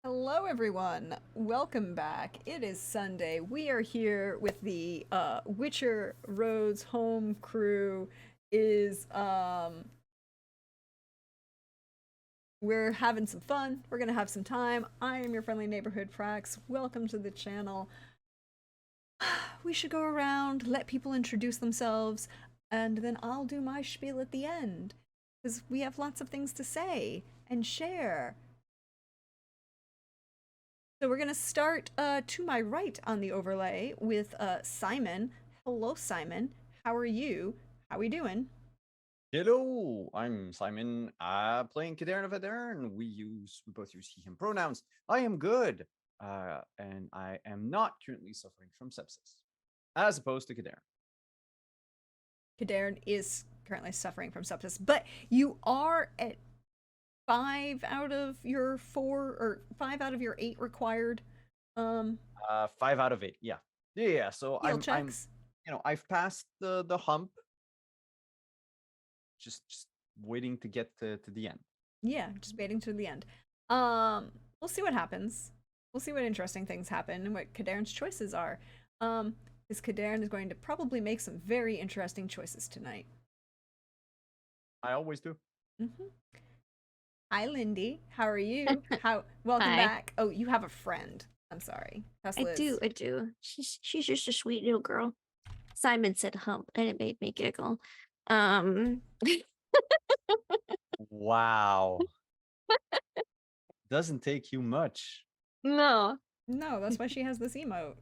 Hello, everyone. Welcome back. It is Sunday. We are here with the Witcher Roads home crew. Is We're having some fun. We're gonna have some time. I am your friendly neighborhood Frax. Welcome to the channel. We should go around, let people introduce themselves, and then I'll do my spiel at the end because we have lots of things to say and share. So we're gonna start to my right on the overlay with Simon. Hello, Simon. How are you? How we doing? Hello, I'm Simon. Playing Cadarn of Adern. We both use he/him pronouns. I am good, and I am not currently suffering from sepsis, as opposed to Cadarn. Kadarin is currently suffering from sepsis, but you are at 5 out of your 8 required um 5 out of 8. Yeah, yeah. So heal I'm checks. I've passed the hump. Just waiting to get to the end. Yeah, just waiting to the end. Um, we'll see what happens. We'll see what interesting things happen and what Kadarin's choices are. Because Kadarin is going to probably make some very interesting choices tonight. I always do. Mm-hmm. Hi, Lindy. How are you? Welcome Hi. back. Oh, you have a friend. I'm sorry. That's I do, Liz. I do. She's just a sweet little girl. Simon said hump, and it made me giggle. Um, Wow, doesn't take you much. no, No, that's why she has this emote.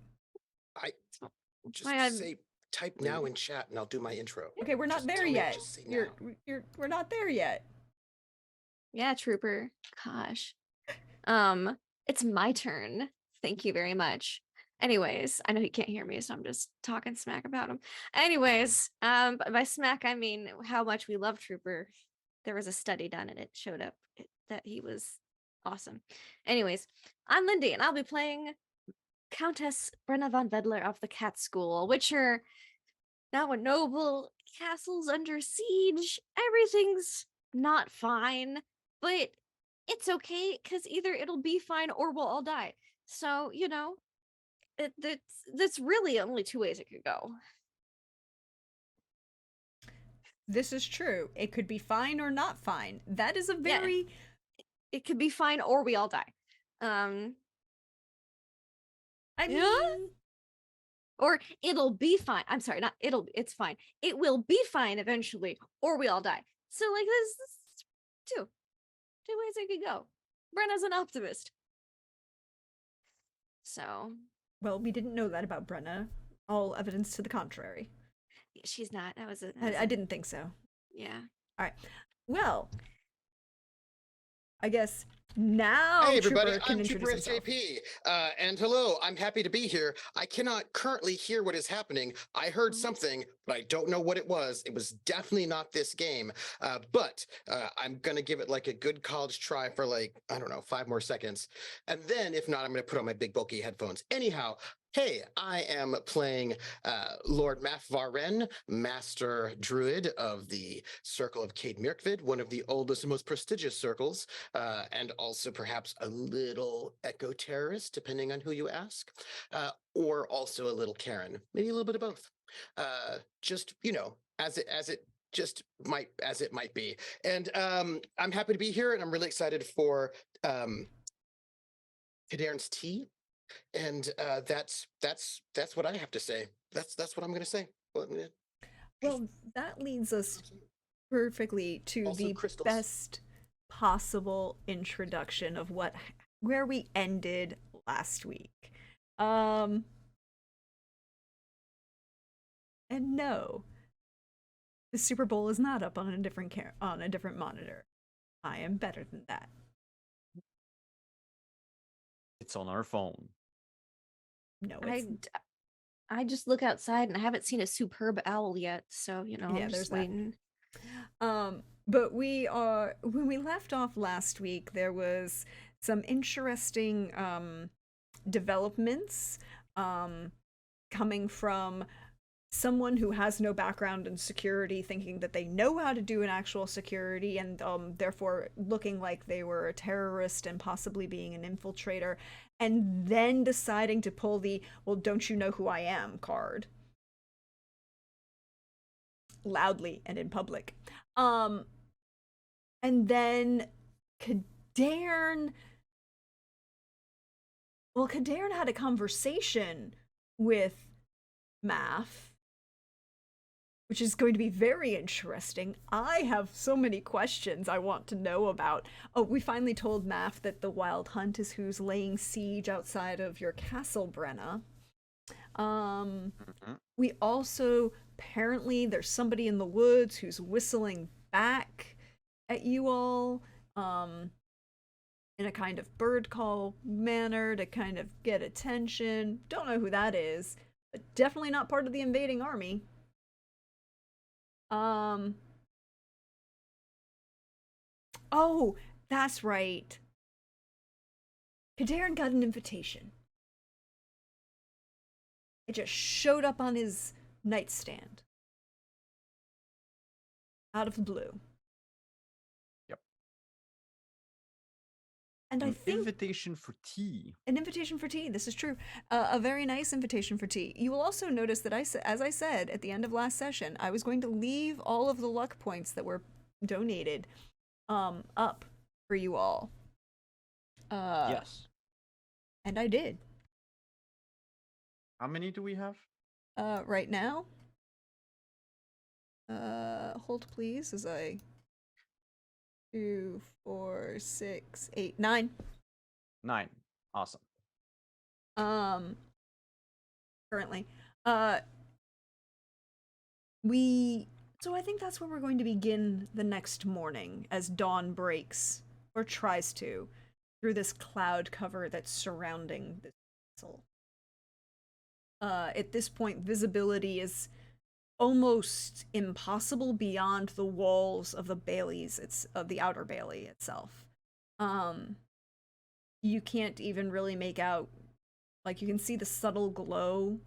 I that's just why I'm. say type now in chat and I'll do my intro. Okay, we're not Just there tell me, yet. just say You're now. we're not there yet. Yeah, Trooper. Gosh. It's my turn. Thank you very much. Anyways, I know he can't hear me, so I'm just talking smack about him. Anyways, by smack I mean how much we love Trooper. There was a study done and it showed up that he was awesome. Anyways, I'm Lindy and I'll be playing Countess Brenna von Vedler of the Cat School, Witcher. Now a noble, castle's under siege. Everything's not fine, but it's okay because either it'll be fine or we'll all die. So, that's really only two ways it could go. This is true. It could be fine or not fine. That is a Yeah, very it could be fine or we all die. Um, I yeah, mean, or it'll be fine. I'm sorry, not it'll. It's fine. It will be fine eventually, or we all die. So like this two ways it could go. Brenna's an optimist. So well, we didn't know that about Brenna. All evidence to the contrary. she's not. That was I didn't think so. yeah. All right. Well, I guess now Hey everybody, Trooper can I'm Trooper introduce himself. SJP, and hello, I'm happy to be here. I cannot currently hear what is happening. I heard something, but I don't know what it was. It was definitely not this game, but I'm gonna give it like a good college try for like, I don't know, 5 more seconds. And then if not, I'm gonna put on my big bulky headphones. Anyhow, hey, I am playing Lord Mathvaren, Master Druid of the Circle of Cade Mirkvid, one of the oldest and most prestigious circles, and also perhaps a little eco terrorist, depending on who you ask, or also a little Karen, maybe a little bit of both. Just as it might be. And I'm happy to be here, and I'm really excited for Kadarn's tea. And that's what I have to say. That's what I'm going to say. Well, that leads us perfectly to Also the crystals. best possible introduction of where we ended last week. And no, the Super Bowl is not up on a different monitor. I am better than that. It's on our phone. No, it's I just look outside and I haven't seen a superb owl yet, so Yeah, I'm there's just that. waiting. But when we left off last week, there was some interesting developments coming from someone who has no background in security thinking that they know how to do an actual security and therefore looking like they were a terrorist and possibly being an infiltrator, and then deciding to pull the "well, don't you know who I am" card loudly and in public. And then Kadarn had a conversation with Math, which is going to be very interesting. I have so many questions I want to know about. Oh, we finally told Math that the Wild Hunt is who's laying siege outside of your castle, Brenna. We also, apparently, there's somebody in the woods who's whistling back at you all, in a kind of bird call manner to kind of get attention. Don't know who that is, but definitely not part of the invading army. Oh, that's right. Kadarn got an invitation. It just showed up on his nightstand. Out of the blue. Yep. And I An think invitation for tea. an invitation for tea. This is true. A very nice invitation for tea. You will also notice that as I said at the end of last session, I was going to leave all of the luck points that were donated up for you all. Yes. And I did. How many do we have? Right now. Hold please as I 2, 4, 6, 8, 9. 9. Awesome. Currently. So I think that's where we're going to begin the next morning as dawn breaks, or tries to, through this cloud cover that's surrounding this castle. At this point, visibility is almost impossible beyond the walls of the bailies, of the outer bailey itself. You can't even really make out, like, you can see the subtle glow.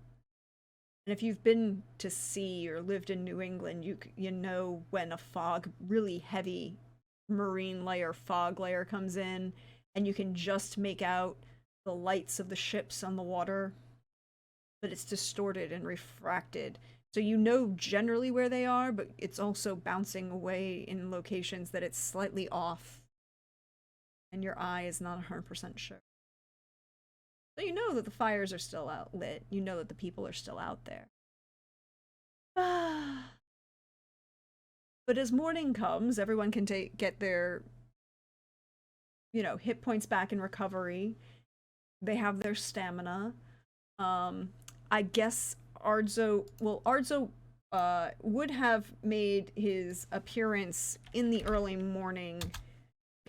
And if you've been to sea or lived in New England, you know when a really heavy marine layer, fog layer comes in, and you can just make out the lights of the ships on the water, but it's distorted and refracted. So you know generally where they are, but it's also bouncing away in locations that it's slightly off, and your eye is not 100% sure. So you know that the fires are still lit. You know that the people are still out there. But as morning comes, everyone can get their, hit points back in recovery. They have their stamina. I guess Ardzo would have made his appearance in the early morning,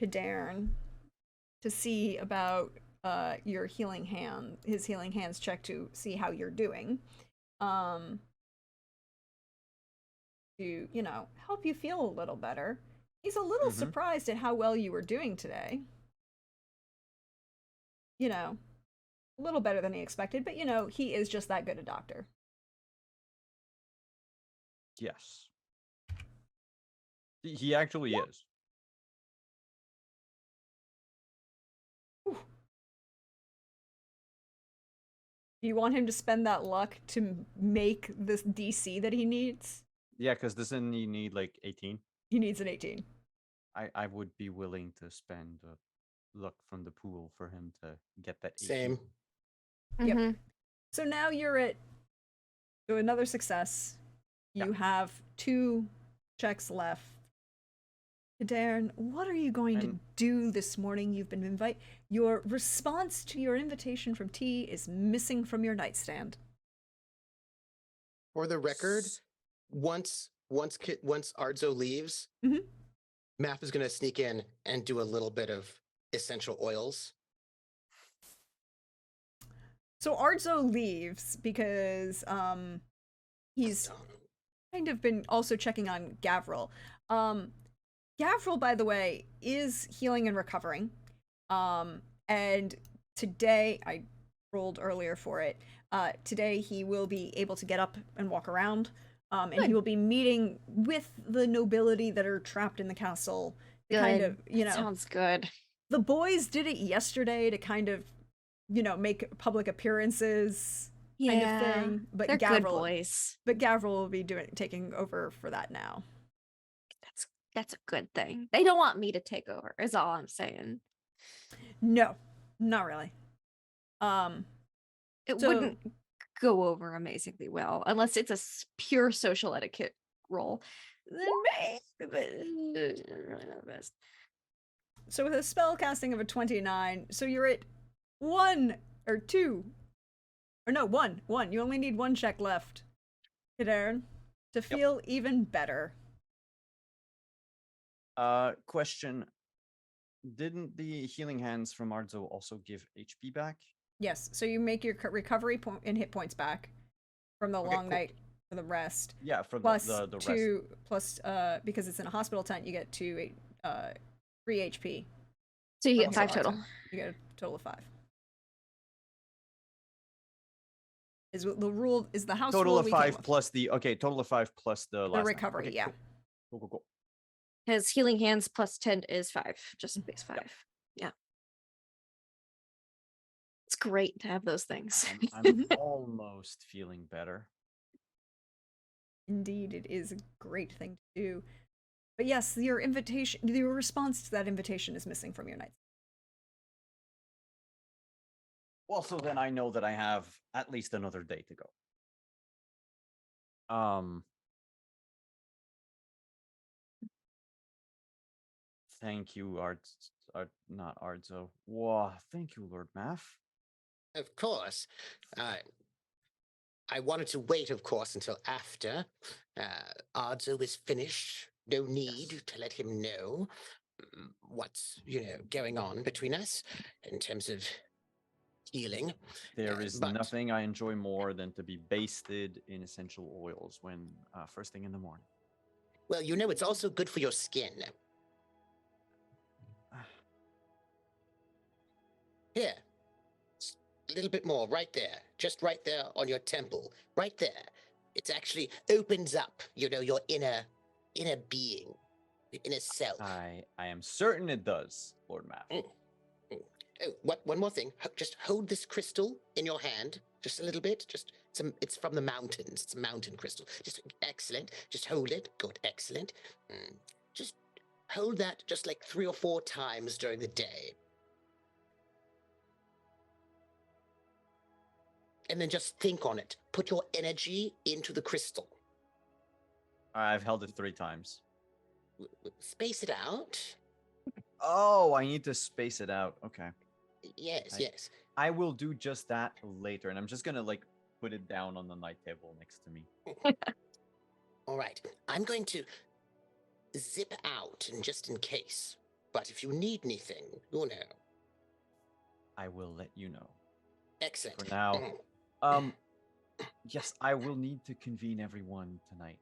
Kadarn, to see about your his healing hands check to see how you're doing. To, help you feel a little better. He's a little surprised at how well you were doing today. A little better than he expected, but he is just that good a doctor. Yes. He actually is. Do you want him to spend that luck to make this DC that he needs? Yeah, because doesn't he need like 18? He needs an 18. I would be willing to spend luck from the pool for him to get that 18. Same. Yep. So now you're at another success. You have 2 checks left. Kadarn, what are you going to do this morning? You've been invited. Your response to your invitation from T is missing from your nightstand. For the record, once Ardzo leaves, Math is going to sneak in and do a little bit of essential oils. So Ardzo leaves because he's kind of been also checking on Gavril. Gavril, by the way, is healing and recovering. And today, I rolled earlier for it. Today he will be able to get up and walk around, and Good. he will be meeting with the nobility that are trapped in the castle. To kind of, Good. Sounds good. the boys did it yesterday to kind of, make public appearances kind of thing. But they're good Gavril, boys. but Gavril will be taking over for that now. That's a good thing. They don't want me to take over, is all I'm saying. No, not really. It So- wouldn't go over amazingly well unless it's a pure social etiquette role. Then maybe, but really not the best. So with a spell casting of a 29, so you're at 1 or 2. Or no, 1. 1. You only need 1 check left, Kadarn, to feel even better. Question. Didn't the healing hands from Ardzo also give HP back? Yes, so you make your recovery point and hit points back from the Okay, long cool. night for the rest. Yeah, for Plus the rest. 2, plus, because it's in a hospital tent, you get 3 HP. So you get Also 5 awesome. total. You get a total of 5. Is the rule, is the house Total rule of we came 5 with. plus the total of 5 plus the The last nine. recovery, Okay, yeah. Cool. His healing hands plus 10 is 5, just base 5. Yeah. It's great to have those things. I'm almost feeling better. Indeed, it is a great thing to do. But yes, your response to that invitation is missing from your night. Well, so then I know that I have at least another day to go. Thank you, not Ardzo. Wow, thank you, Lord Math. Of course. I wanted to wait, of course, until after Ardzo is finished. No need Yes. to let him know what's, going on between us in terms of healing. There is but- nothing I enjoy more than to be basted in essential oils when first thing in the morning. Well, it's also good for your skin. Here. A little bit more, right there. Just right there on your temple. Right there. It actually opens up, your inner being, your inner self. I am certain it does, Lord Math. Oh, one more thing. Just hold this crystal in your hand, just a little bit. It's from the mountains. It's a mountain crystal. Just excellent. Just hold it. Good. Excellent. Just hold that just like 3 or 4 times during the day. And then just think on it. Put your energy into the crystal. I've held it 3 times. Space it out. Oh, I need to space it out. Okay. Yes, I- yes. I will do just that later, and I'm just gonna put it down on the night table next to me. All right. I'm going to zip out, and just in case. But if you need anything, I will let you know. Excellent. For now, yes, I will need to convene everyone tonight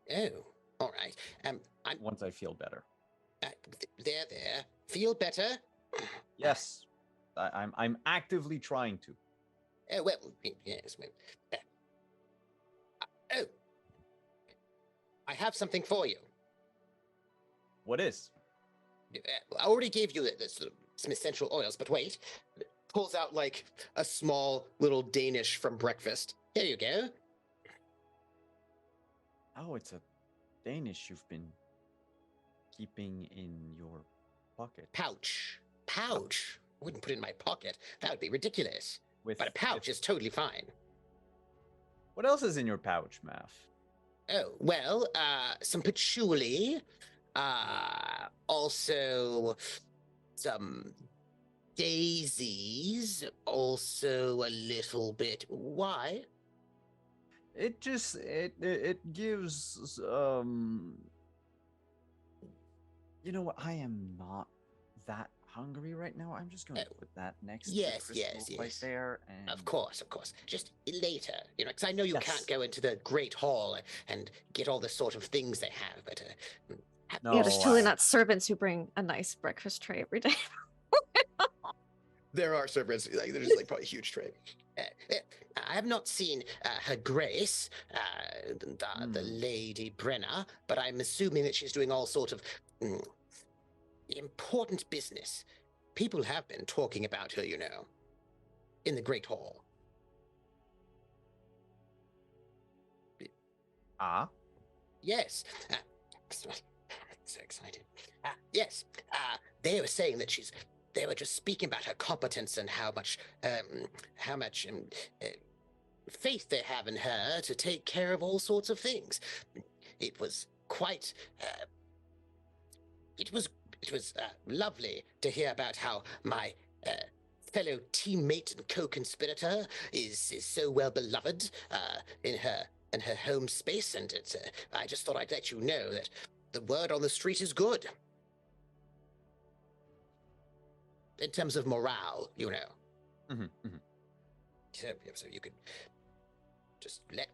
Oh, all right. I'm once I feel better. there. Feel better? Yes, I'm actively trying to. Oh, well, yes. Oh, I have something for you. What is? I already gave you some essential oils, but wait. Pulls out like a small little Danish from breakfast. Here you go. Oh, it's a Danish you've been keeping in your pocket. Pouch. I wouldn't put it in my pocket. That would be ridiculous. With But a pouch is totally fine. What else is in your pouch, Math? Oh, well, some patchouli. Also some daisies. Also a little bit. Why? It just it gives You know what? I am not that hungry right now. I'm just going to put that next yes, to the crystal right yes. there. And Of course. Just later, because I know you Yes. can't go into the Great Hall and get all the sort of things they have, but Yeah, there's totally I- not servants who bring a nice breakfast tray every day. There are servants, like there's like probably a huge tray. I have not seen Her Grace, the Lady Brenna, but I'm assuming that she's doing all sort of important business. People have been talking about her, you know, in the Great Hall. Ah, Yes. So excited. Yes. They were saying that they were just speaking about her competence and how much faith they have in her to take care of all sorts of things. It was quite. It was lovely to hear about how my fellow teammate and co-conspirator is so well beloved in her home space, and I just thought I'd let you know that the word on the street is good in terms of morale, you know. So you could just let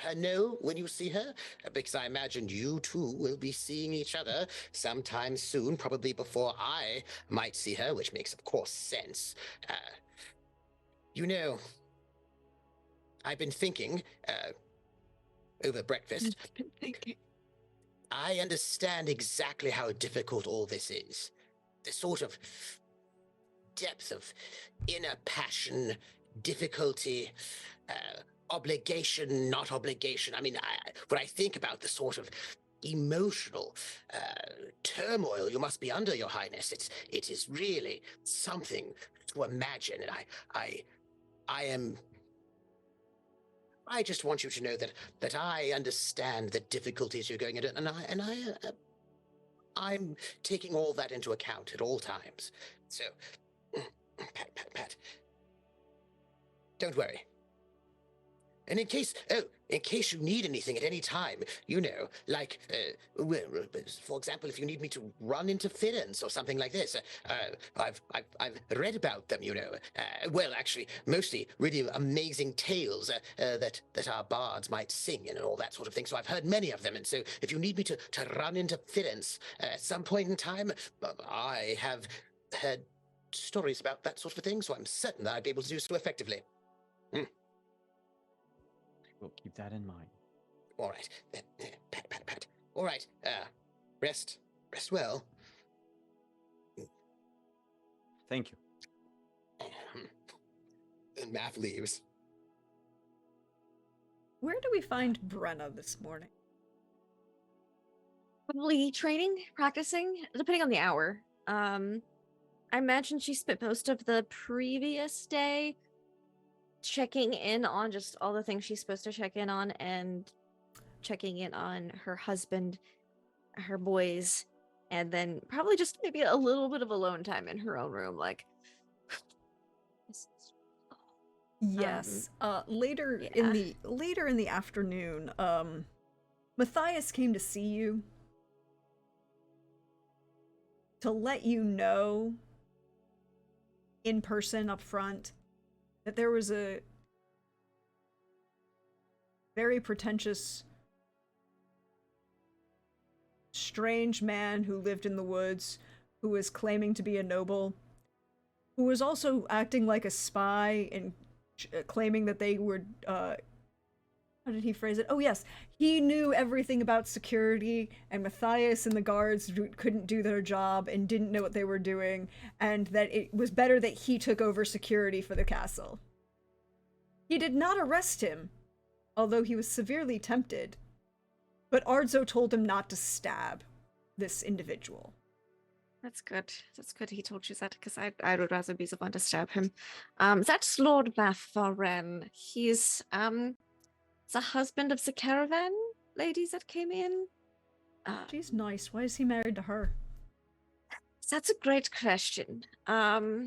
her know when you see her, because I imagine you two will be seeing each other sometime soon, probably before I might see her, which makes, of course, sense. You know, I've been thinking over breakfast. Been thinking. I understand exactly how difficult all this is. The sort of depth of inner passion, difficulty, obligation, not obligation. I mean, when I think about the sort of emotional turmoil you must be under, Your Highness, it is really something to imagine. And I just want you to know that I understand the difficulties you're going into, and I'm taking all that into account at all times. So, Pat, don't worry. And in case you need anything at any time, you know, like, for example, if you need me to run interference or something like this, I've read about them, you know. Well, actually, mostly really amazing tales that our bards might sing and all that sort of thing. So I've heard many of them, and so if you need me to run interference at some point in time, I have heard stories about that sort of thing. So I'm certain that I'd be able to do so effectively. we'll keep that in mind. All right. Pat. All right. Rest well. Thank you. And Math leaves. Where do we find Brenna this morning? Probably training, practicing, depending on the hour. I imagine she spent most of the previous day checking in on just all the things she's supposed to check in on, and checking in on her husband, her boys, and then probably just maybe a little bit of alone time in her own room, like Yes. Later yeah. in the afternoon, Matthias came to see you to let you know in person up front that there was a very pretentious, strange man who lived in the woods, who was claiming to be a noble, who was also acting like a spy and claiming that they were, how did he phrase it? Oh yes, he knew everything about security, and Matthias and the guards couldn't do their job and didn't know what they were doing, and that it was better that he took over security for the castle. He did not arrest him, although he was severely tempted, but Ardzo told him not to stab this individual. That's good. That's good he told you that, because I would rather be the one to stab him. That's Lord Mathoren. He's the husband of the caravan ladies that came in. She's nice. Why is he married to her? That's a great question. I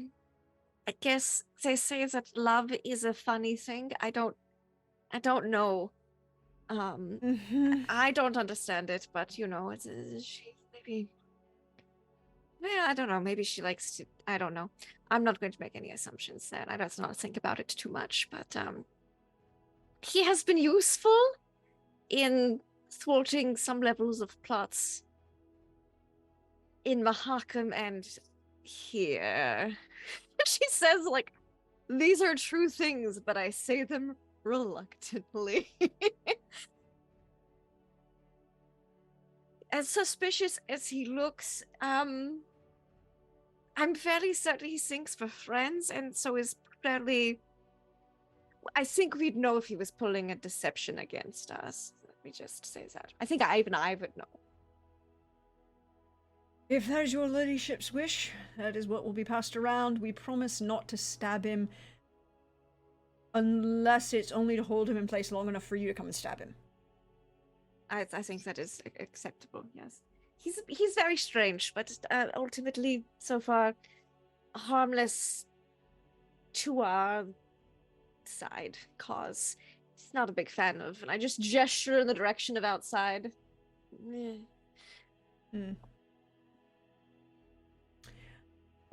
guess they say that love is a funny thing. I don't know. I don't understand it, but you know, she maybe. Yeah, I don't know. Maybe she likes to. I don't know. I'm not going to make any assumptions there. I don't not think about it too much, but he has been useful in thwarting some levels of plots in Mahakam and here. She says, like, these are true things, but I say them reluctantly. As suspicious as he looks, I'm fairly certain he sinks for friends, and so is fairly. I think we'd know if he was pulling a deception against us. Let me just say that. I think even I would know. If that is your ladyship's wish, that is what will be passed around. We promise not to stab him unless it's only to hold him in place long enough for you to come and stab him. I think that is acceptable. Yes, he's very strange, but ultimately, so far, harmless to our side cause. He's not a big fan of, and I just gesture in the direction of outside.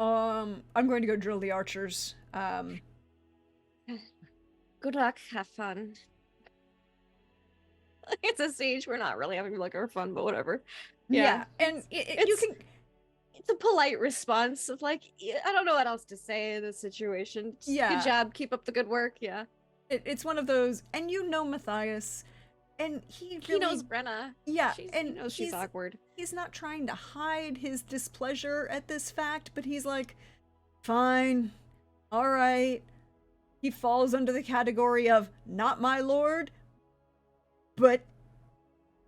I'm going to go drill the archers. Good luck. Have fun. It's a siege. We're not really having like our fun, but whatever. Yeah, and you can. It's a polite response of like, I don't know what else to say in this situation. Just Yeah. Good job. Keep up the good work. Yeah. It's one of those, and you know Matthias, and he knows Brenna. Yeah, He and knows she's awkward. He's not trying to hide his displeasure at this fact, but he's like, fine, all right. He falls under the category of not my lord, but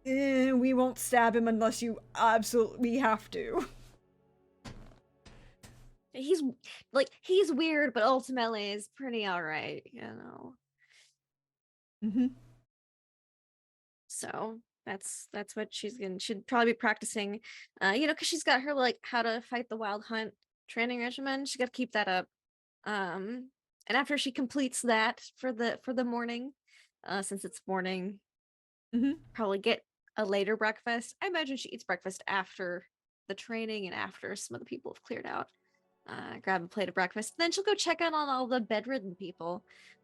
we won't stab him unless you absolutely have to. He's weird, but ultimately is pretty all right, you know. Mm-hmm. So that's what should probably be practicing, because she's got her like how to fight the wild hunt training regimen. She got to keep that up. And after she completes that for the morning, since it's morning, probably get a later breakfast. I imagine she eats breakfast after the training and after some of the people have cleared out. Grab a plate of breakfast. Then she'll go check in on all the bedridden people,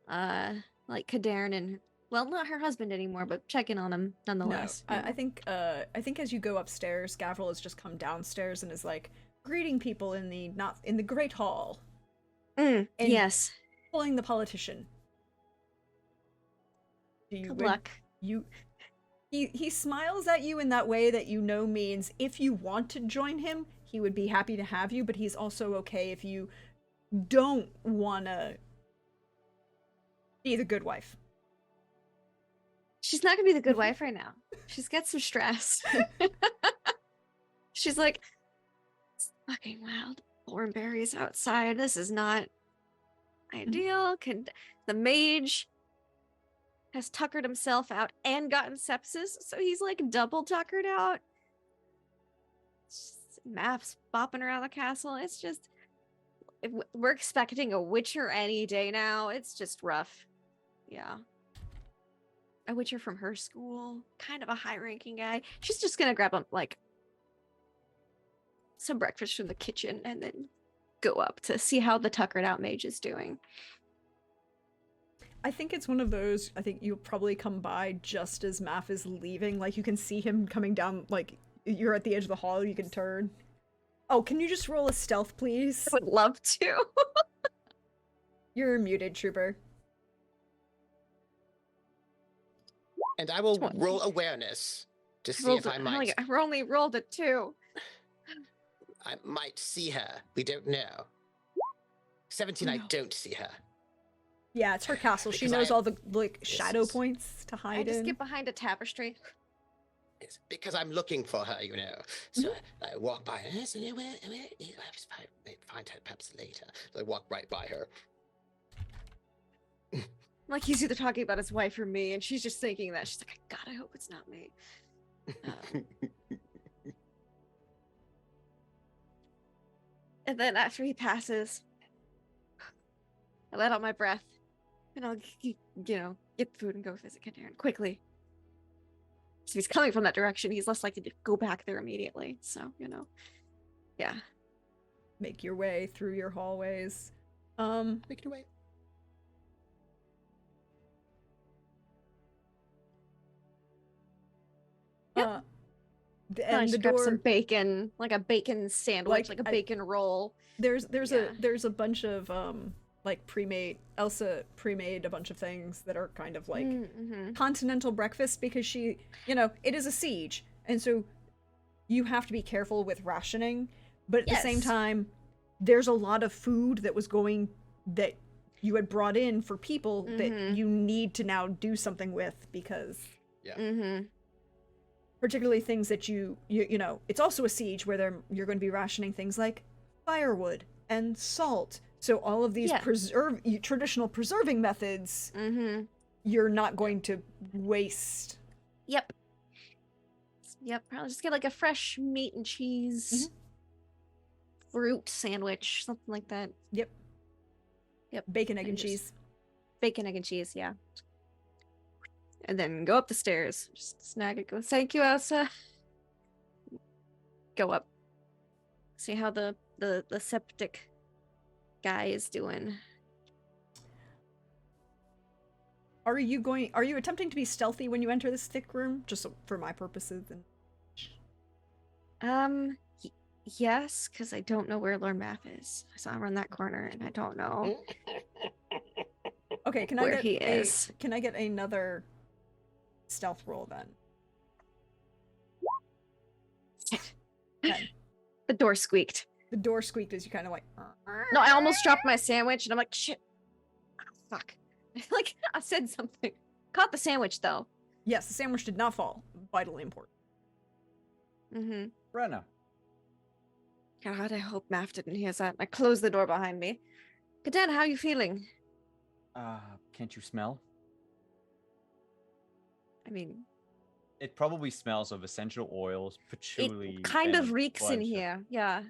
like Kadern and, well, not her husband anymore, but check in on him nonetheless. No, I think as you go upstairs, Gavril has just come downstairs and is like greeting people in the great hall. And yes. Pulling the politician. Good luck. He smiles at you in that way that you know means if you want to join him, he would be happy to have you, but he's also okay if you don't wanna be the good wife. She's not gonna be the good wife right now. She's got some stress. She's like, it's fucking wild thornberries outside. This is not ideal. The mage has tuckered himself out and gotten sepsis, so he's like double tuckered out. Maps bopping around the castle. It's just, we're expecting a witcher any day now. It's just rough. Yeah. A witcher from her school, kind of a high-ranking guy. She's just gonna grab like some breakfast from the kitchen and then go up to see how the tuckered out mage is doing. I think it's one of those, I think you'll probably come by just as Math is leaving. Like, you can see him coming down, like, you're at the edge of the hall, you can turn. Oh, can you just roll a stealth, please? I would love to. You're muted, Trooper. And I will roll awareness to see if I might. I only rolled a 2. I might see her. We don't know. 17, I don't see her. Yeah, it's her castle. She knows all the like shadow points to hide I just in. get behind a tapestry. It's because I'm looking for her, you know. So I walk by her. So find her perhaps later. So I walk right by her. Like he's either talking about his wife or me, and she's just thinking that. She's like, God, I hope it's not me. And then after he passes, I let out my breath, and I'll, get the food and go visit Kadern quickly. So if he's coming from that direction, he's less likely to go back there immediately. So, yeah. Make your way through your hallways. Make your way. Yep. I and the should grab some door. bacon, like a bacon sandwich, Like, like a I- bacon roll. There's Yeah. a bunch of like pre-made. Elsa pre-made a bunch of things that are kind of like Mm-hmm. continental breakfast because she, it is a siege, and so you have to be careful with rationing, but at the same Yes. time, there's a lot of food that you had brought in for people that Mhm. you need to now do something with because Mm-hmm. particularly things that it's also a siege where you're going to be rationing things like firewood and salt. So all of these Yeah. traditional preserving methods Mm-hmm. you're not going to waste. Yep. Yep. Probably just get like a fresh meat and cheese fruit sandwich, something like that. Yep. Yep. Bacon, egg, and And just- cheese. Bacon, egg, and cheese, yeah. And then go up the stairs. Just snag it. Go, thank you, Elsa. Go up. See how the septic guy is doing. Are you attempting to be stealthy when you enter this thick room? Just for my purposes. Yes, because I don't know where Lord Math is. I saw him around that corner, and I don't know. Okay, can Where I get he is. Can I get another stealth roll then? The door squeaked. The door squeaked as you kind of like. No, I almost dropped my sandwich, and I'm like, shit. Oh, fuck. Like, I said something. Caught the sandwich, though. Yes, the sandwich did not fall. Vitally important. Mm-hmm. Brenna. God, I hope Math didn't hear that. I closed the door behind me. Cadet, how you feeling? Can't you smell? I mean, It probably smells of essential oils, patchouli. it kind and of reeks in bunch of- here. Yeah.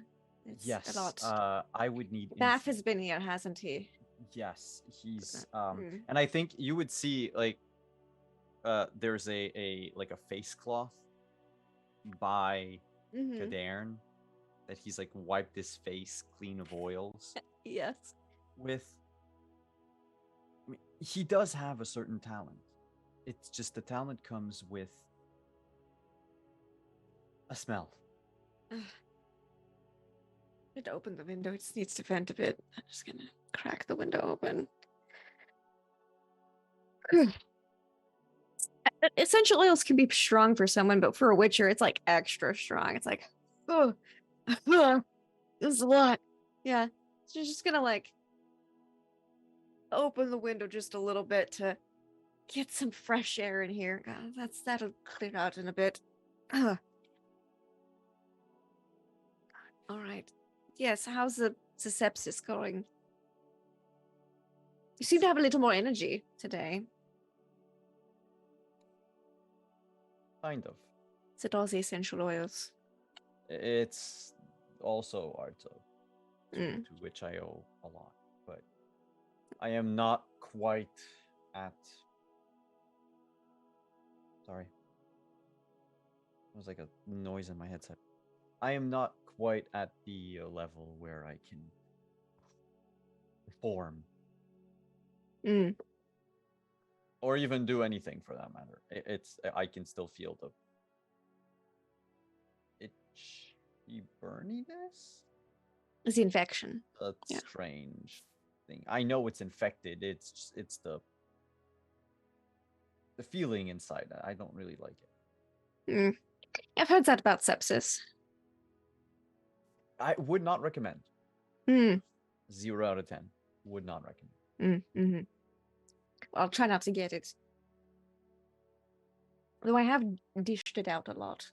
It's Yes. a lot. I would need. Math has been here, hasn't he? Yes, he's Mm. and I think you would see like there's a like a face cloth by Mm-hmm. Kadern that he's like wiped his face clean of oils Yes. with. I mean, he does have a certain talent. It's just the talent comes with a smell. To open the window, it just needs to vent a bit. I'm just gonna crack the window open. Essential oils can be strong for someone, but for a witcher, it's like extra strong. It's like, oh, this is a lot. Yeah, so you're just gonna like open the window just a little bit to get some fresh air in here. God, that'll clear out in a bit. Ugh. All right. Yes, how's the sepsis going? You seem to have a little more energy today. Kind of. Is it all the essential oils? It's also Arto, Mm. to which I owe a lot, but I am not quite at. Sorry. There was like a noise in my headset. I am not quite at the level where I can perform Mm. or even do anything for that matter. I can still feel the itchy burniness. It's the infection. That's Yeah. strange thing. I know it's infected. It's the feeling inside that I don't really like it. Mm. I've heard that about sepsis. I would not recommend. Mm. 0 out of 10. Would not recommend. Mm-hmm. I'll try not to get it. Though I have dished it out a lot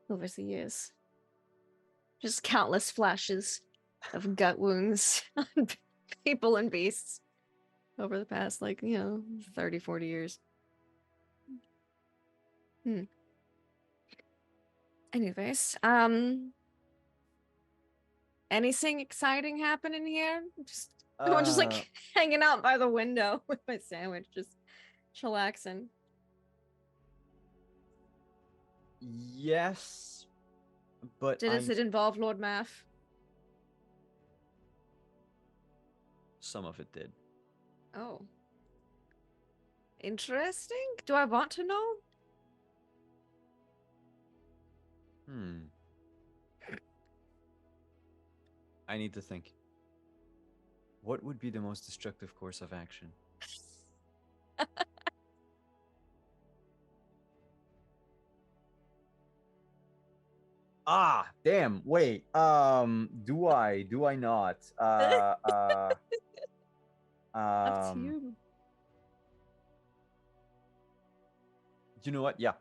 over the years. Just countless flashes of gut wounds on people and beasts over the past, 30, 40 years. Anyways, anything exciting happening here? I'm just like hanging out by the window with my sandwich, just chillaxing. Yes, but Does it involve Lord Math? some of it did. Oh. Interesting. Do I want to know? Hmm. I need to think. What would be the most destructive course of action? Ah, damn. Wait. Do I? Do I not? Up to Um. you. You know what? Yeah.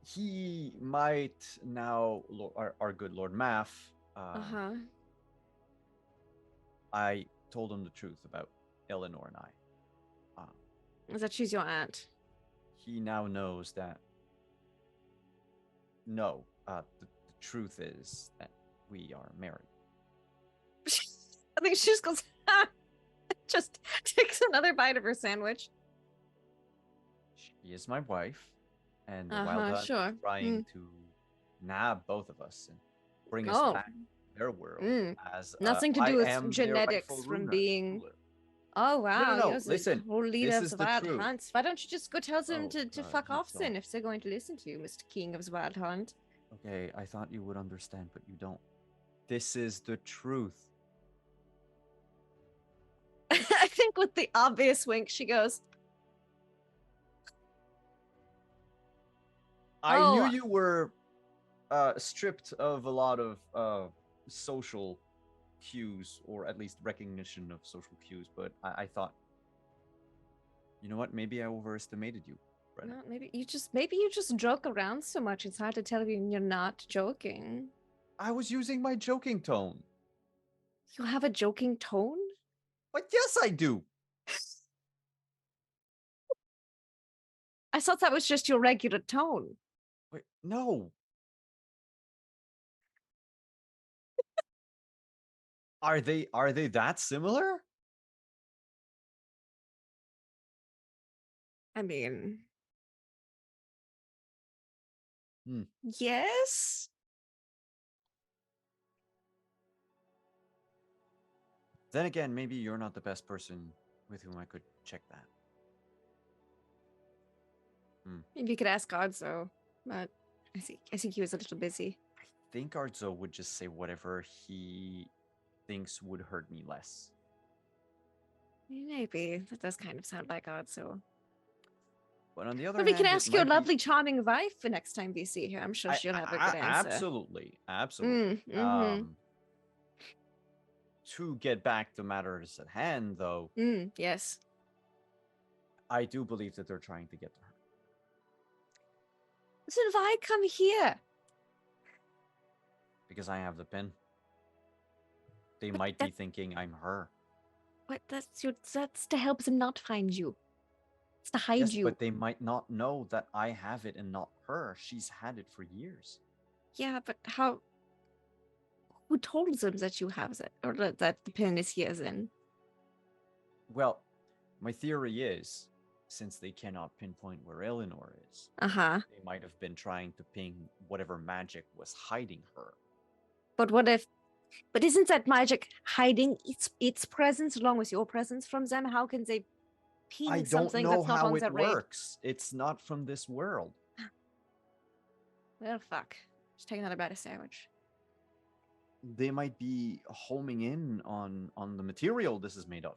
He might now, our good Lord Math. Uh-huh. I told him the truth about Eleanor and I. Is that she's your aunt? He now knows that. No, the truth is that we are married. I think she just goes, just takes another bite of her sandwich. She is my wife, and the Uh-huh, Wild Hunt sure. is trying to nab both of us and bring us Oh. back to their world. As Nothing to I do with am their genetics rightful from ruler- being. ruler. Oh wow, no, you're the listen, whole leader this of is the the Wild truth. Hunts. Why don't you just go tell them Oh, to God, fuck you off then don't. if they're going to listen to you, Mr. King of the Wild Hunt? Okay, I thought you would understand, but you don't. This is the truth. I think with the obvious wink, she goes, I knew Oh. you were stripped of a lot of social cues, or at least recognition of social cues, but I thought, you know what? Maybe I overestimated you, Brenna. No, maybe you just joke around so much. It's hard to tell if you're not joking. I was using my joking tone. You have a joking tone? But yes, I do. I thought that was just your regular tone. Wait, no. Are they that similar? I mean, Hmm. yes. Then again, maybe you're not the best person with whom I could check that. Maybe you could ask Godzo, but I think he was a little busy. I think Arzo would just say whatever he thinks would hurt me less. Maybe that does kind of sound like Godzo. But on the other But we hand, can it ask your might be- lovely, charming wife the next time we see her. I'm sure she'll have a good answer. Absolutely, absolutely. Mm-hmm. To get back to matters at hand, though, Yes. I do believe that they're trying to get to her. So why come here? Because I have the pin. They But might be thinking I'm her. What? That's to help them not find you. It's to hide Yes, you. but they might not know that I have it and not her. She's had it for years. Yeah, but how? Who told them that you have it, or that the pin is yours in? Well, my theory is, since they cannot pinpoint where Eleanor is, Uh-huh. they might have been trying to ping whatever magic was hiding her. But what if? But isn't that magic hiding its presence along with your presence from them? How can they ping I don't something know that's not how on it their radar? works. It's not from this world. Well, fuck. Just take another bite of sandwich. They might be homing in on the material this is made of.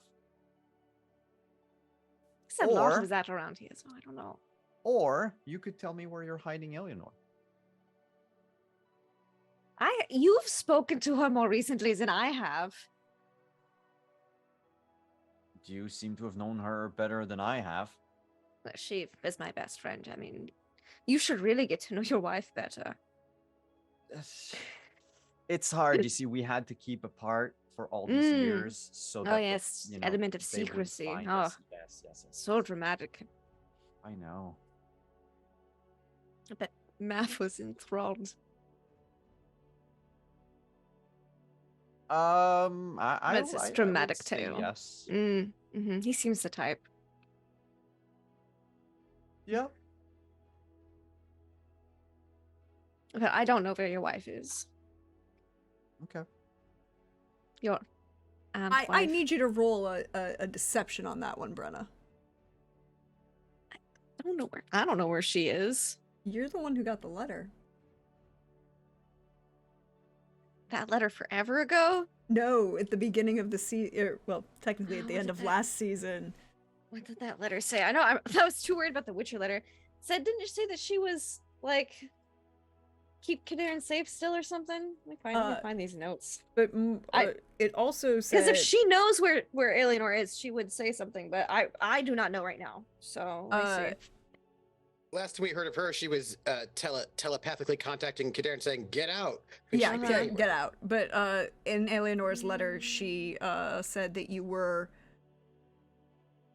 There's a lot Or- of that around here, so I don't know. Or you could tell me where you're hiding Eleanor. You've spoken to her more recently than I have. You seem to have known her better than I have. She is my best friend. I mean, you should really get to know your wife better. It's hard. You see, we had to keep apart for all these Mm. years, so Oh, that yes, you know, element of they wouldn't secrecy. find Oh, us. Yes. so dramatic. I know. I bet Math was enthralled. That's his I would dramatic say tale. yes. He seems the type. Yeah. But I don't know where your wife is. Okay. Your aunt I wife. need you to roll a deception on that one, Brenna. I don't know where she is. You're the one who got the letter. that letter forever ago? No, at the beginning of the well, technically at the What end did of that- last season. What did that letter say? I know I was too worried about the Witcher letter. Said, didn't you say that she was like keep Kadarin safe still or something? Let me find these notes. But it also said Because if she knows where Eleanor is, she would say something. But I do not know right now. So let me see. Last time we heard of her, she was telepathically contacting Kader and saying, "Get out." Could yeah, she be get anywhere? out. But in Eleanor's letter, she said that you were.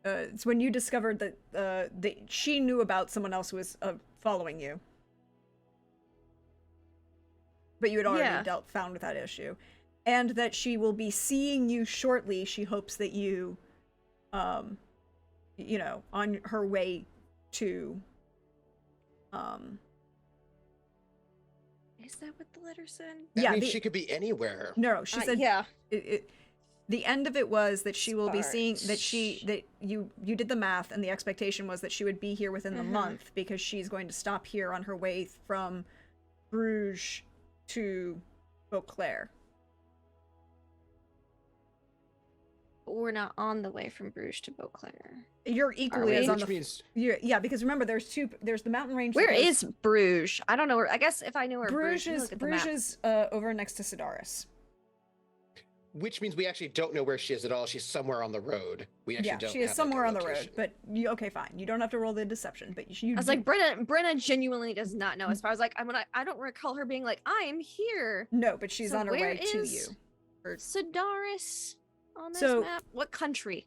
It's when you discovered that she knew about someone else who was following you, but you had already Yeah. found with that issue, and that she will be seeing you shortly. She hopes that you, you know, on her way to. Is that what the letter said? That yeah, means she could be anywhere. no, she said Yeah. the end of it was that she will be Start. seeing that you did the math, and the expectation was that she would be here within the month because she's going to stop here on her way from Bruges to Beauclair. But we're not on the way from Bruges to Beauclair. You're equally as we? on Which the means yeah, because remember there's the mountain range. Where that goes- is Bruges? I don't know where. I guess if I knew where Bruges? Bruges, look at the Bruges map. is over next to Sidaris. we actually don't know where she is at all. She's somewhere on the road. We actually Yeah, don't. she is have somewhere on the road. location. But okay, fine. You don't have to roll the deception. But you I was like, Brenna genuinely does not know. As far as like, I don't recall her being like, I'm here. no, but she's So on her where way to is you. Sidaris on this So- map? What country?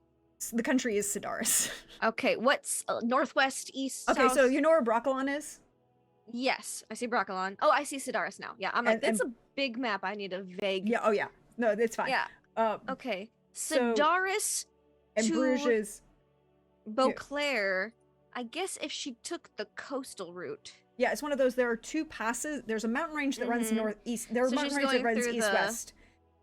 The country is Sidaris. Okay, what's northwest, east, Okay, south? so you know where Broccolon is? Yes, I see Broccolon. Oh, I see Sidaris now. Yeah, I'm like, And- that's a big map. I need a vague. Yeah. Oh yeah. No, it's fine. Yeah. Uh, Okay. So- Sidaris and to Bruges. Beauclair. I guess if she took the coastal route. Yeah, it's one of those. There are two passes. There's a mountain range that runs Mhm. northeast. There are So mountain she's range that going runs through the east-west.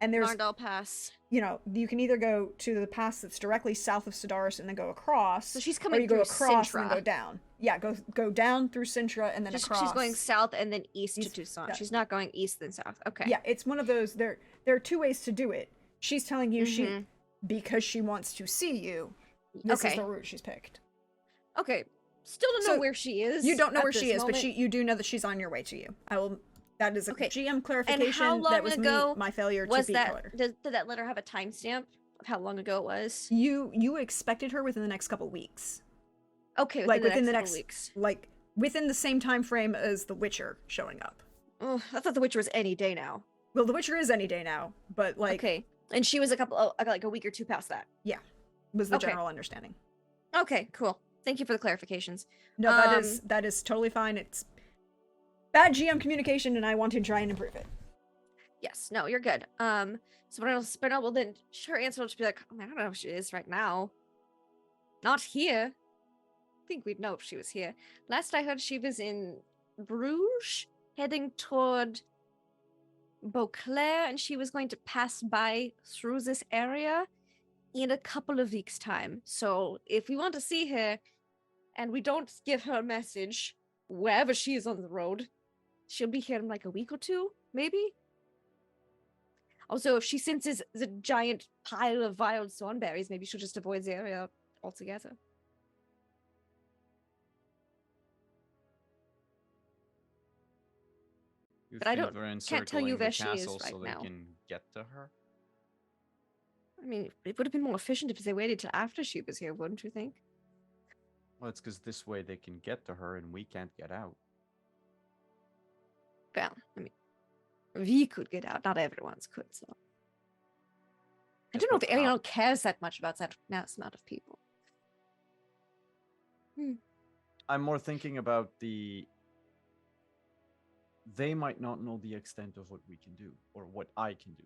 And there's, Marndal Pass. you know, you can either go to the pass that's directly south of Sidaris and then go across. So she's or coming you go through across and then Sintra. go down. Yeah, go down through Sintra and then across. She's going south and then east to East- Tucson. yeah. She's not going east then south. Okay. Yeah, it's one of those. There are two ways to do it. She's telling you Mhm. because she wants to see you. This is Okay. the route she's picked. Okay. Still don't know So, where she is. You don't know at where she this is, but moment. you do know that she's on your way to you. I will. That is a Okay. GM clarification. long that was ago my failure was to be that. clear. Did that letter have a timestamp of how long ago it was? You expected her within the next couple weeks, Okay, like within the couple next weeks. like within the same time frame as The Witcher showing up. Oh, I thought The Witcher was any day now. Well, The Witcher is any day now, but like Okay, and she was like a week or two past that. was the okay. general understanding. Okay, cool. Thank you for the clarifications. No, that is totally fine. It's bad GM communication, and I want to try and improve it. Yes, no, you're good. So Brenna will then her answer will just be like, I don't know if she is right now. Not here. I think we'd know if she was here. Last I heard, she was in Bruges, heading toward Beauclair, and she was going to pass by through this area in a couple of weeks' time. So if we want to see her, and we don't give her a message, wherever she is on the road, she'll be here in like a week or two, maybe. Also, if she senses the giant pile of wild thornberries, maybe she'll just avoid the area altogether. You But I think don't- they're can't tell you encircling the where she is castle so right they now. can get to her? I mean, it would have been more efficient if they waited till after she was here, wouldn't you think? Well, it's because this way they can get to her and we can't get out. Well, I mean, we could get out, not everyone's could, so. I Yes, don't know if but anyone cares that much about that mass amount of people. I'm more thinking about they might not know the extent of what we can do or what I can do.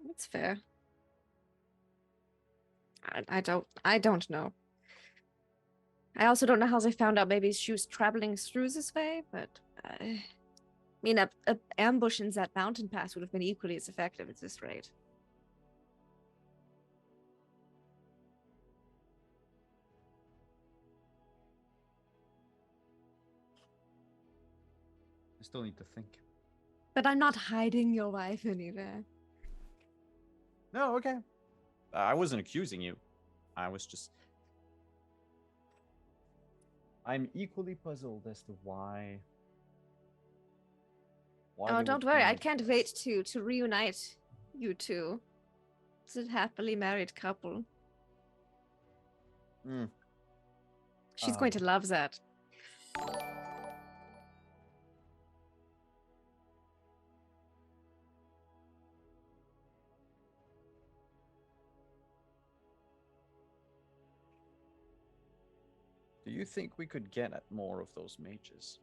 That's fair. I don't know. I also don't know how they found out maybe she was traveling through this way, but I mean, a ambush in that mountain pass would have been equally as effective at this rate. I still need to think. But I'm not hiding your wife anywhere. No, okay. I wasn't accusing you. I was just. I'm equally puzzled as to why. Why Oh, they don't would worry. I think can't wait to reunite you two. It's a happily married couple. Mm, She's going to love that. do you think we could get at more of those mages?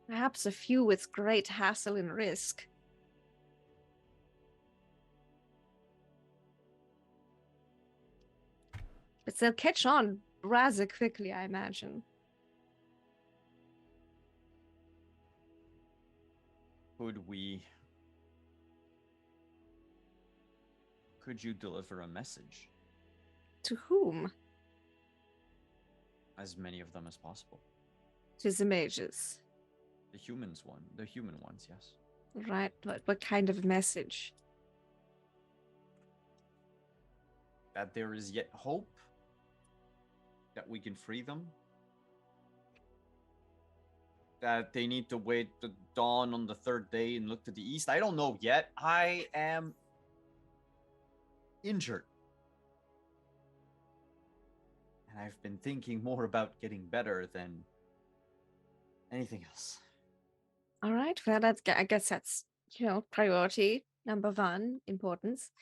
Perhaps a few with great hassle and risk. But they'll catch on rather quickly, I imagine. Could we? Could you deliver a message? To whom? As many of them as possible. To the mages. The human ones, yes. Right, what kind of message? That there is yet hope. That we can free them. That they need to wait the dawn on the third day and look to the east. I don't know yet. I am injured. And I've been thinking more about getting better than anything else. All right, well, I guess that's, priority number one, importance.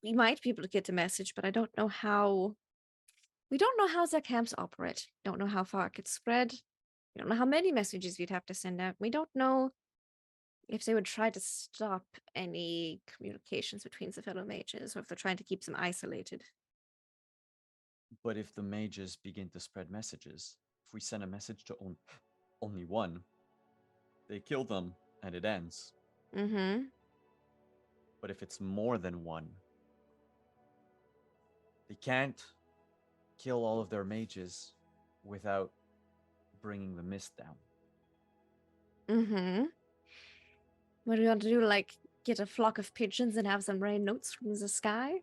We might be able to get the message, but I don't know how. We don't know how their camps operate. Don't know how far it could spread. We don't know how many messages we'd have to send out. We don't know if they would try to stop any communications between the fellow mages, or if they're trying to keep them isolated. But if the mages begin to spread messages, if we send a message to only one, they kill them and it ends. Mm-hmm. But if it's more than one, they can't kill all of their mages without bringing the mist down. Mm-hmm. What do you want to do? Like, get a flock of pigeons and have them rain notes from the sky?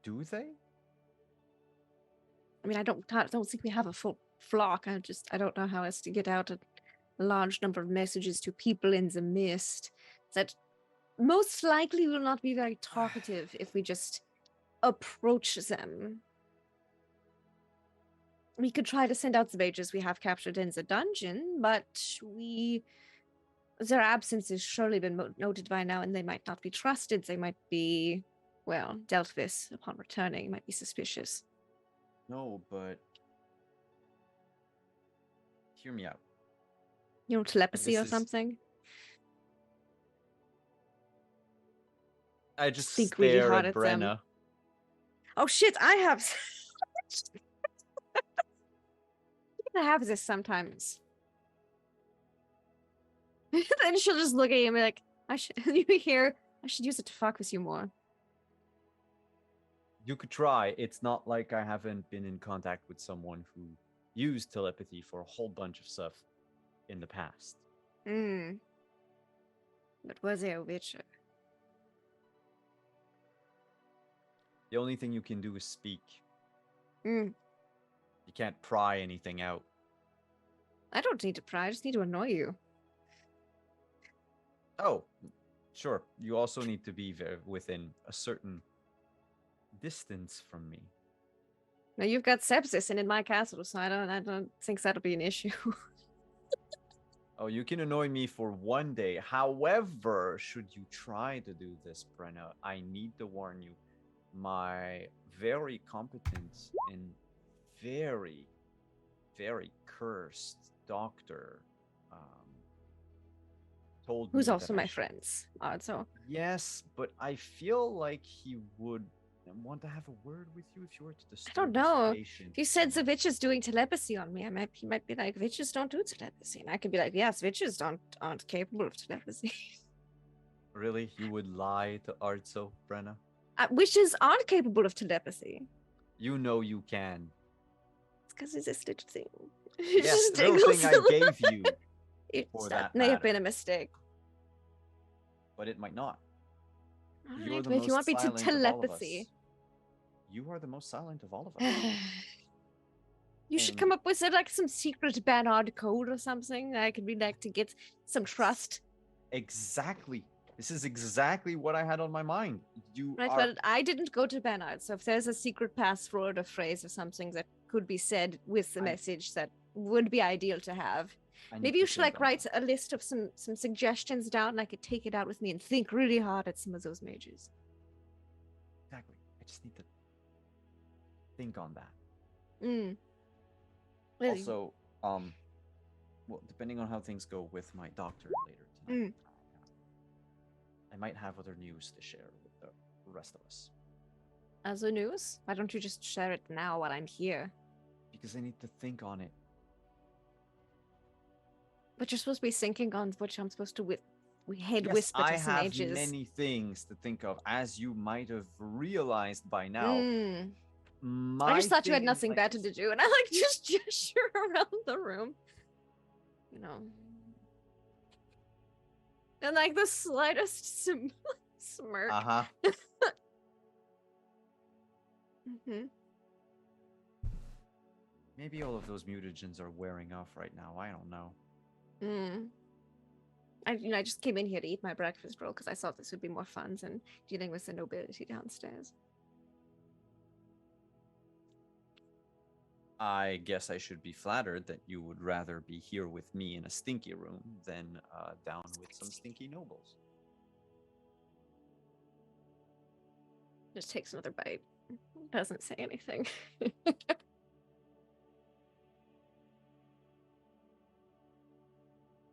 Do they? I mean, I don't think we have a full flock. I don't know how else to get out a large number of messages to people in the mist that most likely will not be very talkative if we just approach them. We could try to send out the mages we have captured in the dungeon, but their absence has surely been noted by now, and they might not be trusted. They might be, well, dealt with upon returning. Might be suspicious. No, but hear me out. Telepathy or is- something. I just Think really stare hard at at them. Brenna. Oh shit! I have. I have this sometimes. Then she'll just look at you and be like, "I should." You hear? I should use it to fuck with you more. You could try. It's not like I haven't been in contact with someone who used telepathy for a whole bunch of stuff in the past. Hmm. But was he a witcher? The only thing you can do is speak. Hmm. You can't pry anything out. I don't need to pry. I just need to annoy you. Oh, sure. You also need to be within a certain distance from me. Now you've got sepsis and in my castle, so I don't think that'll be an issue. Oh, you can annoy me for one day. However, should you try to do this, Brenna, I need to warn you. My very competent and very, very cursed doctor told me Who's that also I my should- friends. So Yes, but I feel like he would want to have a word with you if you were to disturb don't his know. patient if you said the so much. witch is doing telepathy on me, he might be like, witches don't do telepathy. And I could be like, yes, witches aren't capable of telepathy. Really? You would lie to Arzo, Brenna? Witches aren't capable of telepathy. You know you can. It's because it's a stitch thing. Yes, the little thing I gave you, for That that may have been a matter. mistake. but it might not. All You're right, the but if you most want me to silent of all of us. telepathy, You are the most silent of all of us. you should And come up with like some secret Bernard code or something that I could be like to get some trust. exactly. This is exactly what I had on my mind. You Right, are but I didn't go to Bernard, so if there's a secret password or phrase or something that could be said with the I- message, that would be ideal to have. I need Maybe to you should think like on write that. a list of some suggestions down, and I could take it out with me and think really hard at some of those mages. Exactly. I just need to think on that. Mm. Well, Also, well, depending on how things go with my doctor later tonight, I might have other news to share with the rest of us. as a news, why don't you just share it now while I'm here? Because I need to think on it. But you're supposed to be thinking on which I'm supposed to we head Yes, whisper I to some have mages. many things to think of, as you might have realized by now. Mm. I My just thought you had thing, nothing like, better to do, and I like just gesture around the room. You know. And like the slightest smirk. Uh-huh. Hmm. Maybe all of those mutagens are wearing off right now. I don't know. Mm. I just came in here to eat my breakfast roll because I thought this would be more fun than dealing with the nobility downstairs. I guess I should be flattered that you would rather be here with me in a stinky room than down with some stinky nobles. Just takes another bite. Doesn't say anything.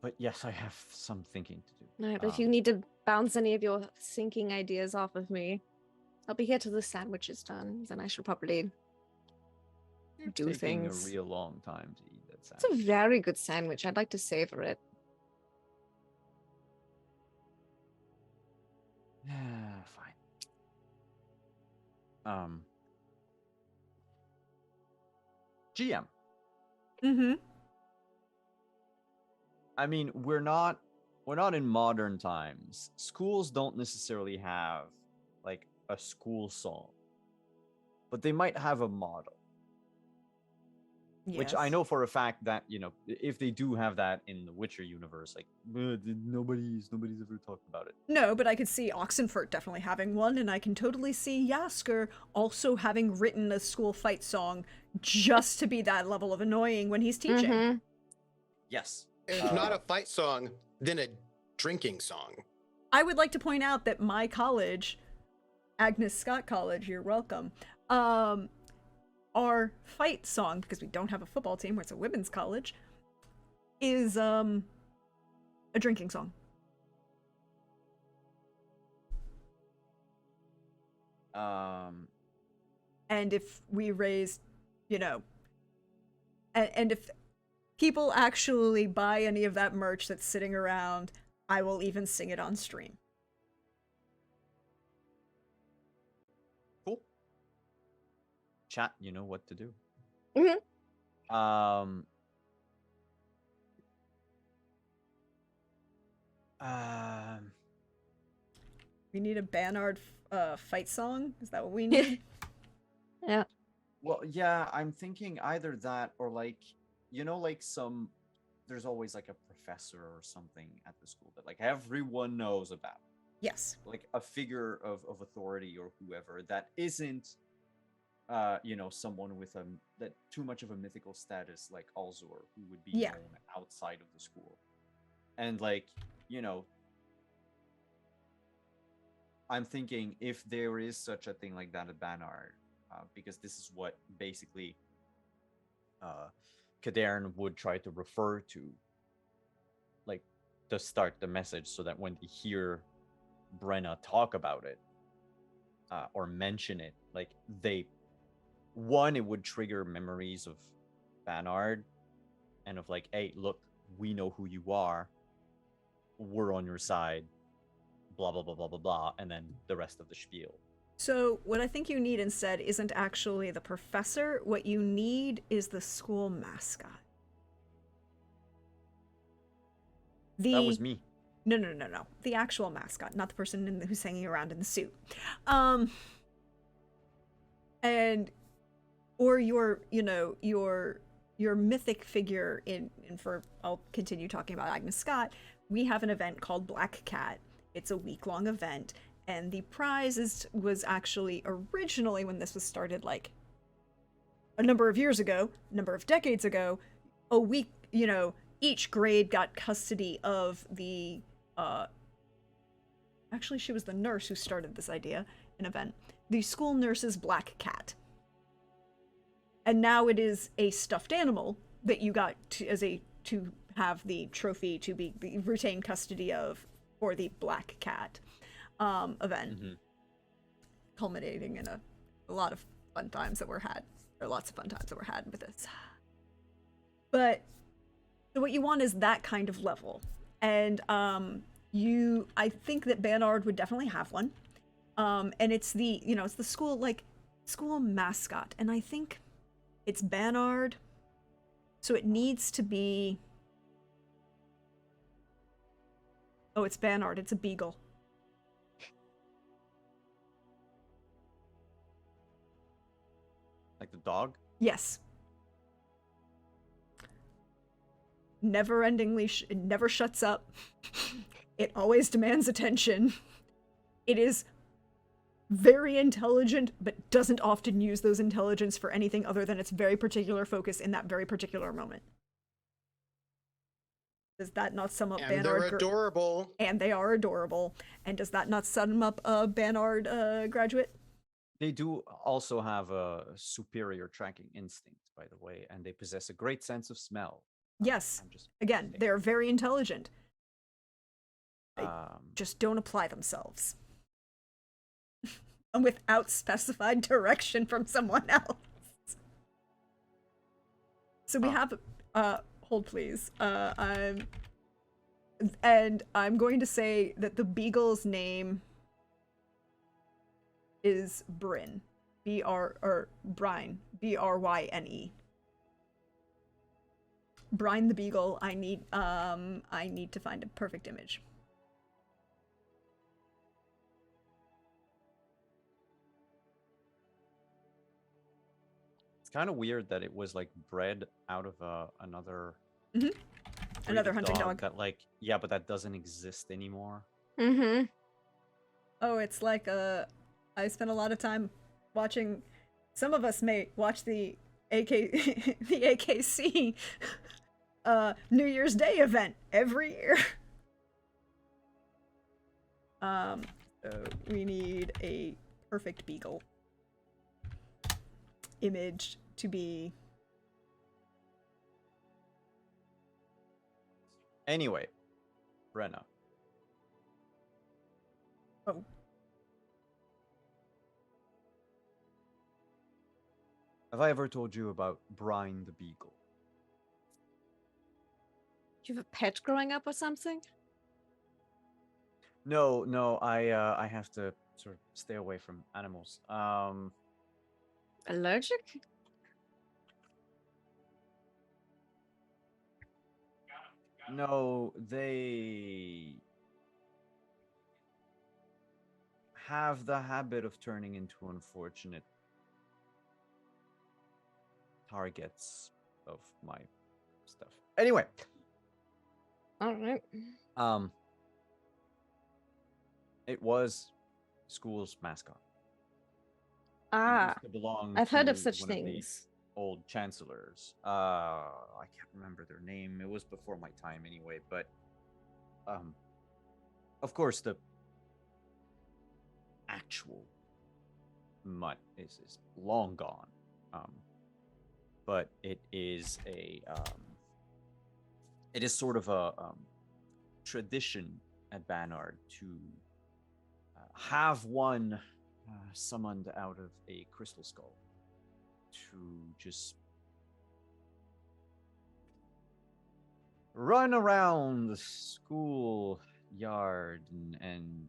But yes, I have some thinking to do. No, but if you need to bounce any of your thinking ideas off of me, I'll be here till the sandwich is done. Then I should probably You're do taking things. a real long time to eat that It's a sandwich. very good sandwich. I'd like to savor it. Fine. GM. Mm-hmm. I mean, we're not in modern times. Schools don't necessarily have like a school song, but they might have a motto. Which I know for a fact that, you know, if they do have that in the Witcher universe, like nobody's ever talked about it. No, but I could see Oxenfurt definitely having one, and I can totally see Yasker also having written a school fight song just to be that level of annoying when he's teaching. Mhm. Yes. If not a fight song, then a drinking song. I would like to point out that my college, Agnes Scott College, you're welcome, our fight song, because we don't have a football team where it's a women's college, is a drinking song. And if we raise, you know, and if people actually buy any of that merch that's sitting around, I will even sing it on stream. Cool. Chat, you know what to do. Mhm. We need a Bannard fight song? Is that what we need? Yeah. Well, yeah, I'm thinking either that or like, you know, like there's always like a professor or something at the school that like everyone knows about. Yes. Like a figure of authority or whoever that isn't you know, someone with that too much of a mythical status like Alzor, who would be Yeah. known outside of the school. And like, you know, I'm thinking if there is such a thing like that at Bannard, because this is what basically Kadern would try to refer to, like, to start the message, so that when they hear Brenna talk about it or mention it, like it would trigger memories of Bannard and of like, hey, look, we know who you are, we're on your side, blah blah blah blah blah blah, and then the rest of the spiel. So, what I think you need instead isn't actually the professor. What you need is the school mascot. That was me. No, no, no, no. The actual mascot, not the person who's hanging around in the suit. And or your, you know, your mythic figure in for I'll continue talking about Agnes Scott. We have an event called Black Cat. It's a week-long event, and the prize was actually originally, when this was started, like a number of years ago, number of decades ago, a week, you know, each grade got custody of the actually she was the nurse who started this idea, an event, the school nurse's Black Cat. And now it is a stuffed animal that you got to have the trophy to be retain custody of for the Black Cat event, culminating in a lot of fun times that were had, or lots of fun times that were had with this. But so what you want is that kind of level, and I think that Banard would definitely have one, and it's the, you know, it's the school mascot, and I think it's Banard, so it needs to be. Oh, it's Banard. It's a beagle. Like the dog? Yes. Never-endingly, it never shuts up. It always demands attention. It is very intelligent, but doesn't often use those intelligence for anything other than its very particular focus in that very particular moment. Does that not sum up And Banard? they're adorable. And they are adorable. And does that not sum up a Banard graduate? They do also have a superior tracking instinct, by the way, and they possess a great sense of smell. Yes. I'm just Again, they're very intelligent. They um, just don't apply themselves. And without specified direction from someone else. So we have hold please. I'm going to say that the beagle's name is Bryn. Brine. Bryne. Brine the beagle. I need to find a perfect image. It's kind of weird that it was like bred out of another breed Another of hunting dog. that, like, yeah, but that doesn't exist anymore. Mm-hmm. Oh, it's like I spent a lot of time watching. Some of us may watch the AKC New Year's Day event every year. So we need a perfect beagle image to be. Anyway, Brenna. Oh. Have I ever told you about Brine the Beagle? Do you have a pet growing up or something? No, I have to sort of stay away from animals. Allergic? No, they have the habit of turning into unfortunate targets of my stuff. Anyway, All right. it was school's mascot. It Ah, used to belong I've heard of to such one the things. old chancellors. I can't remember their name. It was before my time anyway, but of course the actual mutt is long gone. But it is sort of a tradition at Banard to have one summoned out of a crystal skull to just run around the school yard and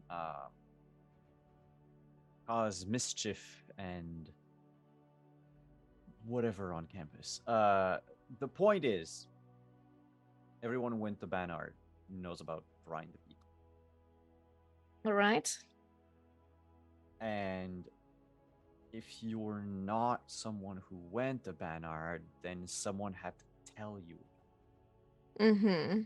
cause mischief and whatever on campus. The point is, everyone who went to Banard knows about Brian the Beagle. All right. And if you're not someone who went to Banard, then someone had to tell you. Mm-hmm.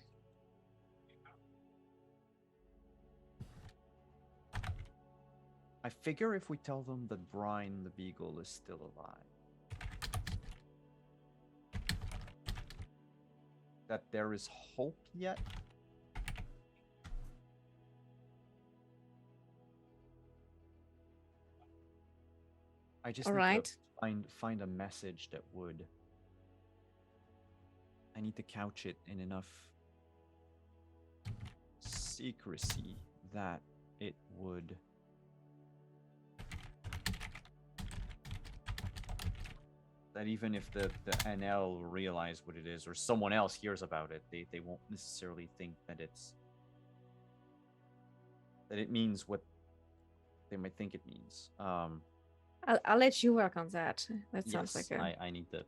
I figure if we tell them that Brian the Beagle is still alive, that there is hope yet. I just need Alright. to find a message that would. I need to couch it in enough secrecy that it would. That even if the NL realize what it is or someone else hears about it, they won't necessarily think that it means what they might think it means. I'll let you work on that. That sounds Yes, like a I need to.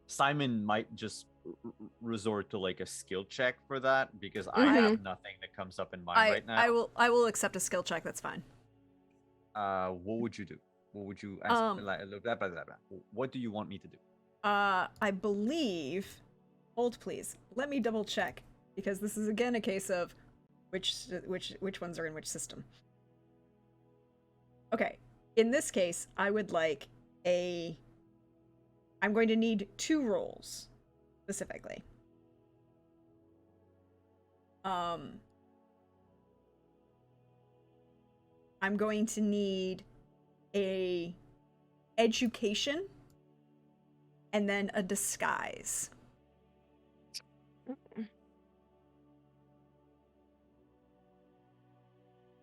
Simon might just resort to like a skill check for that because I have nothing that comes up in mind right now. I will accept a skill check. That's fine. What would you do? What would you ask? What do you want me to do? I believe. Hold, please. Let me double check because this is again a case of which ones are in which system. Okay. In this case, I would like a. I'm going to need 2 rolls specifically. I'm going to need a education and then a disguise.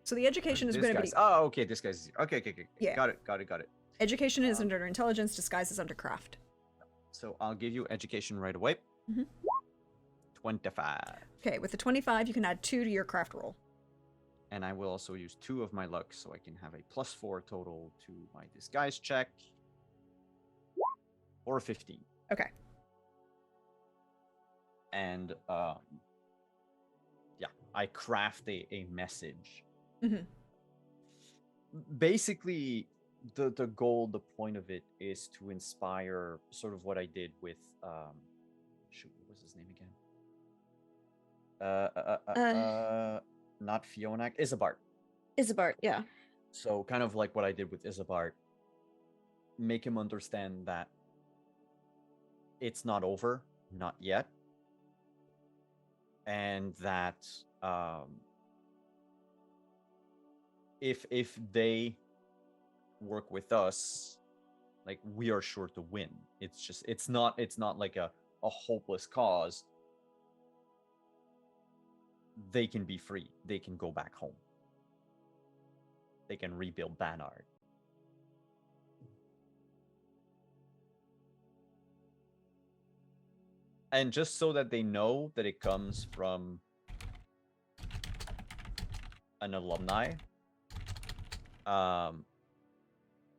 So the education is going to be. Oh, okay. This guy's. Okay. Yeah. Got it. Education is under intelligence, disguise is under craft. So I'll give you education right away. 25. Okay, with the 25, you can add 2 to your craft roll. And I will also use 2 of my luck so I can have a +4 total to my disguise check. Or 15. Okay. And yeah, I craft a message. Basically, the goal, the point of it is to inspire sort of what I did with shoot, what was his name again? Not Fionac, Isabart. Isabart, yeah. So kind of like what I did with Isabart, make him understand that it's not over, not yet, and that if they work with us, like we are sure to win. It's not like a hopeless cause. They can be free. They can go back home. They can rebuild Banard. And just so that they know that it comes from an alumni,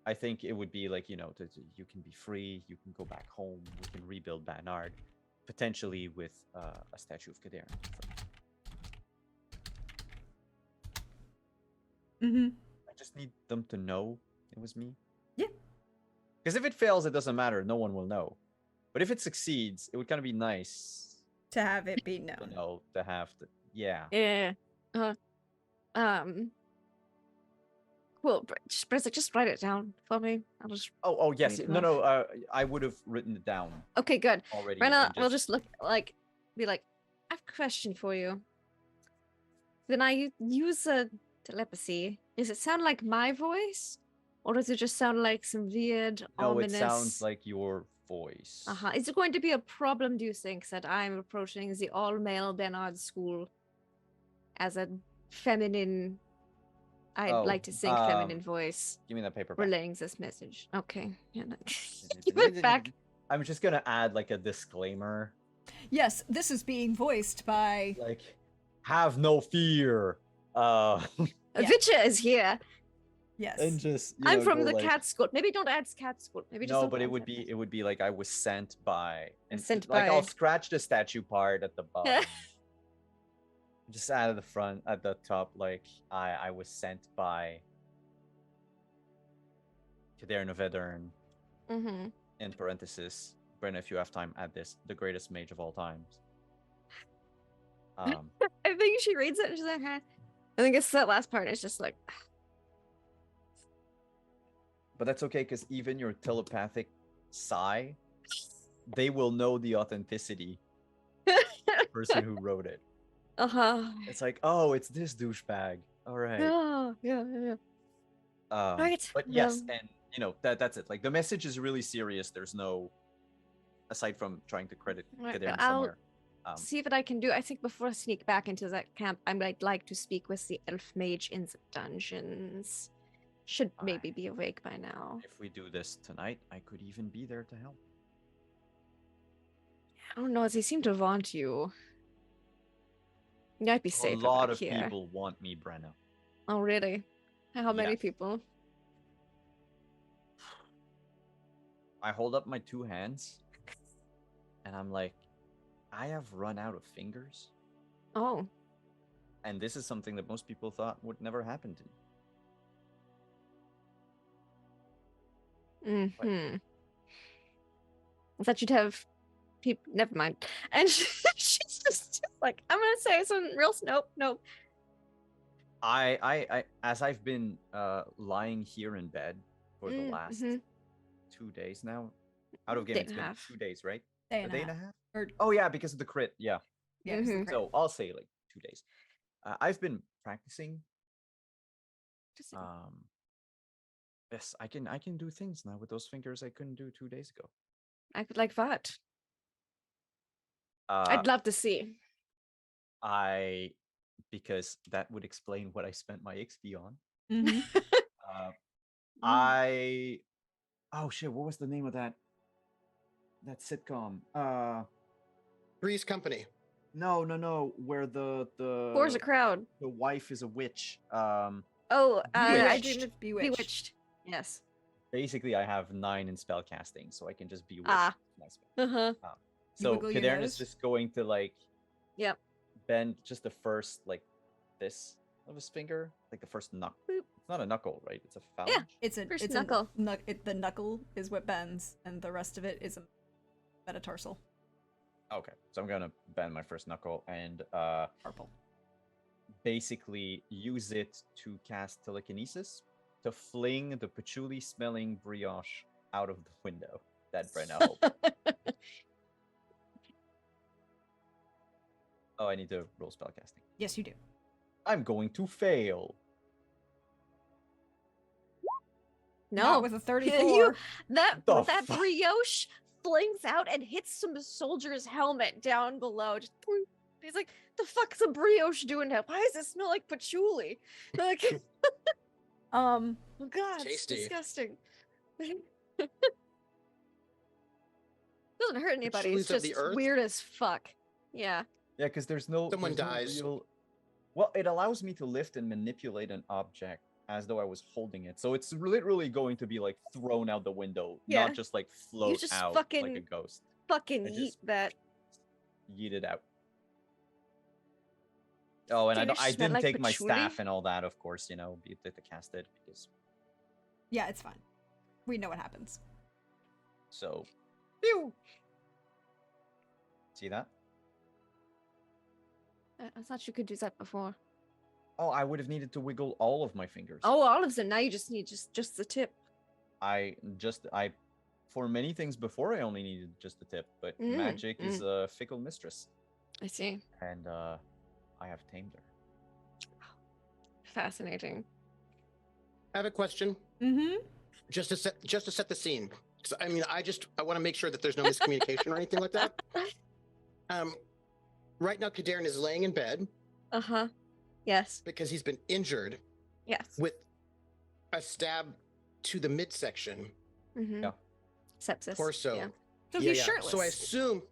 I think it would be like, you know, you can be free, you can go back home, we can rebuild Banard, potentially with a statue of Kader. I just need them to know it was me. Yeah. Because if it fails, it doesn't matter. No one will know. But if it succeeds, it would kind of be nice To have it be to known. know, to have to, yeah. Yeah. Cool. Just write it down for me. I'll just. Oh, yes. Wait, No. I would have written it down Okay, good. already. Right now, and we'll just look be like, I have a question for you. When I use a telepathy, does it sound like my voice, or does it just sound like some weird, No, ominous? it sounds like your voice. Is it going to be a problem, do you think, that I'm approaching the all-male Bernard school as a feminine, I'd like to think feminine voice, Give me that paper back. relaying this message? Okay. Yeah, give it back. I'm just gonna add like a disclaimer. Yes, this is being voiced by. Like, have no fear. Yeah. Vicha is here. Yes. And just I'm from go the like, cat school. Maybe don't add cat school. Maybe just No, don't but add it would cat be like I was sent by, and Sent like I'll by. scratch the statue part at the bottom. Just out of the front at the top, like I was sent by Kader Novedern, Mm-hmm. in parenthesis. Brenna, if you have time, add this: the greatest mage of all times. I think she reads it and she's like, huh. I think it's that last part. It's just like, But that's okay, because even your telepathic sigh, they will know the authenticity of the person who wrote it. uh-huh. It's like, oh, it's this douchebag. All right. Oh, yeah. Right. But yes, and that's it. Like the message is really serious. There's no, aside from trying to credit Right, Kader I'll somewhere. see what I can do. I think before I sneak back into that camp, I might like to speak with the elf mage in the dungeons. Should maybe be awake by now. If we do this tonight, I could even be there to help. I don't know, as he seemed to want you. You might be A safer lot back of here. people want me, Brenna. Oh, really? How many Yes. people? I hold up my two hands, and I'm like, I have run out of fingers, Oh, and this is something that most people thought would never happen to me. mm-hmm. I thought you'd have people. Never mind. And she's just like, I'm gonna say some real. Nope. I as I've been lying here in bed for the last Mhm. 2 days now, out of game Day it's and a been half. 2 days, right? Day A and day a and a half. half? Or Oh yeah, because of the crit. Yeah. yeah, 'cause the Mhm. crit. So I'll say like 2 days. I've been practicing. Just Yes, I can do things now with those fingers I couldn't do 2 days ago. I could like that. Uh, I'd love to see. because that would explain what I spent my XP on. Mhm. Oh shit, what was the name of that sitcom? Three's Company. No, where the Four's a crowd. the wife is a witch. Oh, I Bewitched. dreamed of Bewitched. Bewitched. Yes. Basically, I have 9 in spell casting, so I can just bewitch. Ah. My spell. Uh-huh. So wiggle your Kadern is nose? just going to like Yep. bend just the first like this of his finger, like the first knuckle. Boop. It's not a knuckle, right? It's a phalanx. It's a First it's knuckle. the knuckle is what bends, and the rest of it is a metatarsal. Okay, so I'm gonna bend my first knuckle and Purple. basically use it to cast telekinesis to fling the patchouli smelling brioche out of the window that Brenna opened. Oh, I need to roll spellcasting. Yes, you do. I'm going to fail. Not No. with a 34. That The that fuck? brioche flings out and hits some soldier's helmet down below. Just boing. He's like, the fuck's a brioche doing now? Why does it smell like patchouli? Like, Um, oh god, Tasty. it's disgusting. Doesn't hurt anybody. It's Patchoulis of just the earth? weird as fuck. Yeah. Yeah, because there's no. Someone there's no dies. Well, it allows me to lift and manipulate an object as though I was holding it. So it's literally going to be like thrown out the window, Yeah. not just like float just out like a fucking- ghost. Fucking I eat just- that. Yeet it out. Oh, and Danish I smell didn't like take my patchouli? staff and all that, of course, be it to cast it because yeah, it's fine. We know what happens. so. Pew! See that? I thought you could do that before. Oh, I would have needed to wiggle all of my fingers. Oh, all of them. Now you just need just the tip. I for many things before I only needed just the tip, but Mm, magic is a fickle mistress, I see. and I have tamed her. Fascinating. I have a question. Mm-hmm. Just to set the scene. 'Cause, I mean, I want to make sure that there's no miscommunication or anything like that. Right now, Kadarn is laying in bed Uh-huh. Yes. because he's been injured Yes. with a stab to the midsection Mm-hmm. Yeah. Sepsis. torso. Yeah. So Yeah, he's yeah. shirtless. So I assume,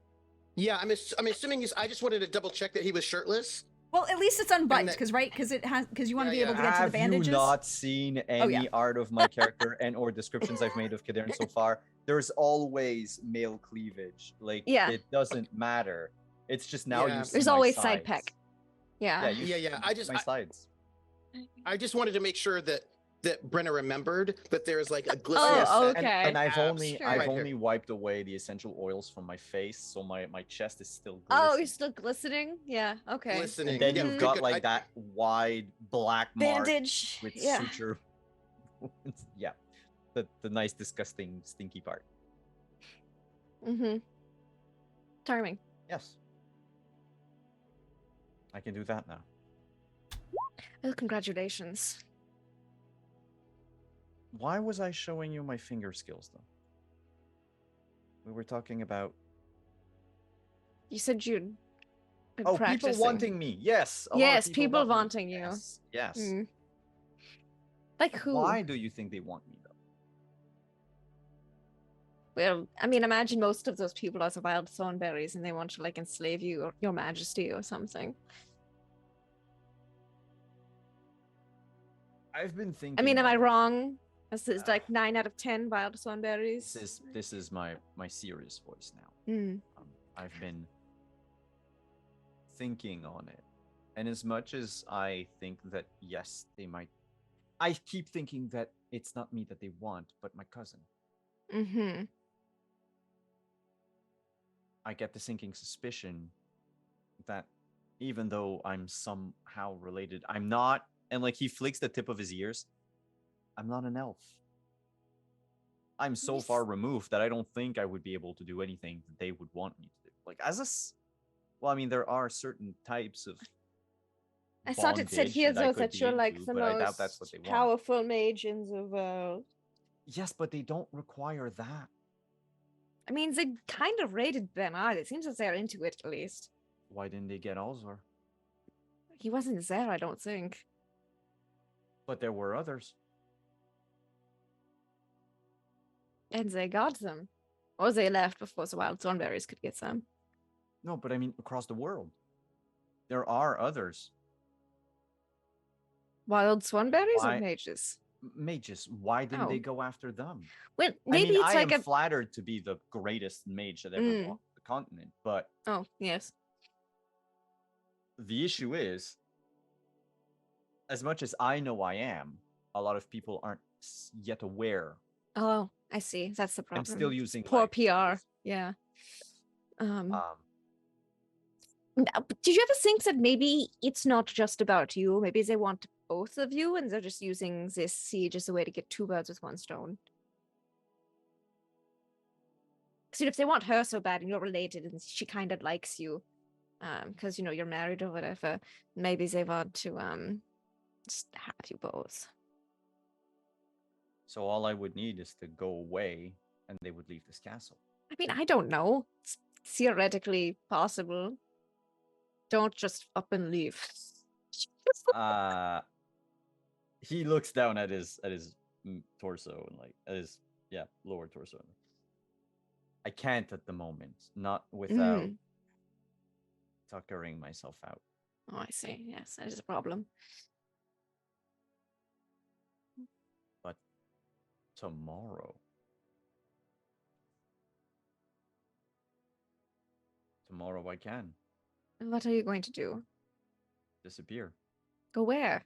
yeah, I'm assuming he's. I just wanted to double check that he was shirtless. Well, at least it's unbuttoned, that- because right, because you want to Yeah, be able to yeah. get to the Have bandages. you not seen Oh, any yeah. art of my character and or descriptions I've made of Kadern so far? There's always male cleavage. Like Yeah. it doesn't matter. It's just now Yeah. you see There's my always sides. side peck. Yeah. Yeah, Yeah. you see my sides. I just wanted to make sure that Brenna remembered that there's like a glistening Oh, set okay. And I've abs only Sure. I've right here. only wiped away the essential oils from my face, so my chest is still Oh, glistening. you're still glistening? Yeah, okay. Glistening. And then Yeah, you've good, got good. like I- that wide black mark Bandage. with Yeah. suture. Yeah, the nice, disgusting, stinky part. Mm-hmm. Charming. Yes, I can do that now. Well, congratulations. Why was I showing you my finger skills though? We were talking about You said you'd been people practicing. wanting me. Yes. A lot of Yes, people want me. wanting you. Yes. Yes. Mm. Like who? Why do you think they want me though? Well, I mean, imagine most of those people are the wild thornberries and they want to like enslave you or your majesty or something. I've been thinking. I mean, am I of- wrong? This is like 9 out of 10 wild thornberries. This is my serious voice now. Mm. I've been thinking on it, and as much as I think that yes, they might, I keep thinking that it's not me that they want, but my cousin. Mm-hmm. I get the sinking suspicion that even though I'm somehow related, I'm not. And like he flicks the tip of his ears, I'm not an elf. I'm so Yes. far removed that I don't think I would be able to do anything that they would want me to do. Like as a, well, I mean, there are certain types of. I thought it said bondage here that I though could that be you're like into, the but I doubt that's what most they want. powerful mage in the world. Yes, but they don't require that. I mean, they kind of rated Bernard. It seems that they're into it at least. Why didn't they get Alzor? He wasn't there, I don't think. But there were others. And they got them. Or they left before the wild thornberries could get them. No, but I mean across the world. There are others. Wild thornberries Why- or mages? Mages. Why didn't Oh. they go after them? Well, maybe I mean, it's I like am a. flattered to be the greatest mage that ever Mm. walked the continent, but Oh, yes. the issue is, as much as I know I am, a lot of people aren't yet aware. Oh, I see. That's the problem. I'm still using Poor my PR. skills. Yeah. Did you ever think that maybe it's not just about you? Maybe they want both of you and they're just using this siege as a way to get two birds with one stone. So if they want her so bad and you're related and she kind of likes you, because you know you're married or whatever, maybe they want to just have you both. So all I would need is to go away, and they would leave this castle. I mean, I don't know. It's theoretically possible. Don't just up and leave. He looks down at his torso and like at his lower torso. I can't at the moment, not without tuckering myself out. Oh, I see. Yes, that is a problem. But tomorrow I can And what are you going to do? disappear. Go where?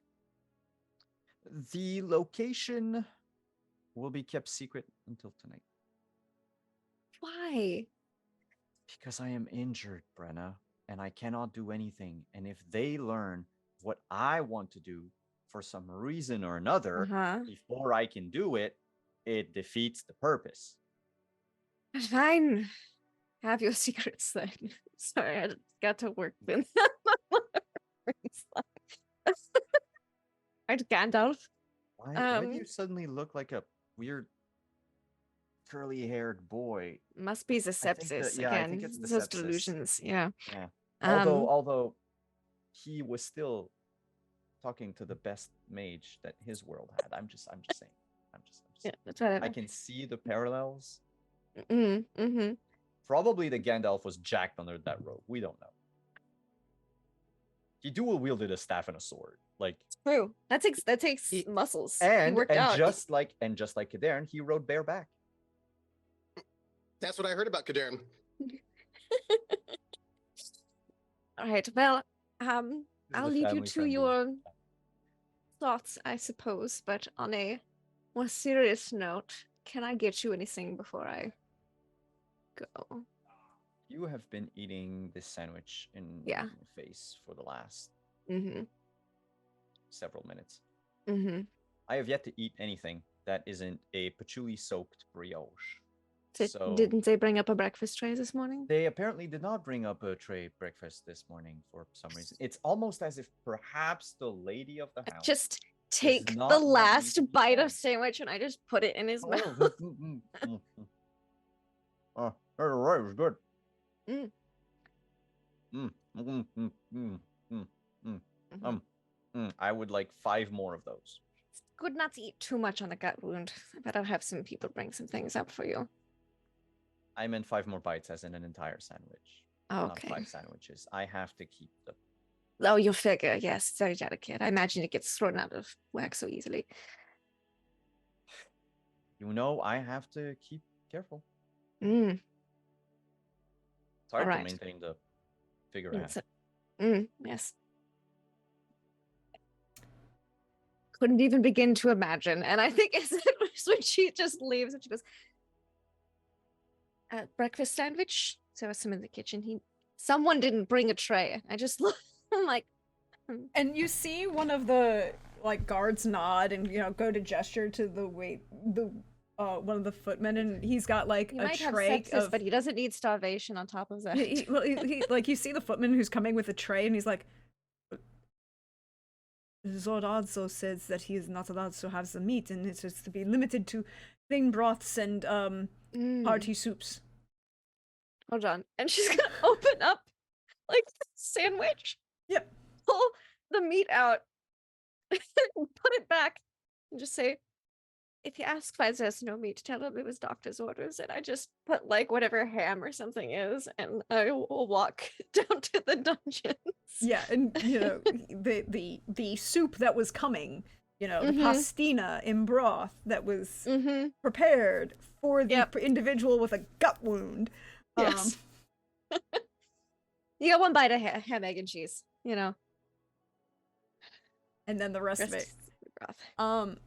The location will be kept secret until tonight. Why? Because I am injured, Brenna, and I cannot do anything. And if they learn what I want to do for some reason or another Uh-huh. before I can do it, it defeats the purpose. Fine. Have your secrets then. Sorry, I just got to work then. Right, Gandalf. Why do you suddenly look like a weird curly-haired boy? Must be the think that- sepsis yeah, I again. think it's the Those sepsis. delusions. Yeah. Yeah. Um, Although he was still talking to the best mage that his world had. I'm just saying. yeah, that's whatever. I can see the parallels. Mm-hmm. Probably the Gandalf was jacked under that rope. We don't know. He dual wielded a staff and a sword. Like, True. That takes He- muscles. He and worked out. just like Kadern, he rode bareback. That's what I heard about Kadarn. All right. Well, This I'll is a leave you to family-friendly- your thoughts, I suppose. But on a more serious note, can I get you anything before I go? You have been eating this sandwich in Yeah. your face for the last Mm-hmm. several minutes. Mm-hmm. I have yet to eat anything that isn't a patchouli-soaked brioche. So Didn't they bring up a breakfast tray this morning? they apparently did not bring up a tray breakfast this morning for some reason. It's almost as if perhaps the lady of the I house. just take not the what last needs to be bite done. of sandwich and I just put it in his Oh, mouth. oh, right, it was good. Mm. Mhm. I would like 5 more of those. It's good not to eat too much on a gut wound. I bet I'll have some people bring some things up for you. I meant 5 more bites, as in an entire sandwich, not Okay. 5 sandwiches. I have to keep the. Oh, you'll figure. Yes, it's very delicate. I imagine it gets thrown out of whack so easily. You know, I have to keep careful. Mm. It's hard Alright. to maintain the figure I have. It's yes. Couldn't even begin to imagine. And I think as it was when she just leaves and she goes, breakfast sandwich. So there was some in the kitchen. Someone didn't bring a tray. I just look. I'm like, And you see one of the like guards nod and go to gesture to the one of the footmen, and he's got like he a might have tray sepsis, of. but he doesn't need starvation on top of that. He like you see the footman who's coming with a tray, and he's like, Zord also says that he is not allowed to have the meat, and it is to be limited to plain broths and Mm. hearty soups. Hold on. And she's gonna open up like the sandwich. Yep. Pull the meat out, put it back, and just say, if he asks why there's no meat, tell him it was doctor's orders. And I just put like whatever ham or something is, and I will walk down to the dungeons. Yeah, and the soup that was coming, the Mhm. pastina in broth that was Mm-hmm. prepared for the Yep. individual with a gut wound. Yes. You got one bite of ham, egg, and cheese, And then the rest of it. Rest is broth.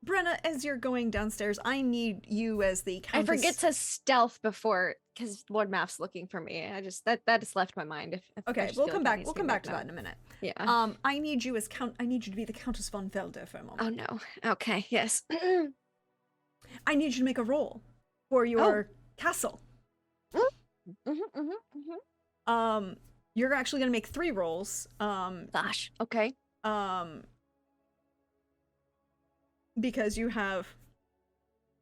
Brenna, as you're going downstairs, I need you as the I countess. forget to stealth before because Lord Math's looking for me. I just that just left my mind. If I Okay, just we'll feel come like that back. needs We'll be come back worked to that out. in a minute. Yeah. I need you as I need you to be the Countess von Velde for a moment. Oh no. Okay. Yes. I need you to make a roll for your castle. You're actually gonna make 3 rolls. Gosh. Okay. Because you have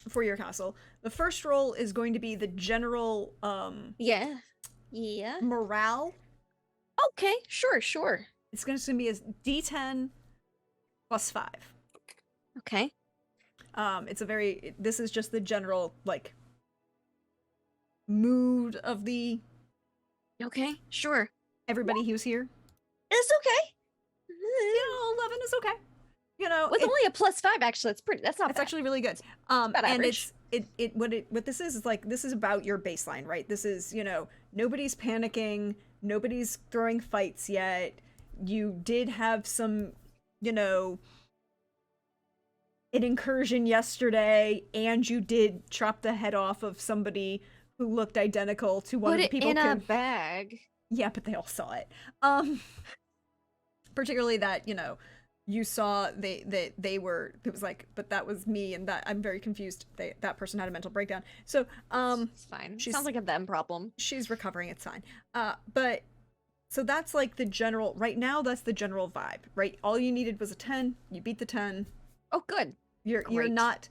for your castle. The first roll is going to be the general Yeah. Yeah. morale. Okay. Sure. It's going to be a D10 plus 5. Okay. This is just the general like mood of the Okay. Sure. everybody who's here. It's okay. 11 is okay. With only a +5, actually, that's not it's bad. actually really good. about And average. what this is like, this is about your baseline, right? This is, nobody's panicking, nobody's throwing fights yet. You did have some, an incursion yesterday, and you did chop the head off of somebody who looked identical to one Put of the it people in a who- bag. Yeah, but they all saw it. Particularly that, you saw they were, it was like, but that was me, and that I'm very confused. That person had a mental breakdown. So It's fine. she's- Sounds like a them problem. she's recovering, it's fine. But so that's like the general right now, that's the general vibe, right? All you needed was a 10, you beat the 10. Oh, good. You're Great. not,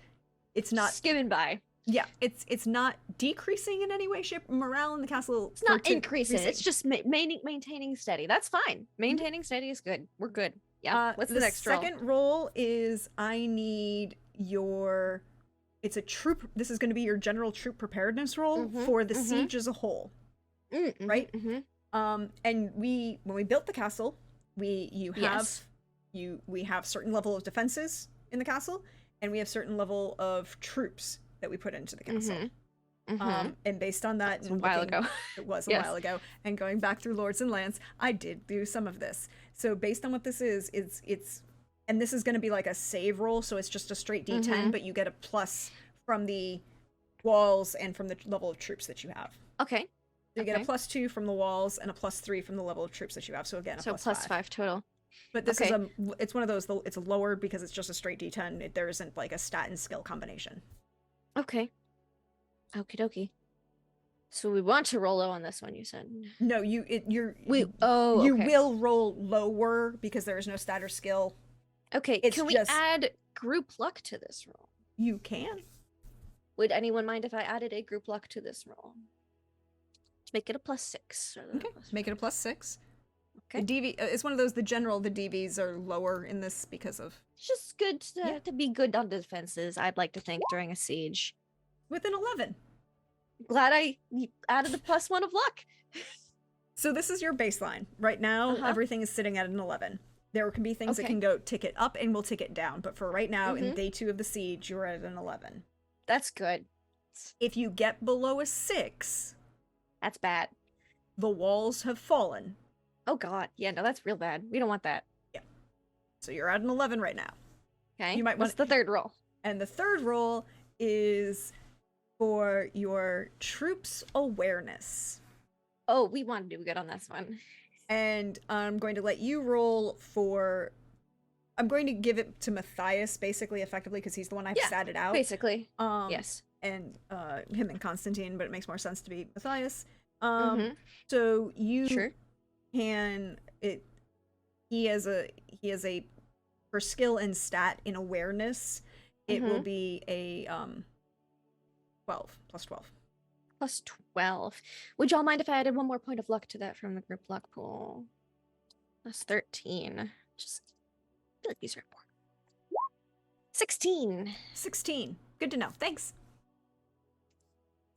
it's not, Skimming by. yeah, it's not decreasing in any way, shape. Morale in the castle, It's not increasing. It's just maintaining steady. That's fine. Maintaining steady is good. We're good. Yeah. What's the next roll? second roll is I need your, it's a troop, this is going to be your general troop preparedness roll Mhm, for the mhm. siege as a whole. Mm, mhm, right? mhm. And when we built the castle, we Yes. have certain level of defenses in the castle, and we have certain level of troops that we put into the castle. And based on that, It's a and while looking- ago. it was a Yes. while ago, and going back through Lords and Lands, I did do some of this. So based on what this is, it's and this is going to be like a save roll, so it's just a straight D10, but you get a plus from the walls and from the level of troops that you have. Okay. So you get a Okay. +2 from the walls and a +3 from the level of troops that you have. So again, a So +5. 5 total. But this Okay. is it's one of those, it's lower because it's just a straight D10. There isn't like a stat and skill combination. Okay. Okie dokie. So we want to roll low on this one, you said. No, you Okay. will roll lower because there is no stat or skill. Okay, it's can we just- add group luck to this roll? You can. Would anyone mind if I added a group luck to this roll? To make it a +6. Okay, make it a +6. Okay. The DV, it's one of those. The DVs are lower in this because of It's just good to, Yeah. to be good on defenses, I'd like to think, during a siege. with an 11. Glad I added a +1 of luck. So this is your baseline. Right now, Uh-huh. everything is sitting at an 11. There can be things that Okay. can go tick it up and we'll tick it down. But for right now, in Mhm. day 2 of the siege, you're at an 11. That's good. If you get below a 6, That's bad. the walls have fallen. Oh god. Yeah, no, that's real bad. We don't want that. So you're at an 11 right now. Okay. You might What's want- the third roll? And the third roll is for your troops awareness. Oh, we want to do good on this one. And I'm going to let you roll for. I'm going to give it to Matthias, basically, effectively, because he's the one I've Yeah, statted out. Basically. Yes. And him and Constantine, but it makes more sense to be Matthias. Mhm. So you Sure. can he has a for skill and stat in awareness, it will be a 12 plus 12. +12. Would y'all mind if I added one more point of luck to that from the group luck pool? +13. Just I feel like these are important. 16. 16. Good to know. Thanks.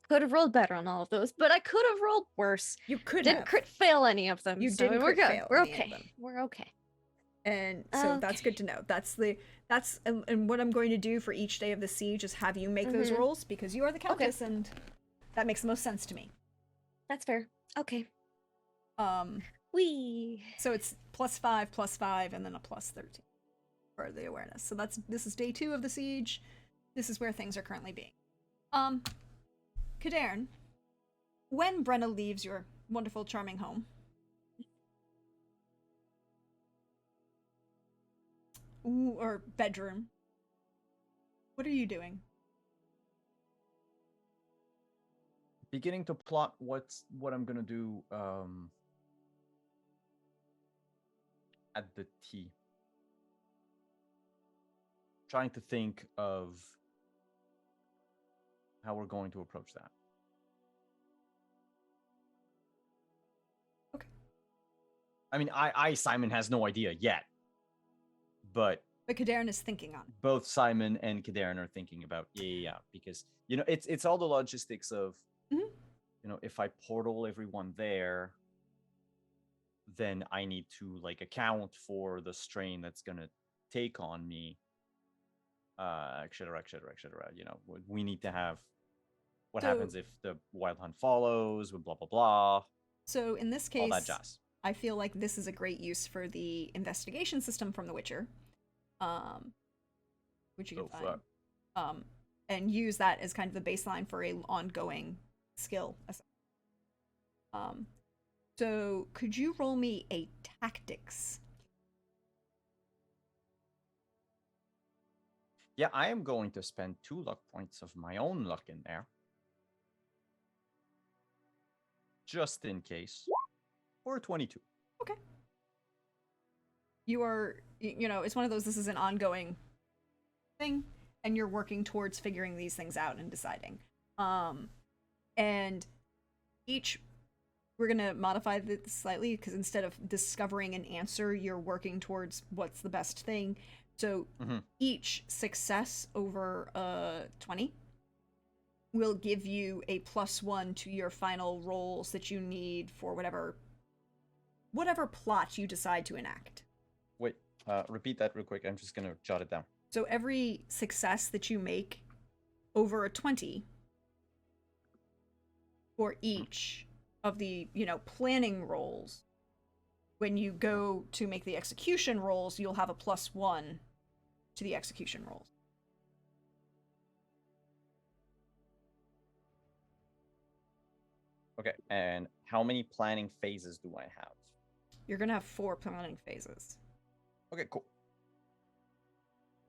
Could have rolled better on all of those, but I could have rolled worse. You could Didn't have. crit fail any of them. You so didn't we're crit good. fail We're any of okay. them. We're okay. And so that's good to know. And what I'm going to do for each day of the siege is have you make those Mhm. rolls because you are the countess and that makes the most sense to me. That's fair. Okay. Um Wee. so it's +5 and then a +13 for the awareness. So this is day 2 of the siege. This is where things are currently being. Cadarn, when Brenna leaves your wonderful charming home, or bedroom, what are you doing? Beginning to plot what I'm gonna do at the tea. Trying to think of how we're going to approach that. Okay. I mean, Simon has no idea yet, but But Cadarn is thinking on it. both Simon and Cadarn are thinking about because it's all the logistics of Mhm. If I portal everyone there, then I need to like account for the strain that's gonna take on me, et cetera, et cetera, et cetera. We need to have what happens So- if the wild hunt follows, with blah blah blah, So in this all that case, jazz. I feel like this is a great use for the investigation system from The Witcher, which you can Oh, find, fuck. and use that as kind of the baseline for a ongoing skill. So could you roll me a tactics? Yeah, I am going to spend 2 luck points of my own luck in there. Just in case. Or 22. You are, it's one of those, this is an ongoing thing, and you're working towards figuring these things out and deciding. And we're going to modify this slightly, because instead of discovering an answer, you're working towards what's the best thing. So each success over 20 will give you a +1 to your final rolls that you need for whatever whatever plot you decide to enact. Wait, repeat that real quick. I'm just gonna jot it down. So every success that you make over a 20 for each of the, planning rolls, when you go to make the execution rolls, you'll have a +1 to the execution rolls. Okay, and how many planning phases do I have? You're going to have 4 planning phases. Okay, cool.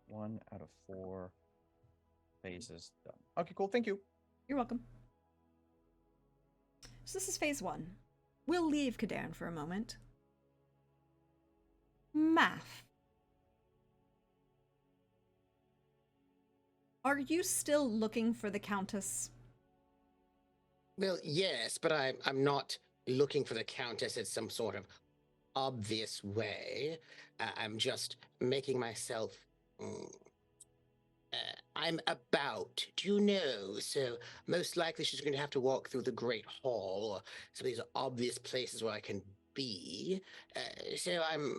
1 out of 4 phases done. Okay, cool. Thank you. You're welcome. So this is phase 1. We'll leave Kadarn for a moment. Math. Are you still looking for the Countess? Well, yes, but I'm not looking for the Countess in some sort of obvious way. I'm just making myself. I'm about, do you know? So most likely she's going to have to walk through the Great Hall, or some of these obvious places where I can be. So I'm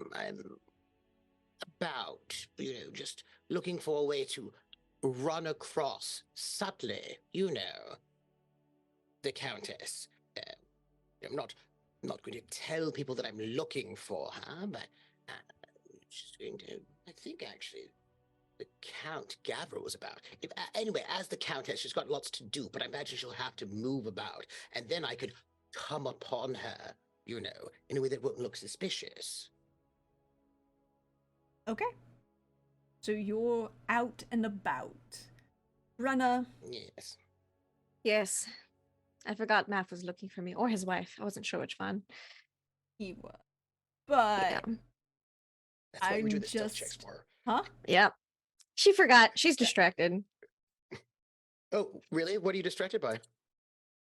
about, just looking for a way to run across subtly, the Countess. I'm not going to tell people that I'm looking for her, but she's going to, I think actually, the Count Gavra was about. Anyway, as the Countess, she's got lots to do, but I imagine she'll have to move about, and then I could come upon her, in a way that won't look suspicious. Okay. So you're out and about. Brenna. Yes. Yes. I forgot Math was looking for me, or his wife. I wasn't sure which one. He was. But Yeah. That's what we do I'm the stealth checks just- for. Huh? Yep. She forgot. She's distracted. Oh, really? What are you distracted by?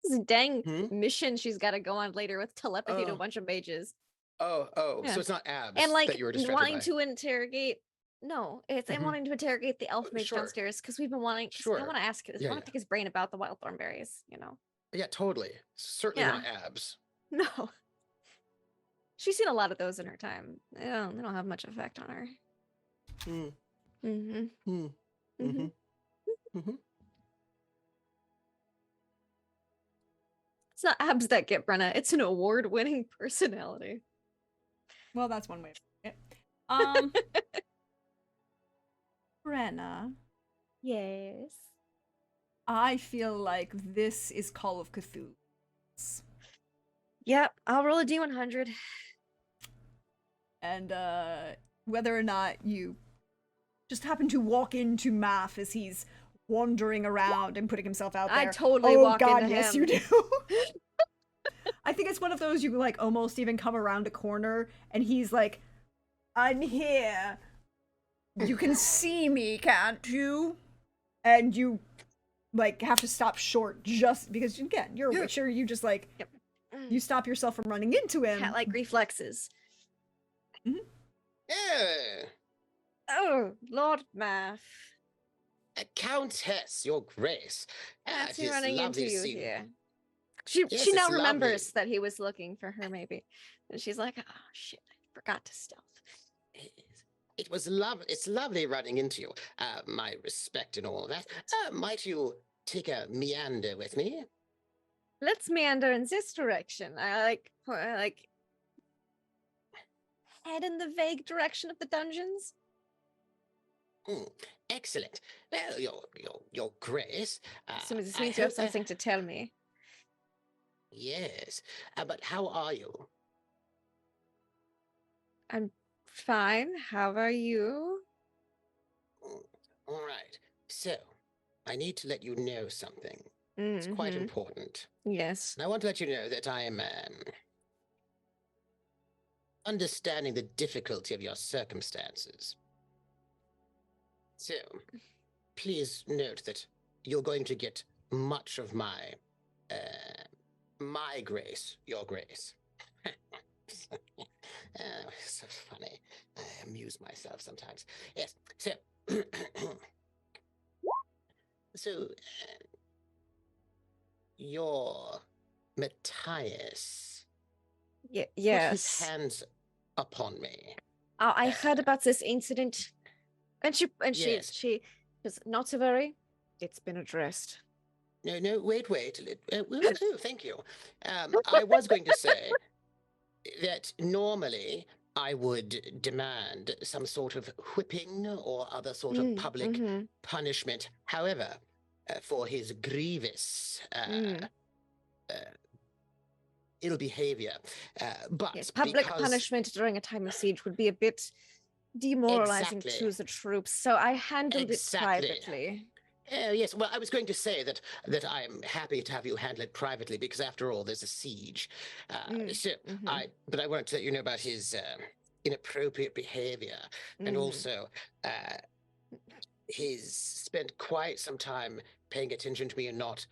This dang Hmm? mission she's got to go on later with telepathy to a Oh. bunch of mages. Oh, Yeah. so it's not abs And like that you were distracted wanting by. to interrogate. No, it's I'm Mhm. wanting to interrogate the elf mage Sure. downstairs because we've been wanting. 'Cause I Sure. want to ask. I Yeah, want yeah. to pick his brain about the wild thorn berries. Yeah, totally. Certainly not abs. No. She's seen a lot of those in her time. They don't have much effect on her. Hmm. Mm-hmm. Hmm. Mm-hmm. Mm-hmm. It's not abs that get Brenna. It's an award-winning personality. Well, that's one way to put it. Brenna, Yes. I feel like this is Call of Cthulhu. Yep. I'll roll a D100. And whether or not you just happen to walk into Math as he's wandering around and putting himself out there. I totally oh walk God, into yes, him. you do. I think it's one of those you like almost even come around a corner and he's like, I'm here. You can see me, can't you? And you like have to stop short just because again, you're a Yeah. witcher, you just like Yep. you stop yourself from running into him. Cat-like reflexes. Yeah. Oh, Lord Math. Countess, your grace. Fancy It is running lovely into to you see here. She Yes, she now it's lovely. remembers that he was looking for her, maybe. And she's like, oh shit, I forgot to stealth. It was it's lovely running into you. My respect and all that. Might you take a meander with me? Let's meander in this direction. I like head in the vague direction of the dungeons. Excellent. Well, your grace. So this I means you have hope that- something to tell me. Yes, but how are you? I'm fine. How are you? All right. So, I need to let you know something. It's quite Mhm. important. Yes. And I want to let you know that I am understanding the difficulty of your circumstances. So, please note that you're going to get much of my grace, your grace. So funny. I amuse myself sometimes. Yes. So, your Matthias. Yeah, Put his yes. hands upon me. I heard Uh, about this incident, and Yes. she was not to worry. It's been addressed. No, wait. Thank you. I was going to say that normally I would demand some sort of whipping or other sort of public Mm-hmm. punishment. However, for his grievous uh, ill behavior, but Yes, public because punishment during a time of siege would be a bit demoralizing exactly, to the troops, so I handled it exactly. privately. Yes, well, I was going to say that I'm happy to have you handle it privately because, after all, there's a siege. Mm-hmm. But I wanted to let you know about his inappropriate behavior, and Mm-hmm. also he's spent quite some time paying attention to me and not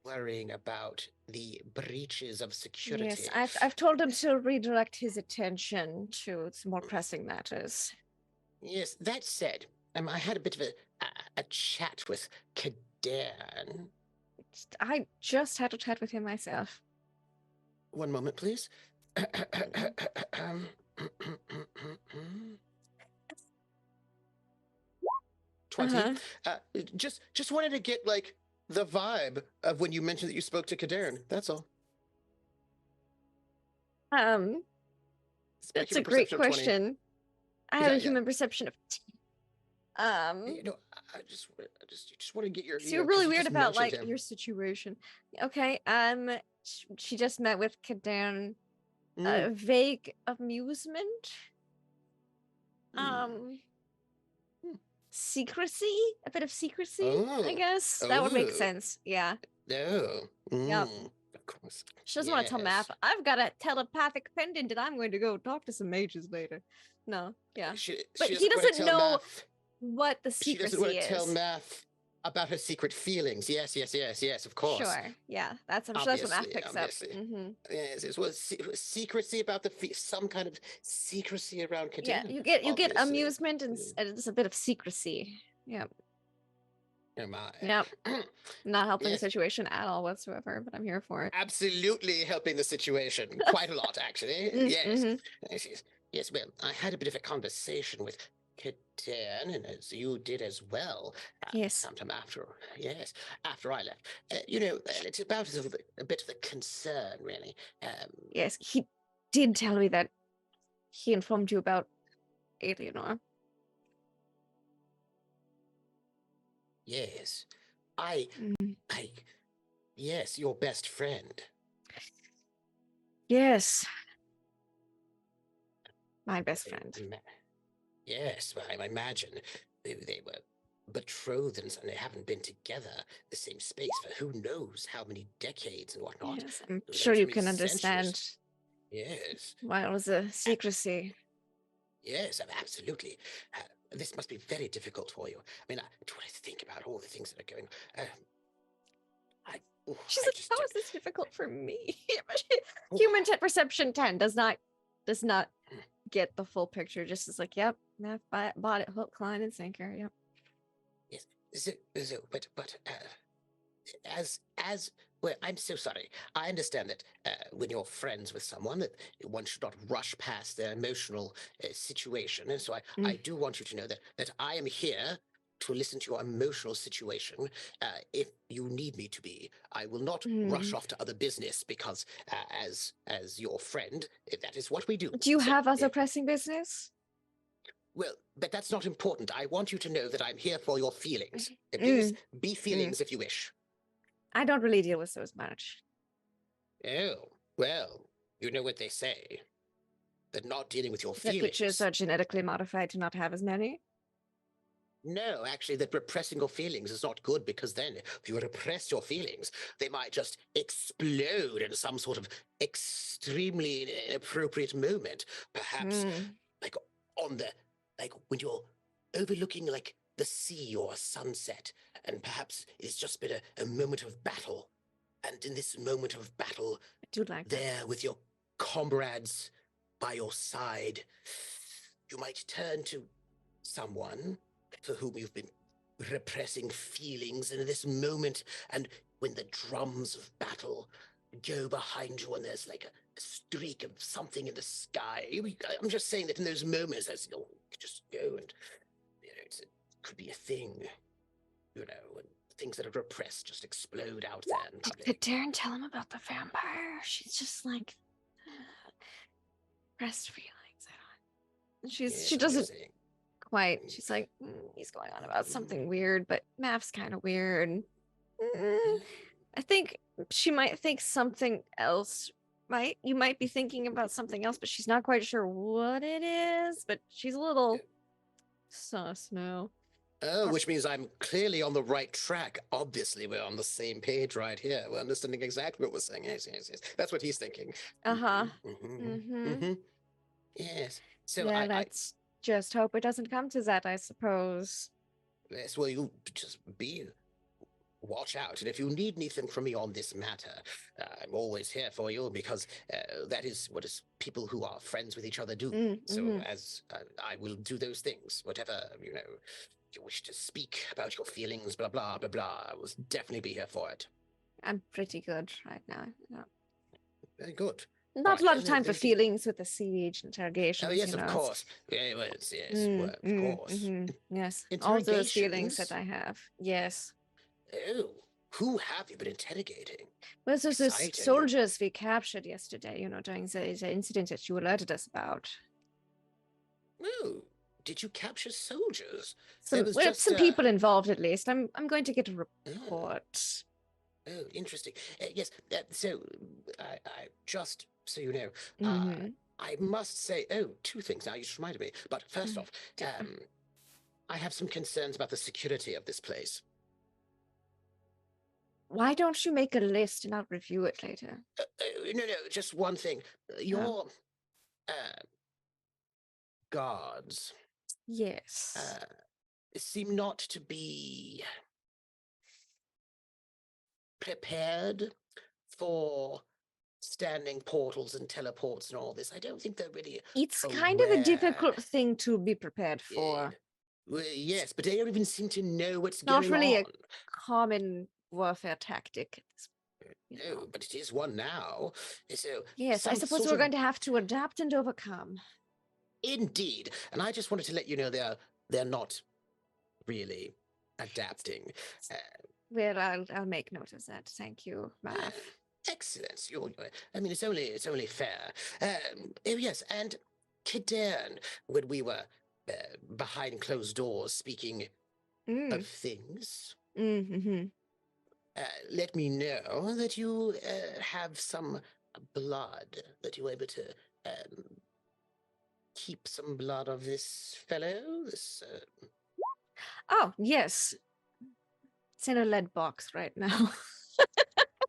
worrying about the breaches of security. Yes, I've told him to redirect his attention to some more pressing matters. Yes, that said, I had a bit of a chat with Kadan. I just had a chat with him myself. One moment, please. Mhm. 20. Uh-huh. Just wanted to get like the vibe of when you mentioned that you spoke to Kadarn. That's all. Spec That's a human great perception of 20. question. I have a Yeah. human perception of 10. You know, I just want to get your. So you're really 'cause you weird just about mentioned like him. your situation. Okay. She just met with Kadan. Mm, Vague amusement. mm. Secrecy. A bit of secrecy, I Oh, guess. That would make oh, sense. Yeah. no. Yep. Of course. She doesn't want to tell Math. Yes. I've got a telepathic pendant and I'm going to go talk to some mages later. No, yeah. But She he doesn't want to doesn't tell know Math. what the She doesn't want secrecy to tell is. Math about her secret feelings. Yes, of course. Sure. Yeah. I'm sure that's what Math Obviously, picks obviously. up. Mm-hmm. Yes, it was secrecy about some kind of secrecy around Yeah. Kadan. You get Obviously. amusement and it's a bit of secrecy. Yep. Oh my. Yep. Not helping the Yes, situation at all whatsoever, but I'm here for it. absolutely helping the situation quite a lot, actually. Yes. Mm-hmm. Yes. Well, I had a bit of a conversation with Kadan, and as you did as well. Yes. Sometime after, yes, after I left. It's about a bit of a concern, really. Yes. He did tell me that he informed you about Alienor. Yes, Mm. yes, your best friend. Yes. My best friend. Yes, well, I imagine they were betrothed and they haven't been together the same space for who knows how many decades and whatnot. Yes, I'm Who sure knows how you many can centuries. understand Yes, why it was a secrecy. yes, absolutely. This must be very difficult for you. I mean, try to think about all the things that are going. She's I like, just how don't- is this difficult for me? Human perception 10 does not get the full picture. Just is like, yep, Math bought it hook, line, and sinker. Yep. But as well, I'm so sorry. I understand that when you're friends with someone, that one should not rush past their emotional situation, and so I do want you to know that I am here to listen to your emotional situation. If you need me to be, I will not rush off to other business because, as your friend, that is what we do. Do you So, have other pressing business? well, but that's not important. I want you to know that I'm here for your feelings. Mm. Please be feelings if you wish. I don't really deal with those much. Oh, well, you know what they say. That not dealing with your That feelings. creatures are genetically modified to not have as many. No, actually, that repressing your feelings is not good because then, if you repress your feelings, they might just explode in some sort of extremely inappropriate moment. Perhaps, like when you're overlooking like the sea or a sunset, and perhaps it's just been a moment of battle. And in this moment of battle, I do like that. there with your comrades by your side, you might turn to someone for whom you've been repressing feelings in this moment, and when the drums of battle go behind you and there's like a streak of something in the sky. I'm just saying that in those moments, as you'll just go and it could be a thing, and things that are repressed just explode out there in Did public. Darren tell him about the vampire? She's just like pressed feelings. Yes, She I'm doesn't just saying. quite. She's like, he's going on about something weird, but math's kind of weird. I think she might think something else. You might be thinking about something else, but she's not quite sure what it is. But she's a little sus now. Oh, which means I'm clearly on the right track. Obviously, we're on the same page right here. We're understanding exactly what we're saying. Yes, yes, yes. That's what he's thinking. Uh-huh. Yes. So Yeah, I let's just hope it doesn't come to that, I suppose. yes, well, you just watch out. And if you need anything from me on this matter, I'm always here for you because that is what people who are friends with each other do. So as I will do those things, whatever, you wish to speak about your feelings, blah, blah, blah, blah. I will definitely be here for it. I'm pretty good right now. No. Very good. Not a lot of and time for anything- feelings with the siege interrogations. Oh, yes, you of know, it's- course. Yeah, well, yes, well, of course. Yes, all those feelings Interrogations? that I have. Yes. Oh, who have you been interrogating? Well, those Exciting. soldiers we captured yesterday, during the incident that you alerted us about. Oh, did you capture soldiers? Some, was well, just, some people involved, at least. I'm going to get a Oh. report. Oh, interesting. Yes. So, I just so you know, Mhm. I must say, two things now. You just reminded me. But first off, Yeah. I have some concerns about the security of this place. Why don't you make a list and I'll review it later? No, just one thing. Your guards Yes. seem not to be prepared for standing portals and teleports and all this. I don't think they're really It's kind of a aware. difficult thing to be prepared for. Well, yes, but they don't even seem to know what's Not going really a on. common warfare tactic. No, but it is one now. So Yes, I some suppose sort we're of- going to have to adapt and overcome. Indeed, and I just wanted to let you know they're not really adapting. Well, I'll make note of that. Thank you, Math. Excellent. I mean, it's only fair. Oh yes, and Kadern, when we were behind closed doors speaking of things, Mm-hmm. let me know that you have some blood, that you're able to keep some blood of this fellow. Oh, yes. It's in a lead box right now.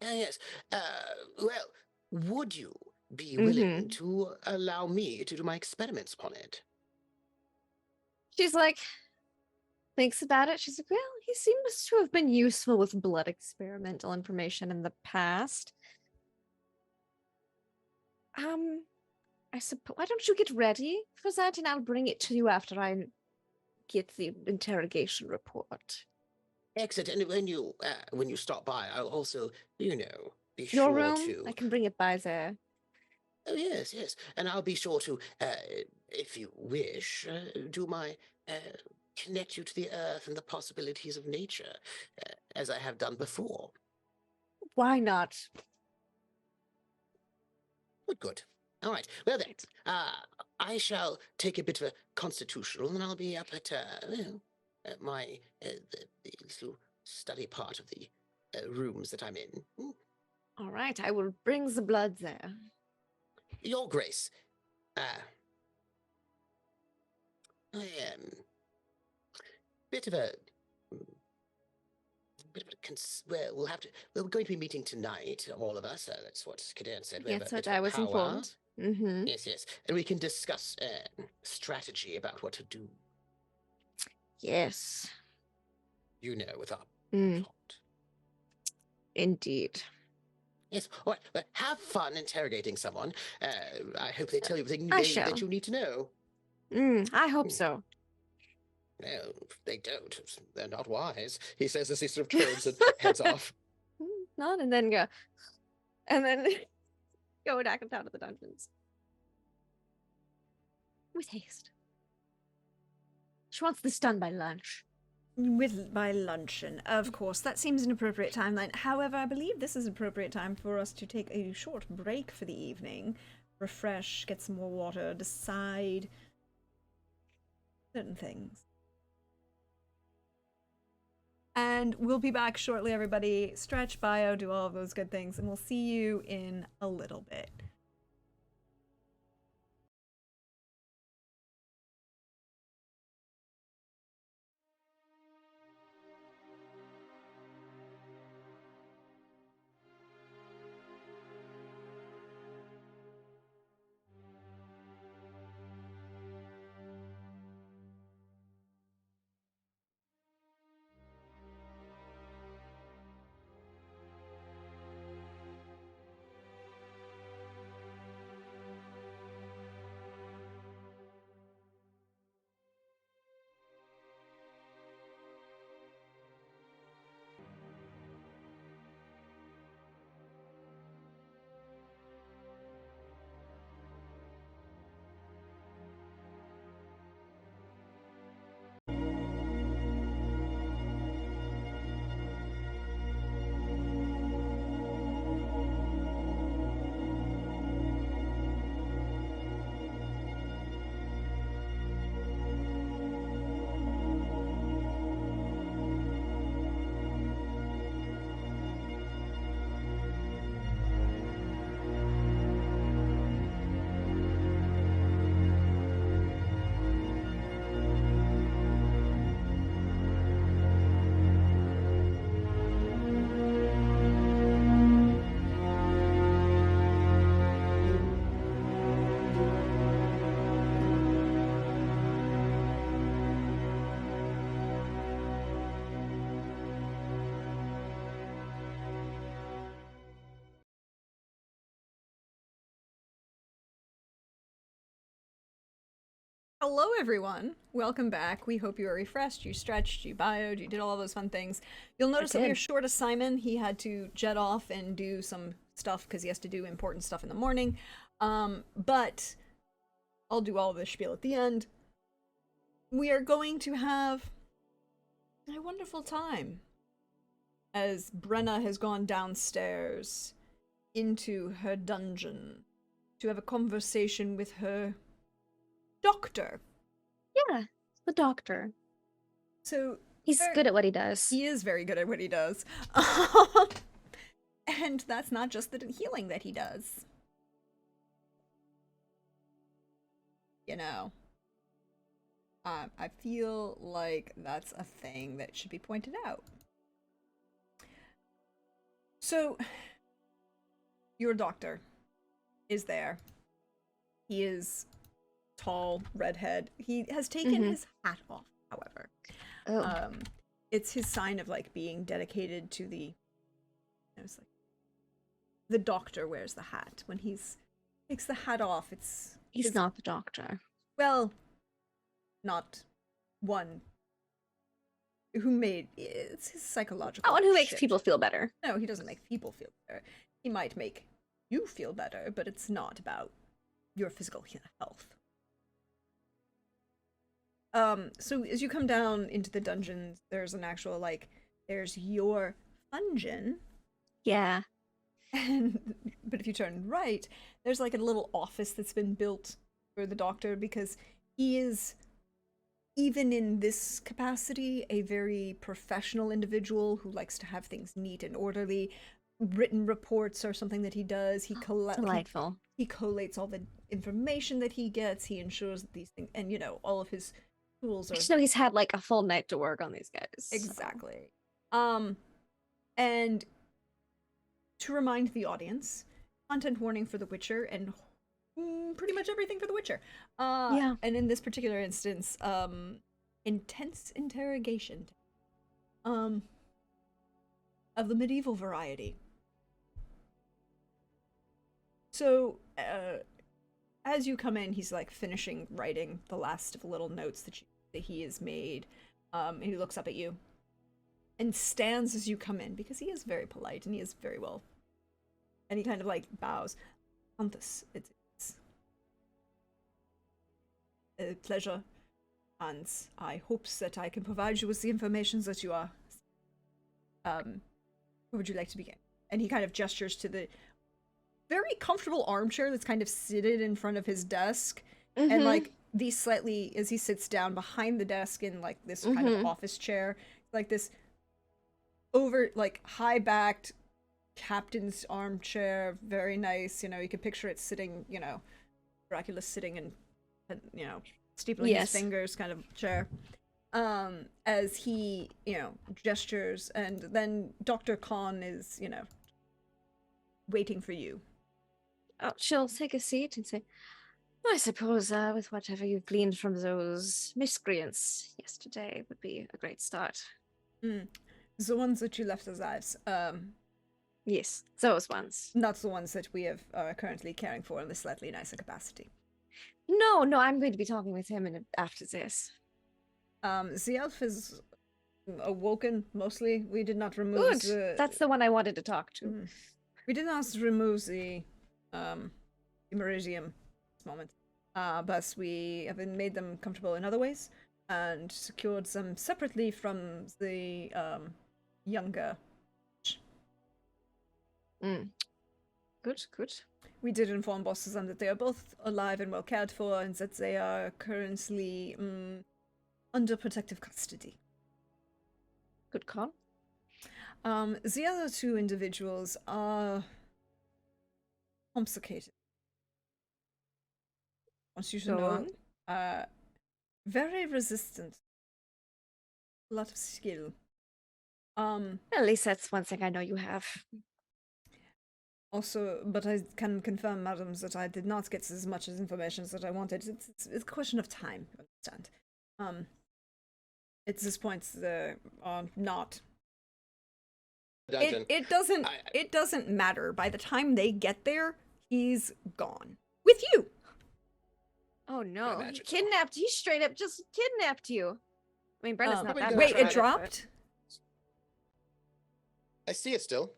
Yes. Well, would you be willing Mhm. to allow me to do my experiments upon it? She's like, thinks about it. She's like, well, he seems to have been useful with blood experimental information in the past. I suppose, why don't you get ready for that and I'll bring it to you after I get the interrogation report. Excellent. And when you stop by, I'll also, be Your sure room, to. I can bring it by there. Oh yes, yes, and I'll be sure to, if you wish, do my connect you to the earth and the possibilities of nature, as I have done before. Why not? Good. All right. Well then, I shall take a bit of a constitutional, and I'll be up at at my the little study part of the rooms that I'm in. All right, I will bring the blood there. Your Grace, I am bit of a well, we're going to be meeting tonight, all of us. That's what Kadern said. We have Yes, a bit what of a I was powwow. informed. Mm-hmm. Yes, yes, and we can discuss strategy about what to do. Yes, With our Mm. plot. indeed. Yes. All right. Well, have fun interrogating someone. I hope they tell you everything I that shall. you need to know. I hope so. No, they don't. They're not wise. He says as he sort of turns and heads off. Not and then go. and then go back down to the dungeons with haste. She wants this done by lunch. By luncheon, of course. That seems an appropriate timeline. However, I believe this is an appropriate time for us to take a short break for the evening, refresh, get some more water, decide certain things. And we'll be back shortly, everybody. Stretch, bio, do all of those good things, and we'll see you in a little bit. Hello, everyone. Welcome back. We hope you are refreshed, you stretched, you bioed, you did all those fun things. You'll notice that we are short of Simon. He had to jet off and do some stuff because he has to do important stuff in the morning. But I'll do all of this spiel at the end. We are going to have a wonderful time as Brenna has gone downstairs into her dungeon to have a conversation with her doctor. Yeah, the doctor. So He's good at what he does. he is very good at what he does. And that's not just the healing that he does. You know, I feel like that's a thing that should be pointed out. So, your doctor is there. He is tall, redhead. He has taken his hat off, however. Oh. It's his sign of like being dedicated to the. It's like the doctor wears the hat when takes the hat off. He's not the doctor. Well, not one who made it's his psychological. Not one who makes shift. people feel better. No, he doesn't make people feel better. He might make you feel better, but it's not about your physical health. So as you come down into the dungeons, there's an actual there's your dungeon. Yeah. But if you turn right, there's like a little office that's been built for the doctor because he is, even in this capacity, a very professional individual who likes to have things neat and orderly. Written reports are something that he does. He Delightful. He collates all the information that he gets. He ensures that these things, and all of his tools are. I just know he's had like a full night to work on these guys. Exactly. And to remind the audience, content warning for The Witcher and pretty much everything for The Witcher. Yeah. And in this particular instance, intense interrogation of the medieval variety. So, as you come in, he's like finishing writing the last of the little notes that he has made. And he looks up at you and stands as you come in because he is very polite and he is very well And he kind of like bows. Countess, it's a pleasure, and I hope that I can provide you with the information that you are. Where would you like to begin? And he kind of gestures to the very comfortable armchair that's kind of seated in front of his desk, and like the slightly as he sits down behind the desk in like this kind of office chair, like this over like high backed captain's armchair, very nice. You know, you could picture it sitting, you know, Dracula sitting and you know, steepling his Yes. fingers kind of chair. As he, you know, gestures, and then Dr. Khan is, you know, waiting for you. Oh, she'll take a seat and say, I suppose with whatever you've gleaned from those miscreants yesterday would be a great start. The ones that you left alive, Yes, those ones. not the ones that we are currently caring for in the slightly nicer capacity. No, I'm going to be talking with him after this. The elf is awoken mostly. We did not remove Good. That's the one I wanted to talk to. We did not remove the Meridium at this moment. But we have made them comfortable in other ways and secured them separately from the younger. Good. We did inform bosses that they are both alive and well cared for, and that they are currently under protective custody. Good call. The other two individuals are complicated. I want you to Go know, on. very resistant. A lot of skill. At least that's one thing I know you have. Also, but I can confirm, madam, that I did not get as much as information that I wanted. It's a question of time, you understand? At this point, they are not. Dungeon. It doesn't matter. By the time they get there, he's gone with you. Oh no, he imagine so. kidnapped. He straight up just kidnapped you. I mean, Brenda's not Probably that gonna Wait, bad it at dropped. I see it still.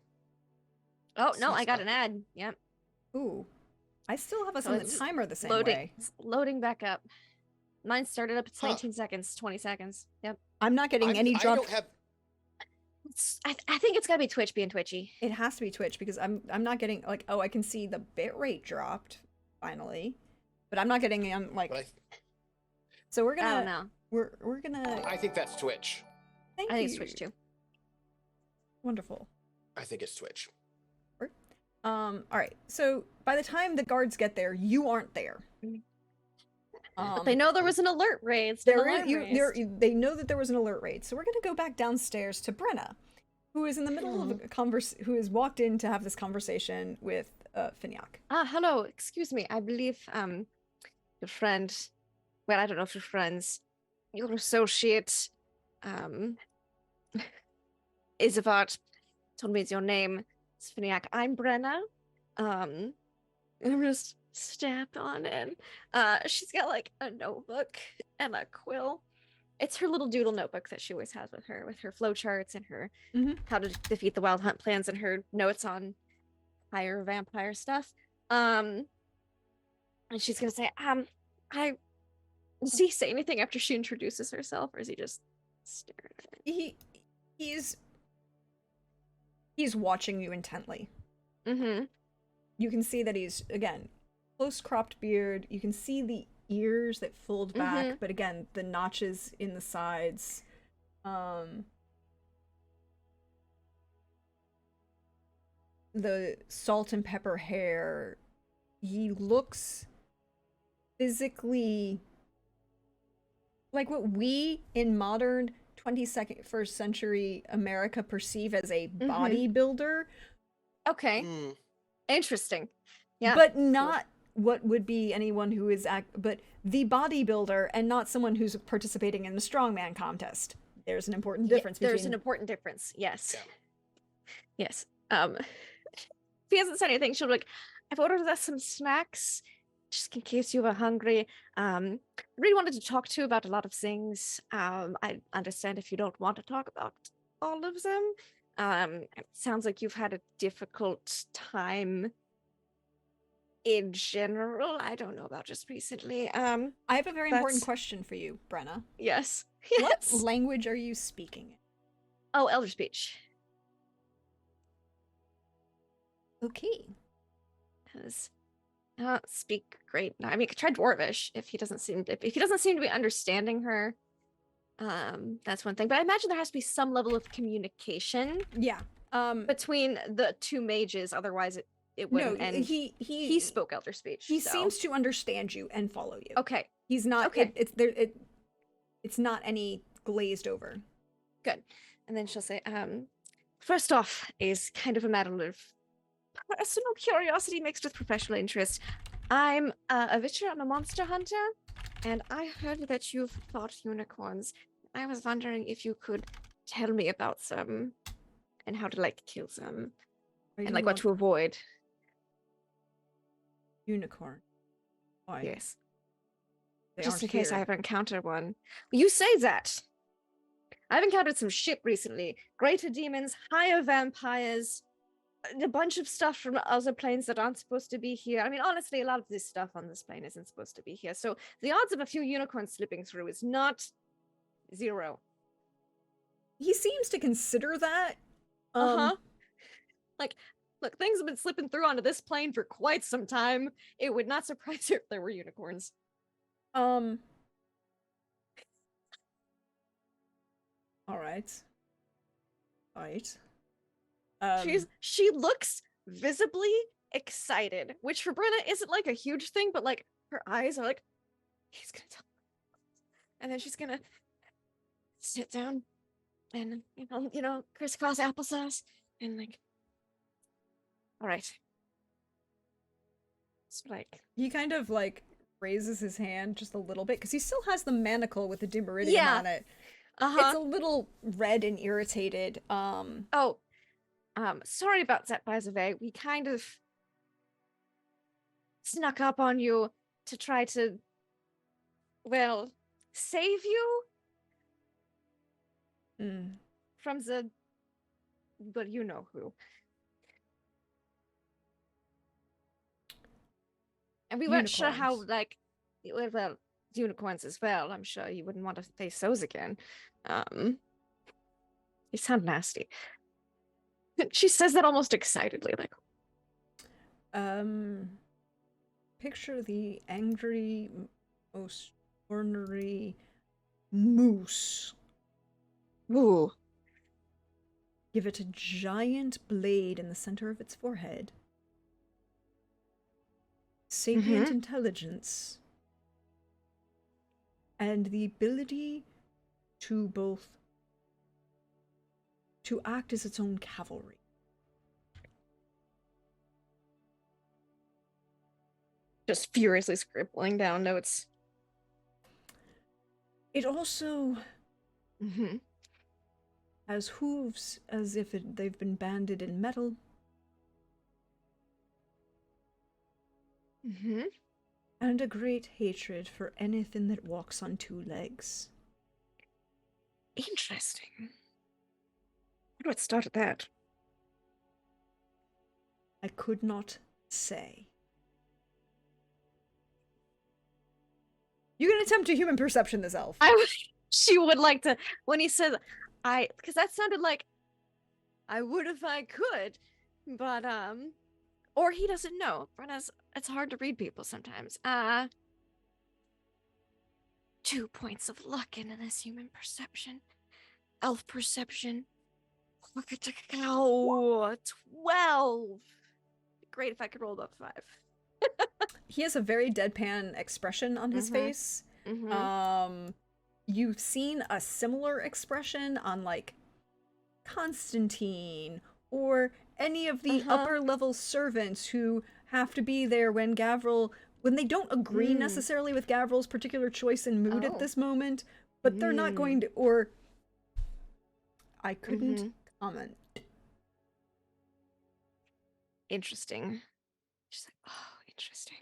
Oh no, See I got stuff. an ad. Yep, Ooh, I still have us So on the it's timer the same loading. way. It's loading back up. Mine started up. It's Huh. 19 seconds, 20 seconds. Yep. I'm not getting any I drop. don't have. I think it's gotta be Twitch being twitchy. It has to be Twitch because I'm not getting like, oh, I can see the bitrate dropped finally, but I'm not getting like. But So we're I don't gonna know. we're gonna. I think that's Twitch. Thank I think it's you. Twitch too. Wonderful. I think it's Twitch. All right. So by the time the guards get there, you aren't there. But they know there was an alert raised. There alarm is, raised. they know that there was an alert raid, so we're gonna go back downstairs to Brenna, who is in the middle of a who has walked in to have this conversation with Finiak. Hello. Excuse me. I believe your friend. Well, I don't know if you're friends. Your associate, Isabart, told me it's your name. It's Finiak. I'm Brenna. I'm just step on in. She's got like a notebook and a quill. It's her little doodle notebook that she always has with her flowcharts and her how to defeat the wild hunt plans and her notes on higher vampire stuff. And she's gonna say, does he say anything after she introduces herself, or is he just staring at her? He's watching you intently. Mm-hmm. You can see that he's, again, close cropped beard. You can see the ears that fold back, but again, the notches in the sides. The salt and pepper hair. He looks physically like what we in modern 21st century America perceive as a bodybuilder, Okay. Interesting. Yeah. but not what would be anyone who is but the bodybuilder and not someone who's participating in the strongman contest. There's an important difference There's between an important difference. Yes. Yeah. Yes. If he hasn't said anything, she'll be like, I've ordered us some snacks just in case you were hungry. Really wanted to talk to you about a lot of things. I understand if you don't want to talk about all of them. It sounds like you've had a difficult time in general. I don't know about just recently. I have a very important That's- question for you, Brenna. Yes. What Yes. language are you speaking? Oh, Elder Speech. Okay. Because I don't speak great. I mean, I could try Dwarvish if he doesn't seem to be understanding her. That's one thing. But I imagine there has to be some level of communication Yeah. between the two mages, otherwise it No, wouldn't. And he spoke Elder Speech. He so. seems to understand you and follow you. Okay. He's not. Okay. It's not any glazed over. Good. And then she'll say, first off is kind of a matter of personal curiosity mixed with professional interest. I'm a Witcher, I'm a monster hunter, and I heard that you've fought unicorns. I was wondering if you could tell me about some and how to like kill them and like what to avoid. Unicorn. Why? Yes. They Just aren't in case I here. ever encounter one. You say that. I've encountered some shit recently. Greater demons, higher vampires, a bunch of stuff from other planes that aren't supposed to be here. I mean, honestly, a lot of this stuff on this plane isn't supposed to be here. So the odds of a few unicorns slipping through is not 0. He seems to consider that. Like, look, things have been slipping through onto this plane for quite some time. It would not surprise you if there were unicorns. All right. All right. She looks visibly excited, which for Brenna isn't like a huge thing, but like her eyes are like, he's gonna tell me. And then she's gonna sit down and crisscross applesauce and like, all right. It's like He kind of like raises his hand just a little bit because he still has the manacle with the dimeridium Yeah. on it. uh-huh. It's a little red and irritated. Sorry about that, by the way. We kind of snuck up on you to try to, well, save you from the, but you know who. And we weren't sure how, Unicorns. like, well, unicorns as well. I'm sure you wouldn't want to face those again. You sound nasty. She says that almost excitedly, like, Picture the angry, most ornery moose. ooh. Give it a giant blade in the center of its forehead. Sapient intelligence. And the ability to act as its own cavalry. Just furiously scribbling down notes. It also Mm-hmm. has hooves as if they've been banded in metal. Mm-hmm. And a great hatred for anything that walks on 2 legs. Interesting. What started that? I could not say. You can attempt a human perception this elf. She would like to, when he said, because that sounded like, I would if I could, but, or he doesn't know. Brenna's, it's hard to read people sometimes. 2 points of luck into this human perception. Elf perception. Look at the cow. 12. Great if I could roll above 5. He has a very deadpan expression on his face. You've seen a similar expression on like Constantine or any of the upper level servants who have to be there when they don't agree necessarily with Gavril's particular choice and mood at this moment, but they're not going to, or I couldn't comment. Interesting. She's like, oh, interesting.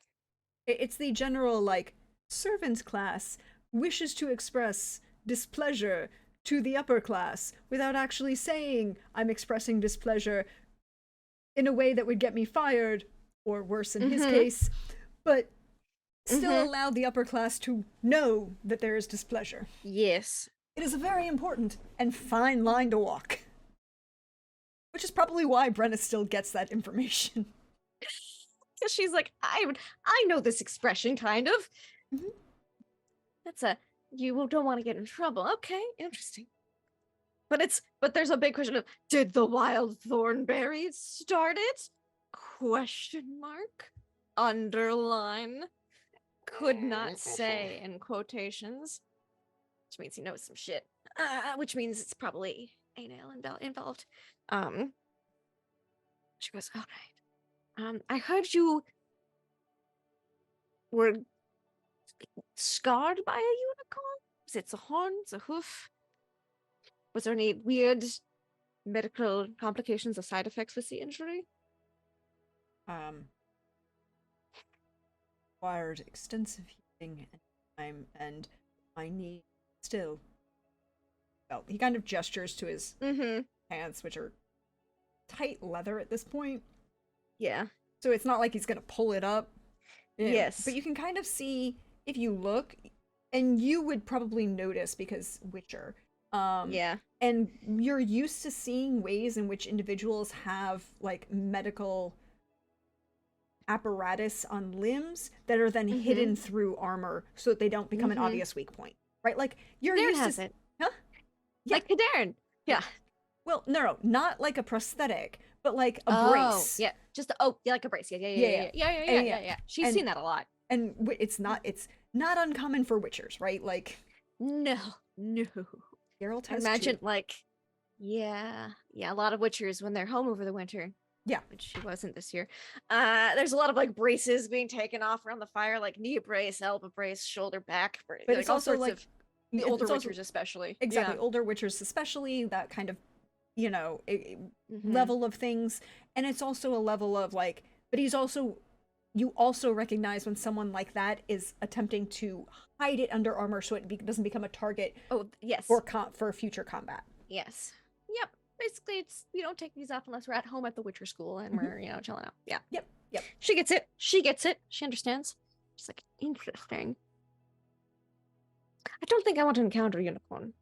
It's the general like servants class wishes to express displeasure to the upper class without actually saying I'm expressing displeasure in a way that would get me fired, or worse in his case, but still allow the upper class to know that there is displeasure. Yes. It is a very important and fine line to walk. Which is probably why Brenna still gets that information. So she's like, I know this expression, kind of. Mhm. That's you don't want to get in trouble. Okay, interesting. But there's a big question of, did the wild thornberries start it? Question mark. Underline. Could not say in quotations. Which means he knows some shit. Which means it's probably anal involved. She goes, all right. I heard you were scarred by a unicorn. Was it a horn? A hoof? Was there any weird medical complications or side effects with the injury? Required extensive healing and time, and my knee still. Well, he kind of gestures to his pants, which are tight leather at this point. Yeah. So it's not like he's gonna pull it up. Yes. But you can kind of see if you look, and you would probably notice because Witcher. Yeah. And you're used to seeing ways in which individuals have like medical apparatus on limbs that are then hidden through armor so that they don't become an obvious weak point. Right? Like you're Darren used has to it. Huh? Yeah. Like Darren. Yeah. Well, no, not like a prosthetic, but like a brace. Yeah. Just like a brace. Yeah. She's And- seen that a lot. And it's not uncommon for Witchers, right? Like No. Geralt I has imagine two. a lot of Witchers when they're home over the winter. Yeah. Which she wasn't this year. There's a lot of like braces being taken off around the fire, like knee brace, elbow brace, shoulder back brace. But Like it's all also sorts like of the older it's also- Witchers especially. Exactly, older Witchers especially, that kind of, Mhm. level of things. And it's also a level of like, but you also recognize when someone like that is attempting to hide it under armor so it doesn't become a target Oh, yes. for future combat. Yes. Yep. Basically, it's we don't take these off unless we're at home at the Witcher school and we're chilling out. Yeah. Yep. She gets it. She gets it. She understands. She's like, interesting. I don't think I want to encounter a unicorn.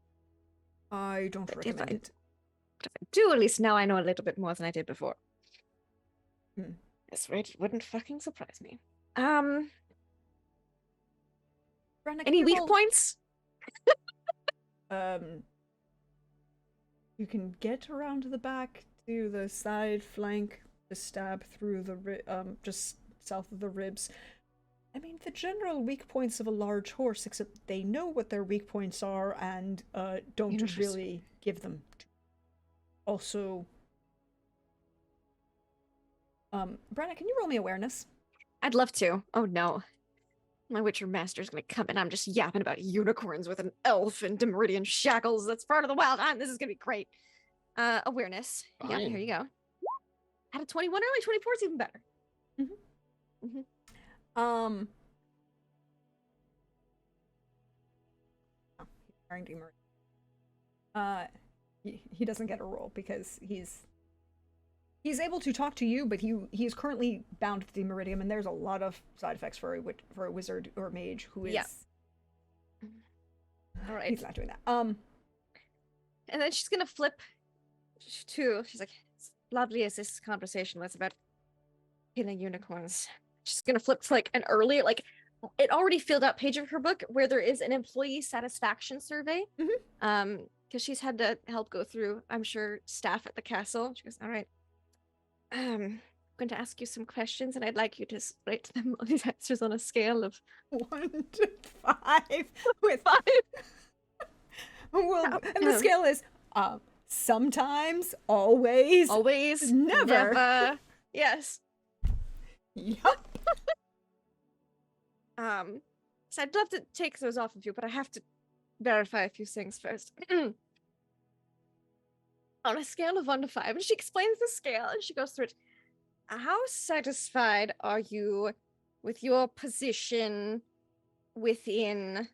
I don't But if recommend I- it. But if I do, at least now I know a little bit more than I did before. Hmm. That's right. It wouldn't fucking surprise me. Brenna, can Any you weak roll- points? You can get around to the back to the side flank to stab through the just south of the ribs. I mean, the general weak points of a large horse, except they know what their weak points are and don't Interesting. really give them. Also, Brenna, can you roll me awareness? I'd love to. Oh no. My Witcher master's gonna come in. I'm just yapping about unicorns with an elf and Demeridian shackles. That's part of the wild hunt. This is gonna be great. Awareness. Yeah, Fine. here you go. Had a 21 early, 24 is even better. Oh, he's trying to murder. He doesn't get a roll because he's able to talk to you, but he's currently bound to the Meridium, and there's a lot of side effects for a wizard or mage who is. Yeah. All right. He's not doing that. And then she's gonna flip to. She's like, as lovely as this conversation was about killing unicorns. She's gonna flip to like an earlier, like it already filled out page of her book where there is an employee satisfaction survey. Because she's had to help go through, I'm sure, staff at the castle. She goes, all right. I'm going to ask you some questions, and I'd like you to rate them these answers on a scale of 1 to 5 with 5. well, and the scale is sometimes, always, Always, never. Yes. Yup. So I'd love to take those off of you, but I have to verify a few things first. On a scale of 1 to 5, and she explains the scale, and she goes through it. How satisfied are you with your position within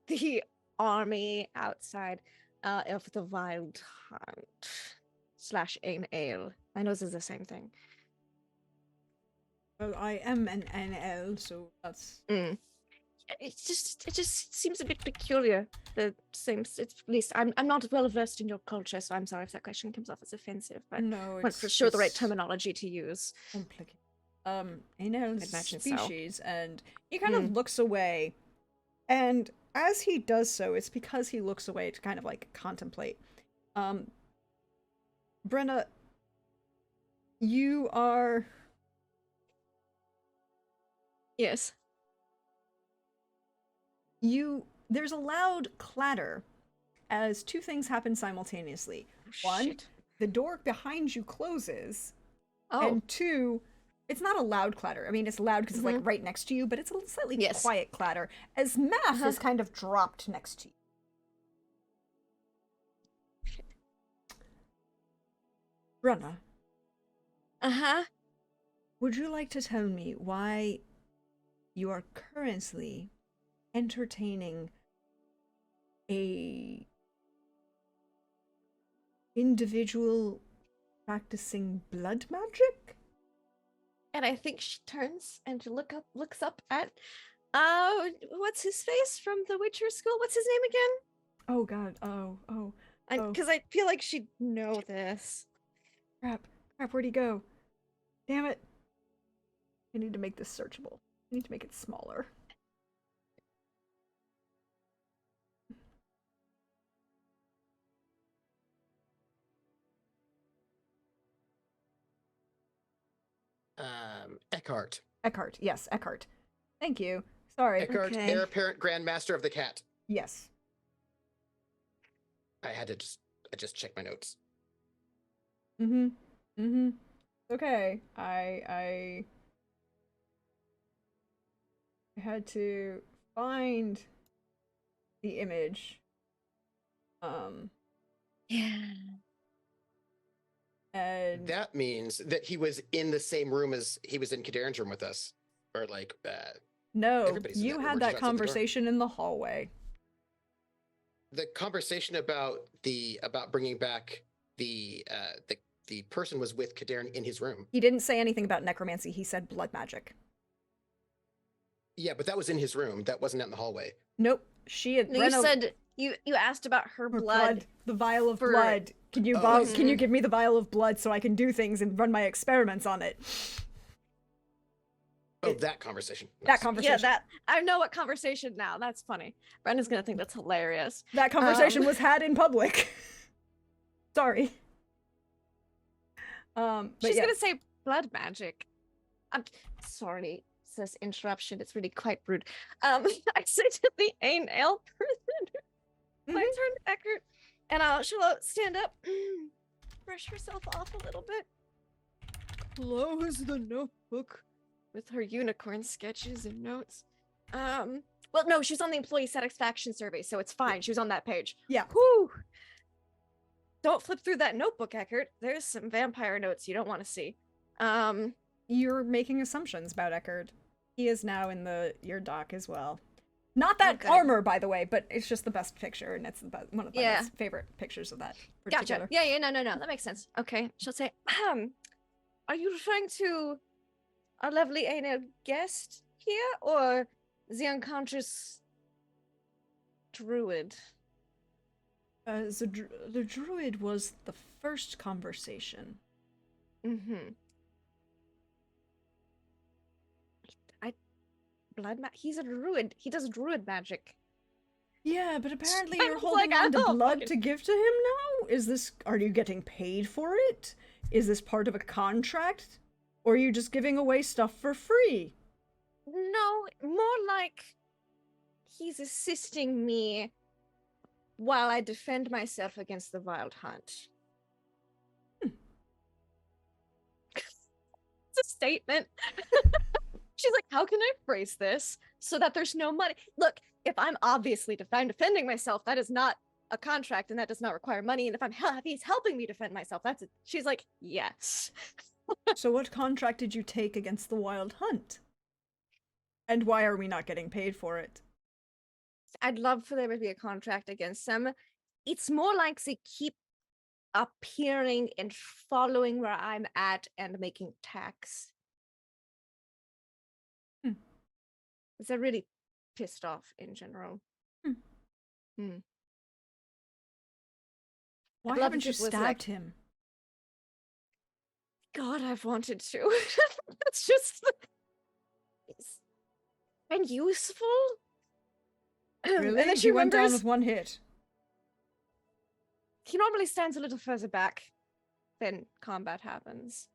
the army outside of the Wild Hunt slash Ain Ale. I know this is the same thing. Well, I am an NL, so that's It just seems a bit peculiar. The same. It's at least I'm not well versed in your culture, so I'm sorry if that question comes off as offensive. But no. want It's for sure the right just terminology to use. complicated. NL is Imagine so. species, and he kind of looks away, and as he does so, it's because he looks away to kind of like contemplate. Brenna, you are. Yes. There's a loud clatter as two things happen simultaneously. One, Shit. the door behind you closes, Oh. and two, it's not a loud clatter. I mean, it's loud because it's like right next to you, but it's a slightly Yes. quiet clatter as Math is kind of dropped next to you. Brenna, would you like to tell me why you are currently entertaining a individual practicing blood magic? And I think she turns and looks up at what's his face from the Witcher School? What's his name again? Oh god, oh. Because I feel like she'd know this. Crap, where'd he go? Damn it. I need to make this searchable. I need to make it smaller. Eckhart. Eckhart, yes, Eckhart. Thank you. Sorry. Eckhart, Okay. heir apparent Grandmaster of the Cat. Yes. I just checked my notes. Okay. I had to find the image. Yeah. And That means that he was in the same room as he was in Kadarn's room with us. Or like, no, everybody's in you that room, had we're that just outside the door. conversation in the hallway. the conversation about bringing back the person was with Kadarn in his room. He didn't say anything about necromancy. He said blood magic. Yeah, but that was in his room. That wasn't out in the hallway. Nope. She had No, you said you asked about her her blood. the vial of for- blood. Can you Oh, I can you see. give me the vial of blood so I can do things and run my experiments on it? Oh, that conversation. That Nice. conversation. Yeah, that I know what conversation now. That's funny. Brenda's gonna think that's hilarious. That conversation Um, was had in public. Sorry. But She's yeah. gonna say blood magic. I'm sorry, this interruption. It's really quite rude. Accidentally Ain Ale person. My Mhm. turn, Eckert. And she'll stand up, brush herself off a little bit, close the notebook with her unicorn sketches and notes. Well, no, she was on the employee satisfaction survey, so it's fine. She was on that page. Yeah. Whew. Don't flip through that notebook, Eckert. There's some vampire notes you don't want to see. You're making assumptions about Eckert. He is now in your doc as well. Not that Okay. armor, by the way, but it's just the best picture, and it's one of my Yeah. best favorite pictures of that particular. Gotcha. Yeah, no, that makes sense. Okay, she'll say, are you referring to our lovely Aina guest here, or the unconscious druid? The druid was the first conversation. Mm-hmm. He's a druid. He does druid magic. Yeah, but apparently I you're was holding like, on to oh, blood fucking- to give to him now? Are you getting paid for it? Is this part of a contract? Or are you just giving away stuff for free? No, more like he's assisting me while I defend myself against the Wild Hunt. It's a statement. She's like, how can I phrase this so that there's no money? Look, if I'm obviously defending myself, that is not a contract and that does not require money. And if he's helping me defend myself, that's it. She's like, yes. So what contract did you take against the Wild Hunt? And why are we not getting paid for it? I'd love for there to be a contract against them. It's more like they keep appearing and following where I'm at and making attacks. Hmm. They're really pissed off in general. Why love haven't if you it was, stabbed like- him? God, I've wanted to. That's just it's been useful. Really? And then she He went down remembers with one hit. he normally stands a little further back than combat happens.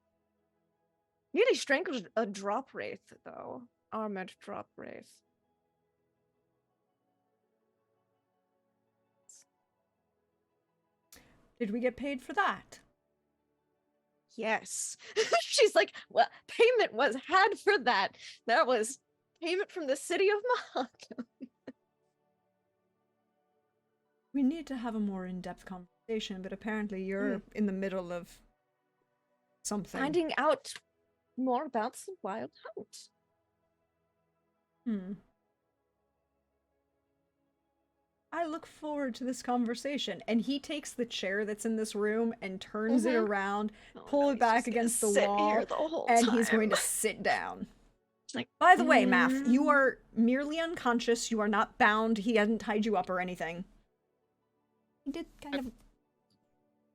Nearly strangled a drop wraith, though. Armored drop wraith. Did we get paid for that? Yes. She's like, well, payment was had for that. That was payment from the city of Mahaka. We need to have a more in-depth conversation, but apparently you're in the middle of something. Finding out more about the wild hunt. Hmm. I look forward to this conversation. And he takes the chair that's in this room and turns it around, pull it back against the wall, and he's going to sit down. Like, by the way, Math, you are merely unconscious. You are not bound. He hasn't tied you up or anything. He did kind of...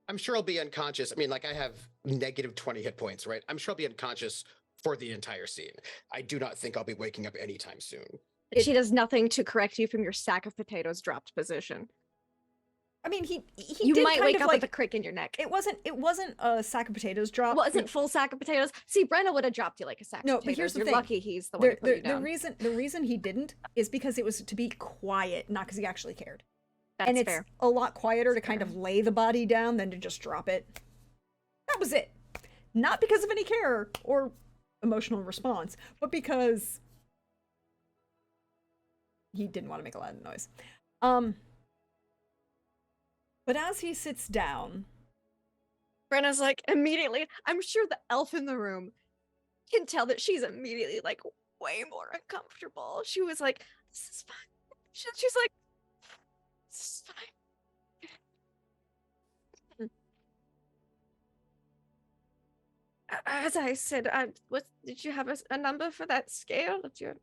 I'm sure I'll be unconscious. I mean, like I have negative 20 hit points, right? I'm sure I'll be unconscious for the entire scene. I do not think I'll be waking up anytime soon. She does nothing to correct you from your sack of potatoes dropped position. I mean, he You did might kind wake of up like... with a crick in your neck. It wasn't a sack of potatoes drop. Well, isn't full sack of potatoes? See, Brenna would have dropped you like a sack No, of but potatoes. here's the You're thing. lucky he's the one who put you down. The reason he didn't is because it was to be quiet, not because he actually cared. That's and it's fair. a lot quieter to That's kind fair. of lay the body down than to just drop it. That was it. Not because of any care or emotional response, but because he didn't want to make a lot of noise. But as he sits down, Brenna's like, immediately, I'm sure the elf in the room can tell that she's immediately like way more uncomfortable. She was like, this is fine. She's like, this is fine. As I said, did you have a number for that scale? That you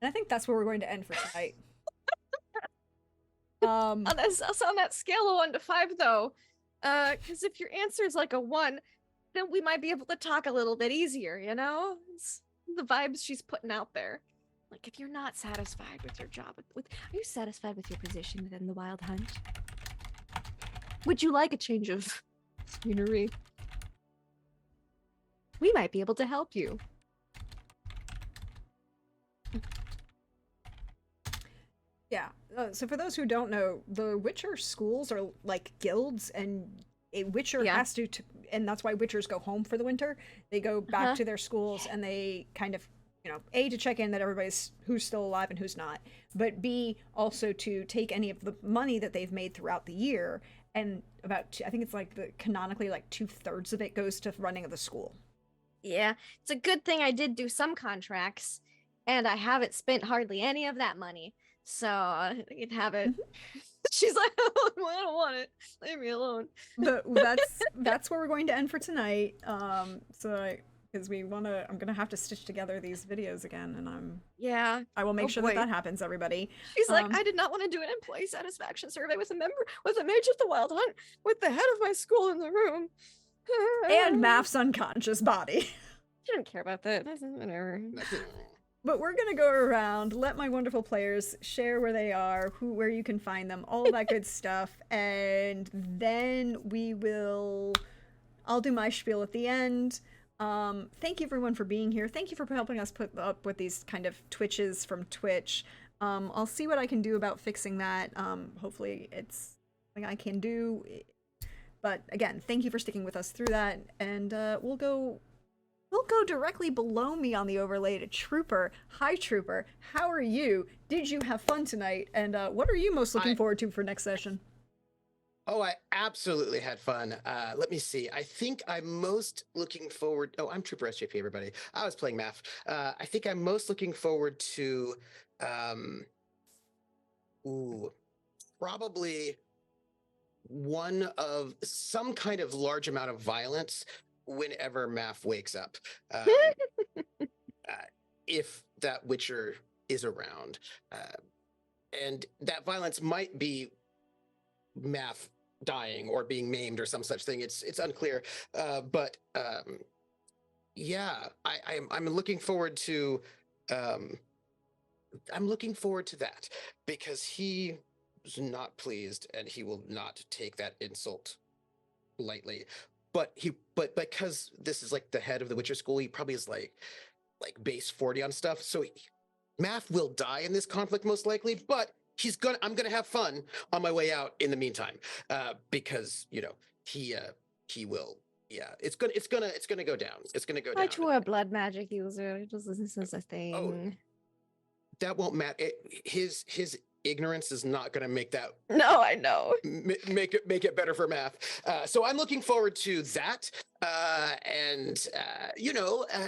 and I think that's where we're going to end for tonight. on that scale of 1 to 5, though, because if your answer is like a 1, then we might be able to talk a little bit easier. You know, it's the vibes she's putting out there. Like, if you're not satisfied with your job, are you satisfied with your position within the Wild Hunt? Would you like a change of scenery? We might be able to help you. Yeah. So for those who don't know, the Witcher schools are like guilds, and a Witcher has to, and that's why Witchers go home for the winter. They go back to their schools, and they kind of, you know, A, to check in that everybody's who's still alive and who's not, but B, also to take any of the money that they've made throughout the year, and about, I think it's like canonically like 2/3 of it goes to running of the school. Yeah, it's a good thing I did do some contracts, and I haven't spent hardly any of that money. So I can have it. She's like, I don't want it. Leave me alone. But that's where we're going to end for tonight. Because I'm gonna have to stitch together these videos again, and I will make sure that happens, everybody. She's like, I did not want to do an employee satisfaction survey with a mage of the Wild Hunt with the head of my school in the room. And Math's unconscious body. She didn't care about that. Whatever. But we're gonna go around, let my wonderful players share where they are, where you can find them, all that good stuff, and then I'll do my spiel at the end. Thank you everyone for being here. Thank you for helping us put up with these kind of twitches from Twitch. I'll see what I can do about fixing that. Hopefully it's something I can do. But again, thank you for sticking with us through that, and we'll go directly below me on the overlay to Trooper. Hi, Trooper. How are you? Did you have fun tonight? And what are you most looking forward to for next session? Oh, I absolutely had fun. Let me see. I think I'm most looking forward. Oh, I'm Trooper SJP, everybody. I was playing math. I think I'm most looking forward to, um, ooh, probably one of some kind of large amount of violence whenever Math wakes up. Um, uh, if that Witcher is around. And that violence might be Math dying or being maimed or some such thing. It's unclear. But yeah, I'm looking forward to um, I'm looking forward to that because he was not pleased and he will not take that insult lightly. But because this is like the head of the Witcher school, he probably is like base 40 on stuff. So Math will die in this conflict most likely, but I'm gonna have fun on my way out in the meantime. Because he will. Yeah, it's gonna go down. It's gonna go I down. to a blood magic user. This is a thing. That won't matter. His ignorance is not gonna make that No, I know. make it better for Math. So I'm looking forward to that, and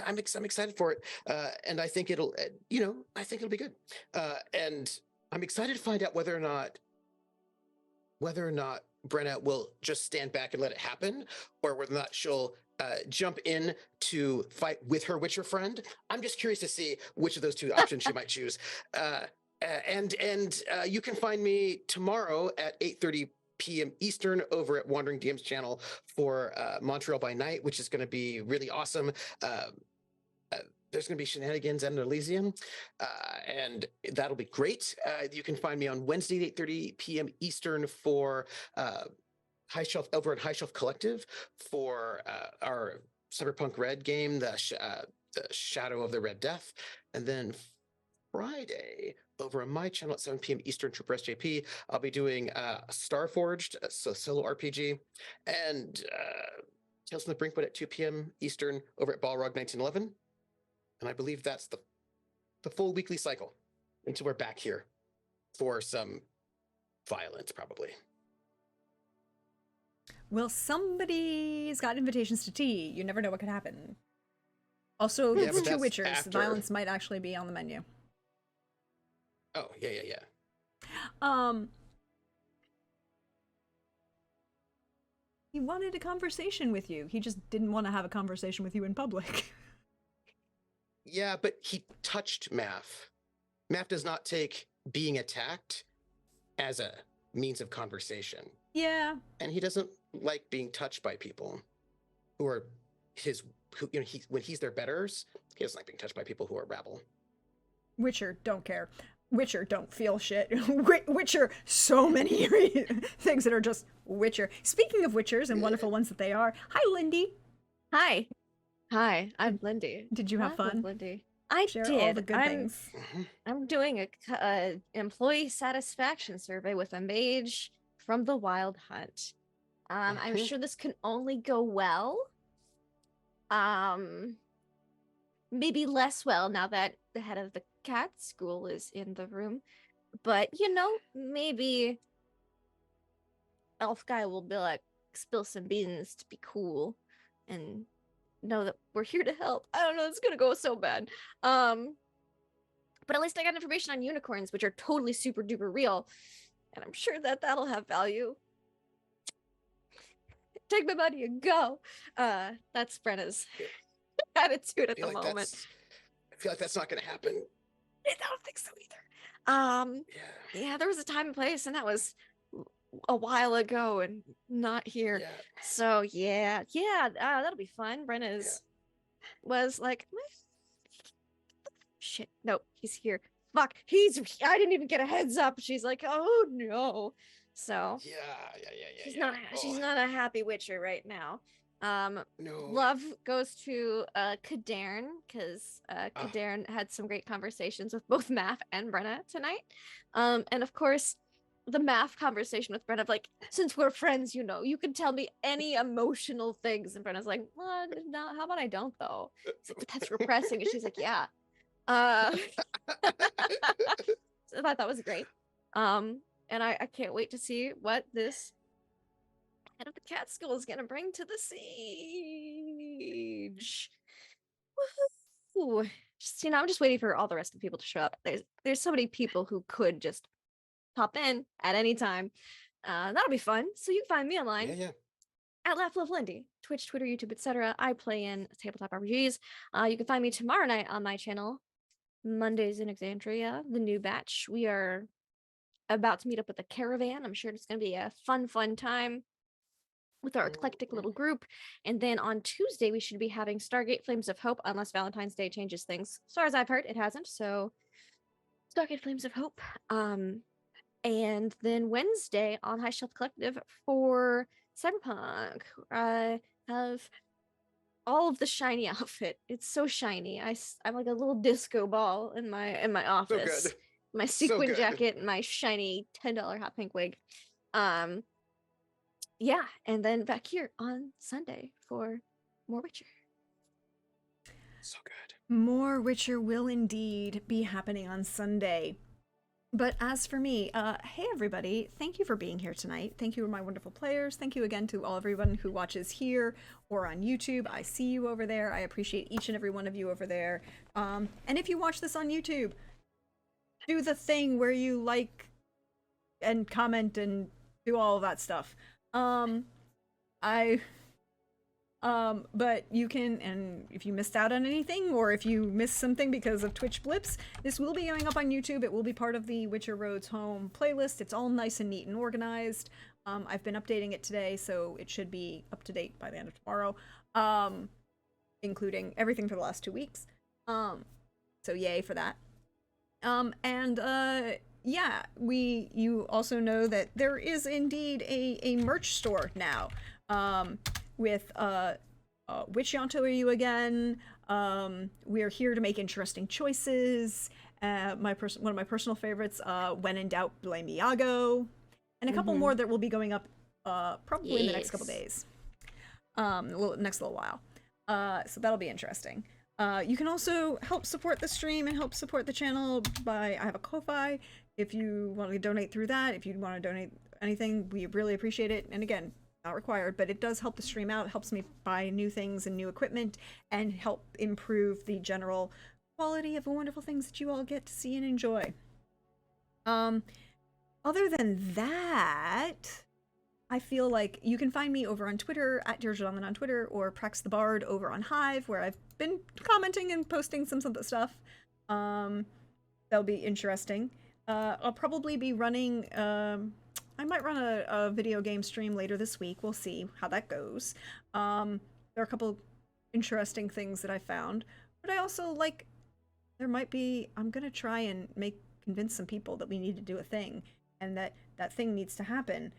I'm excited for it, and I think I think it'll be good, and I'm excited to find out whether or not Brenna will just stand back and let it happen, or whether or not she'll jump in to fight with her Witcher friend. I'm just curious to see which of those two options she might choose. And you can find me tomorrow at 8:30 p.m. Eastern over at Wandering DM's channel for Montreal by Night, which is going to be really awesome. There's going to be shenanigans and Elysium, and that'll be great. You can find me on Wednesday at 8:30 p.m. Eastern for High Shelf over at High Shelf Collective for our Cyberpunk Red game, the Shadow of the Red Death, and then Friday over on my channel at 7 p.m. Eastern, Trooper SJP, I'll be doing Starforged, so solo RPG, and Tales from the Brinkwood at 2 p.m. Eastern over at Balrog 1911. And I believe that's the full weekly cycle until we're back here for some violence, probably. Well, somebody's got invitations to tea. You never know what could happen. Also, Yeah, it's but two that's Witchers. after. Violence might actually be on the menu. Oh, yeah. He wanted a conversation with you. He just didn't want to have a conversation with you in public. Yeah, but he touched Math. Math does not take being attacked as a means of conversation. Yeah. And he doesn't like being touched by people who are when he's their betters, he doesn't like being touched by people who are rabble. Witcher, don't care. Witcher, don't feel shit. Witcher, so many things that are just Witcher. Speaking of Witchers and wonderful ones that they are, hi, Lindy. Hi. Hi, I'm Lindy. Did you have I love fun? Lindy. I Share did. all the good things. I'm doing a employee satisfaction survey with a mage from the Wild Hunt. I'm sure this can only go well. Maybe less well now that the head of the cat school is in the room. But maybe Elf Guy will be like spill some beans to be cool and know that we're here to help. I don't know, it's gonna go so bad. But at least I got information on unicorns, which are totally super duper real, and I'm sure that that'll have value. Take my money and go. That's Brenna's attitude at the moment. I feel like that's not gonna happen. I don't think so either. Yeah. Yeah, there was a time and place, and that was a while ago and not here. Yeah. So yeah, that'll be fun. Brenna's was like, shit, no, he's here. Fuck, I didn't even get a heads up. She's like, oh no. So Yeah. She's not a happy Witcher right now. No. Love goes to Cadarn, because Cadarn had some great conversations with both Math and Brenna tonight. And of course, the Math conversation with Brenna of like, since we're friends, you can tell me any emotional things. And Brenna's like, well, no, how about I don't though? Like, but that's repressing. And she's like, yeah. So I thought that was great. And I can't wait to see what this Head of the Catskill is gonna bring to the siege. Woohoo! Just I'm just waiting for all the rest of the people to show up. There's so many people who could just pop in at any time. That'll be fun. So you can find me online Yeah, yeah. at Laugh Love Lindy, Twitch, Twitter, YouTube, etc. I play in tabletop RPGs. You can find me tomorrow night on my channel, Mondays in Exandria, the new batch. We are about to meet up with the caravan. I'm sure it's going to be a fun time with our eclectic little group. And then on Tuesday, we should be having Stargate Flames of Hope, unless Valentine's Day changes things. As far as I've heard, it hasn't. So Stargate Flames of Hope. And then Wednesday on High Shelf Collective for Cyberpunk. I have all of the shiny outfit. It's so shiny. I'm like a little disco ball in my So office. good. My So sequin good. jacket and my shiny $10 hot pink wig. Yeah, and then back here on Sunday for more Witcher. So good. More Witcher will indeed be happening on Sunday. But as for me, hey everybody, thank you for being here tonight. Thank you to my wonderful players. Thank you again to all everyone who watches here or on YouTube. I see you over there. I appreciate each and every one of you over there. And if you watch this on YouTube, do the thing where you like and comment and do all of that stuff. But you can, and if you missed out on anything, or if you missed something because of Twitch blips, this will be going up on YouTube. It will be part of the Witcher Roads Home playlist. It's all nice and neat and organized. I've been updating it today, so it should be up to date by the end of tomorrow, including everything for the last 2 weeks. So yay for that. Yeah, you also know that there is indeed a merch store now. With which Yonto are you again? We are here to make interesting choices. One of my personal favorites, when in doubt, blame Iago, and a couple more that will be going up probably in the next couple days, next little while. So that'll be interesting. You can also help support the stream and help support the channel by, I have a Ko-Fi. If you want to donate through that, if you want to donate anything, we really appreciate it. And again, not required, but it does help the stream out. It helps me buy new things and new equipment and help improve the general quality of the wonderful things that you all get to see and enjoy. Other than that, I feel like you can find me over on Twitter, at Deirdre on Twitter, or Prax the Bard over on Hive, where I've been commenting and posting some stuff. That'll be interesting. I'll probably be running, I might run a video game stream later this week. We'll see how that goes. There are a couple interesting things that I found, but I also I'm gonna try and convince some people that we need to do a thing, and that thing needs to happen,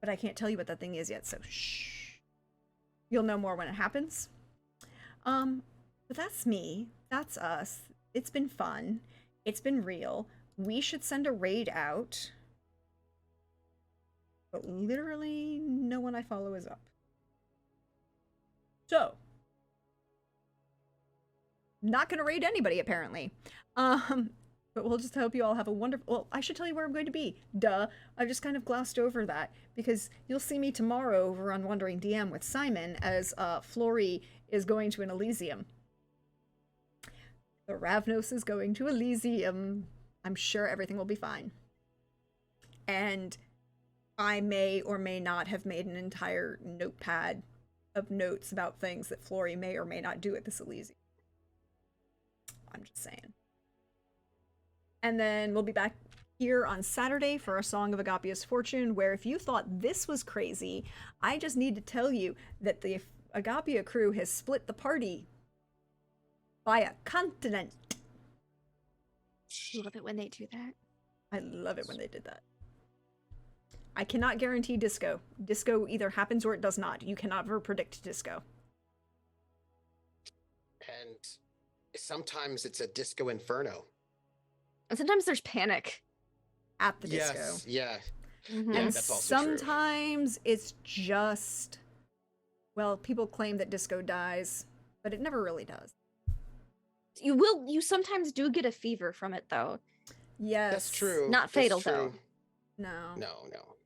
but I can't tell you what that thing is yet, so shh. You'll know more when it happens. But that's me. That's us. It's been fun. It's been real. We should send a raid out. But literally no one I follow is up. So, not gonna raid anybody apparently. But we'll just hope you all have a wonderful, well, I should tell you where I'm going to be. Duh. I've just kind of glossed over that because you'll see me tomorrow over on Wandering DM with Simon as Flory is going to an Elysium. The Ravnos is going to Elysium. I'm sure everything will be fine. And I may or may not have made an entire notepad of notes about things that Flory may or may not do at this Elysium. I'm just saying. And then we'll be back here on Saturday for our Song of Agapia's Fortune, where if you thought this was crazy, I just need to tell you that the Agapia crew has split the party by a continent. Love it when they do that. I love it when they did that. I cannot guarantee disco. Disco either happens or it does not. You cannot ever predict disco. And sometimes it's a disco inferno. And sometimes there's panic. At the disco. Yes, yeah. Mhm. Yeah, And that's also true. sometimes it's just, well, people claim that disco dies, but it never really does. You sometimes do get a fever from it though. Yes. That's true. Not That's fatal, true. though. No. No.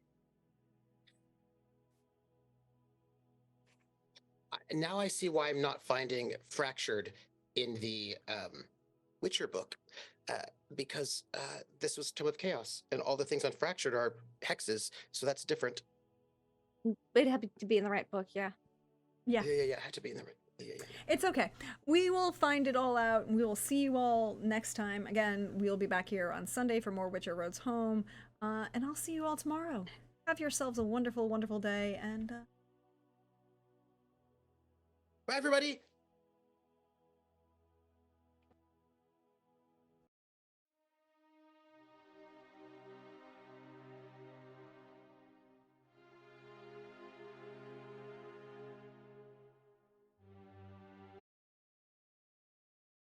now I see why I'm not finding fractured in the Witcher book. Because this was Tome of Chaos, and all the things on fractured are hexes, so that's different. It'd have to be in the right book, yeah. Yeah. Yeah. It had to be in the right. Yeah. It's okay. We will find it all out, and we will see you all next time. Again, we'll be back here on Sunday for more Witcher Roads Home, and I'll see you all tomorrow. Have yourselves a wonderful, wonderful day, and Bye, everybody.